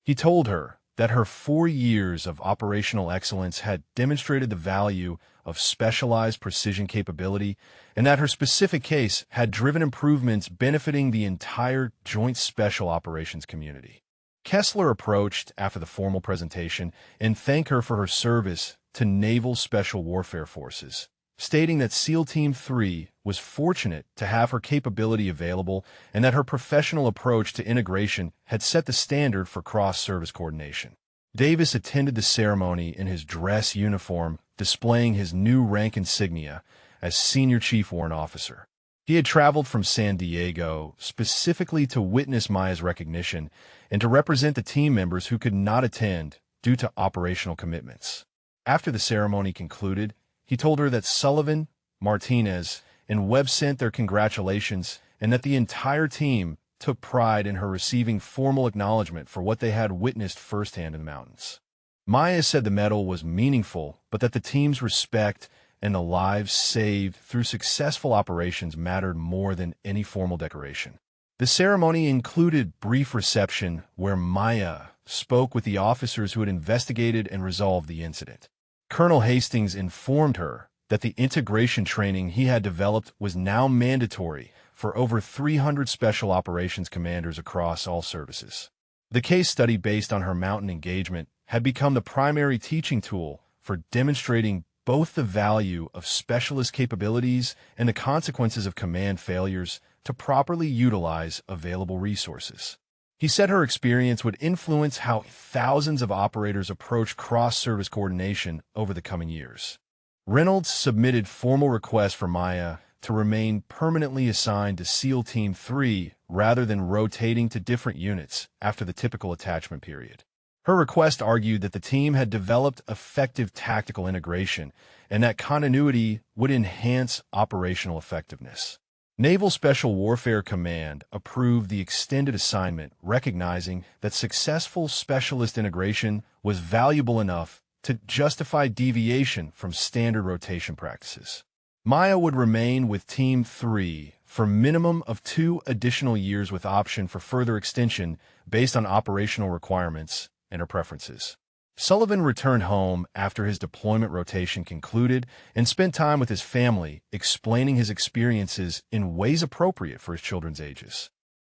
He told her that her 4 years of operational excellence had demonstrated the value of specialized precision capability and that her specific case had driven improvements benefiting the entire Joint Special Operations community. Kessler approached after the formal presentation and thanked her for her service to Naval Special Warfare Forces, stating that SEAL Team 3 was fortunate to have her capability available and that her professional approach to integration had set the standard for cross-service coordination. Davis attended the ceremony in his dress uniform, displaying his new rank insignia as Senior Chief Warrant Officer. He had traveled from San Diego specifically to witness Maya's recognition and to represent the team members who could not attend due to operational commitments. After the ceremony concluded, he told her that Sullivan, Martinez, and Webb sent their congratulations and that the entire team took pride in her receiving formal acknowledgement for what they had witnessed firsthand in the mountains. Maya said the medal was meaningful, but that the team's respect and the lives saved through successful operations mattered more than any formal decoration. The ceremony included brief reception where Maya spoke with the officers who had investigated and resolved the incident. Colonel Hastings informed her that the integration training he had developed was now mandatory for over 300 special operations commanders across all services. The case study based on her mountain engagement had become the primary teaching tool for demonstrating both the value of specialist capabilities and the consequences of command failures to properly utilize available resources. He said her experience would influence how thousands of operators approach cross-service coordination over the coming years. Reynolds submitted formal requests for Maya to remain permanently assigned to SEAL Team 3 rather than rotating to different units after the typical attachment period. Her request argued that the team had developed effective tactical integration and that continuity would enhance operational effectiveness. Naval Special Warfare Command approved the extended assignment, recognizing that successful specialist integration was valuable enough to justify deviation from standard rotation practices. Maya would remain with Team 3 for a minimum of 2 additional years with option for further extension based on operational requirements and her preferences. Sullivan returned home after his deployment rotation concluded and spent time with his family, explaining his experiences in ways appropriate for his children's ages.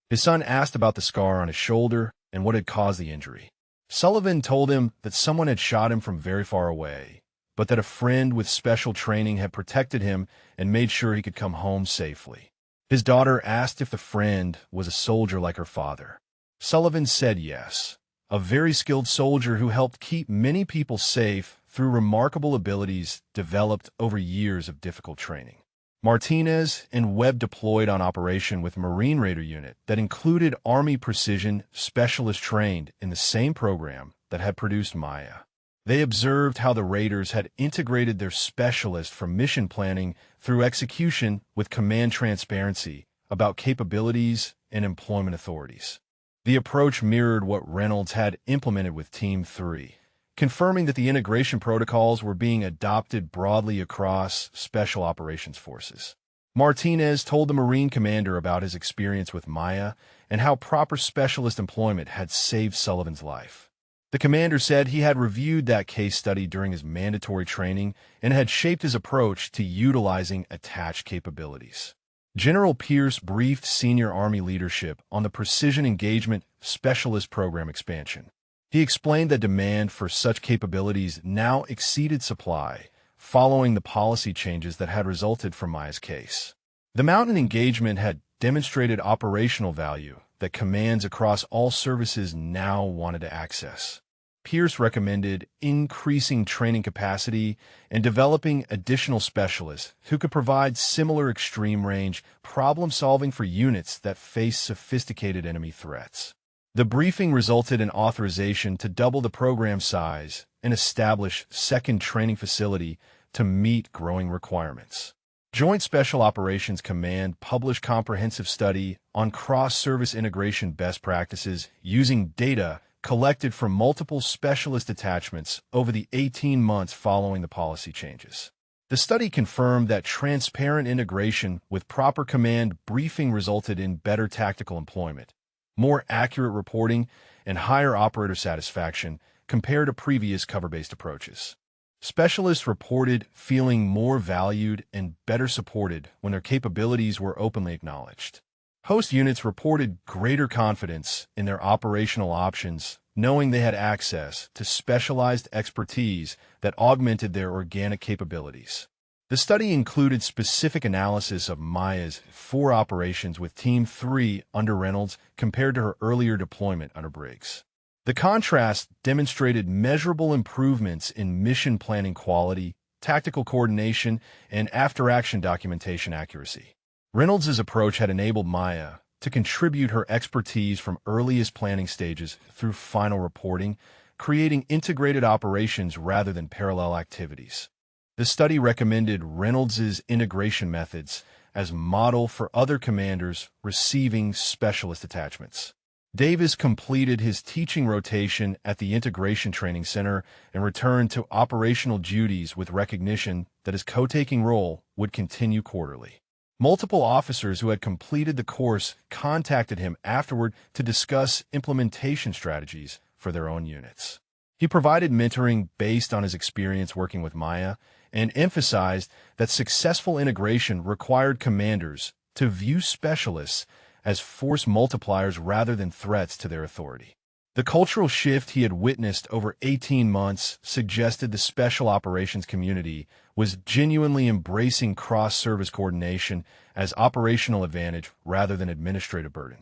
His son asked about the scar on his shoulder and what had caused the injury. Sullivan told him that someone had shot him from very far away, but that a friend with special training had protected him and made sure he could come home safely. His daughter asked if the friend was a soldier like her father. Sullivan said yes, a very skilled soldier who helped keep many people safe through remarkable abilities developed over years of difficult training. Martinez and Webb deployed on operation with Marine Raider unit that included Army precision specialists trained in the same program that had produced Maya. They observed how the Raiders had integrated their specialists from mission planning through execution with command transparency about capabilities and employment authorities. The approach mirrored what Reynolds had implemented with Team 3, confirming that the integration protocols were being adopted broadly across Special Operations Forces. Martinez told the Marine commander about his experience with Maya and how proper specialist employment had saved Sullivan's life. The commander said he had reviewed that case study during his mandatory training and had shaped his approach to utilizing attached capabilities. General Pierce briefed senior Army leadership on the Precision Engagement Specialist Program expansion. He explained that demand for such capabilities now exceeded supply, following the policy changes that had resulted from Maya's case. The mountain engagement had demonstrated operational value that commands across all services now wanted to access. Pierce recommended increasing training capacity and developing additional specialists who could provide similar extreme-range problem-solving for units that face sophisticated enemy threats. The briefing resulted in authorization to double the program size and establish a second training facility to meet growing requirements. Joint Special Operations Command published comprehensive study on cross-service integration best practices using data collected from multiple specialist attachments over the 18 months following the policy changes. The study confirmed that transparent integration with proper command briefing resulted in better tactical employment, more accurate reporting, and higher operator satisfaction compared to previous cover-based approaches. Specialists reported feeling more valued and better supported when their capabilities were openly acknowledged. Host units reported greater confidence in their operational options, knowing they had access to specialized expertise that augmented their organic capabilities. The study included specific analysis of Maya's 4 operations with Team 3 under Reynolds compared to her earlier deployment under Briggs. The contrast demonstrated measurable improvements in mission planning quality, tactical coordination, and after-action documentation accuracy. Reynolds' approach had enabled Maya to contribute her expertise from earliest planning stages through final reporting, creating integrated operations rather than parallel activities. The study recommended Reynolds' integration methods as model for other commanders receiving specialist attachments. Davis completed his teaching rotation at the Integration Training Center and returned to operational duties with recognition that his co-taking role would continue quarterly. Multiple officers who had completed the course contacted him afterward to discuss implementation strategies for their own units. He provided mentoring based on his experience working with Maya and emphasized that successful integration required commanders to view specialists as force multipliers rather than threats to their authority. The cultural shift he had witnessed over 18 months suggested the special operations community was genuinely embracing cross-service coordination as operational advantage rather than administrative burden.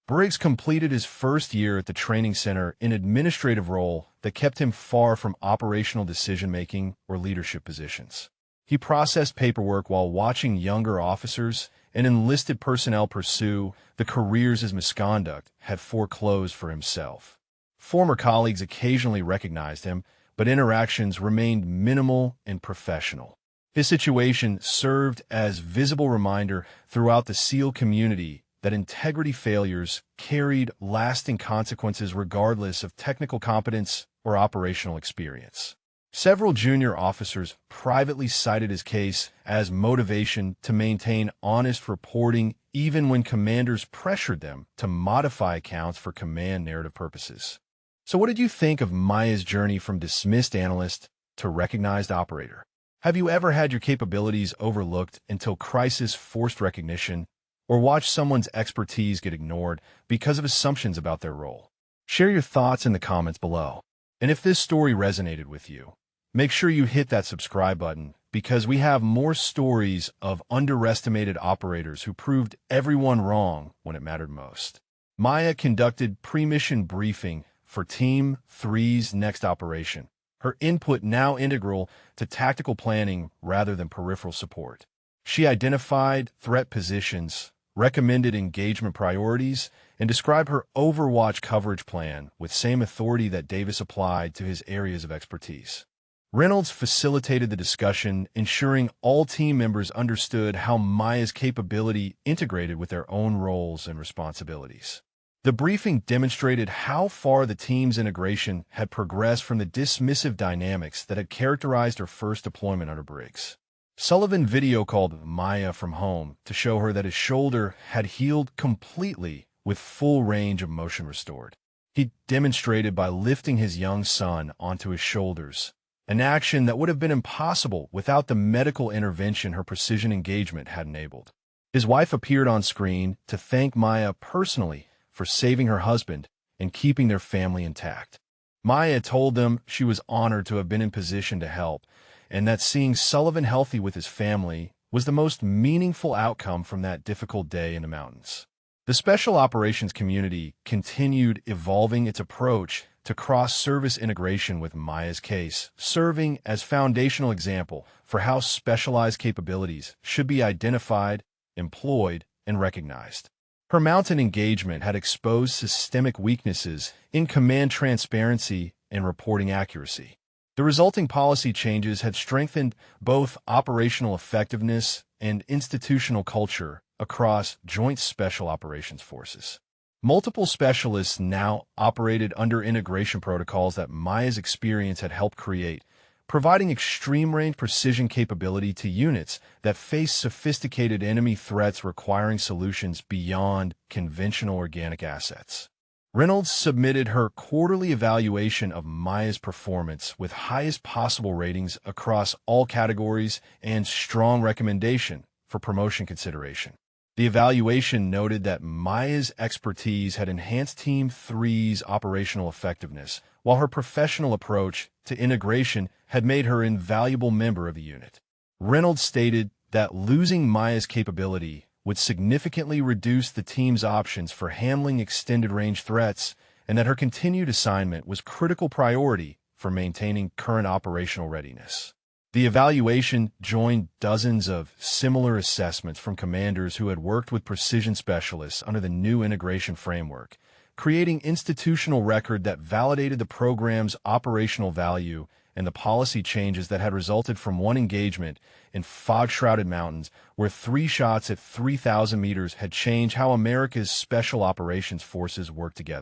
Briggs completed his first year at the training center in an administrative role that kept him far from operational decision-making or leadership positions. He processed paperwork while watching younger officers and enlisted personnel pursue the careers his misconduct had foreclosed for himself. Former colleagues occasionally recognized him, but interactions remained minimal and professional. His situation served as visible reminder throughout the SEAL community that integrity failures carried lasting consequences regardless of technical competence or operational experience. Several junior officers privately cited his case as motivation to maintain honest reporting even when commanders pressured them to modify accounts for command narrative purposes. So what did you think of Maya's journey from dismissed analyst to recognized operator? Have you ever had your capabilities overlooked until crisis forced recognition, or watched someone's expertise get ignored because of assumptions about their role? Share your thoughts in the comments below. And if this story resonated with you, make sure you hit that subscribe button because we have more stories of underestimated operators who proved everyone wrong when it mattered most. Maya conducted pre-mission briefing for Team 3's next operation, her input now integral to tactical planning rather than peripheral support. She identified threat positions, recommended engagement priorities, and described her Overwatch coverage plan with same authority that Davis applied to his areas of expertise. Reynolds facilitated the discussion, ensuring all team members understood how Maya's capability integrated with their own roles and responsibilities. The briefing demonstrated how far the team's integration had progressed from the dismissive dynamics that had characterized her first deployment under Briggs. Sullivan video called Maya from home to show her that his shoulder had healed completely with full range of motion restored. He demonstrated by lifting his young son onto his shoulders, an action that would have been impossible without the medical intervention her precision engagement had enabled. His wife appeared on screen to thank Maya personally for saving her husband and keeping their family intact. Maya told them she was honored to have been in position to help, and that seeing Sullivan healthy with his family was the most meaningful outcome from that difficult day in the mountains. The Special Operations community continued evolving its approach to cross-service integration with Maya's case, serving as foundational example for how specialized capabilities should be identified, employed, and recognized. Her mountain engagement had exposed systemic weaknesses in command transparency and reporting accuracy. The resulting policy changes had strengthened both operational effectiveness and institutional culture across Joint Special Operations Forces. Multiple specialists now operated under integration protocols that Maya's experience had helped create, providing extreme-range precision capability to units that face sophisticated enemy threats requiring solutions beyond conventional organic assets. Reynolds submitted her quarterly evaluation of Maya's performance with highest possible ratings across all categories and strong recommendation for promotion consideration. The evaluation noted that Maya's expertise had enhanced Team 3's operational effectiveness, while her professional approach to integration had made her an invaluable member of the unit. Reynolds stated that losing Maya's capability would significantly reduce the team's options for handling extended-range threats, and that her continued assignment was critical priority for maintaining current operational readiness. The evaluation joined dozens of similar assessments from commanders who had worked with precision specialists under the new integration framework, creating institutional record that validated the program's operational value and the policy changes that had resulted from one engagement in fog-shrouded mountains where 3 shots at 3,000 meters had changed how America's special operations forces work together.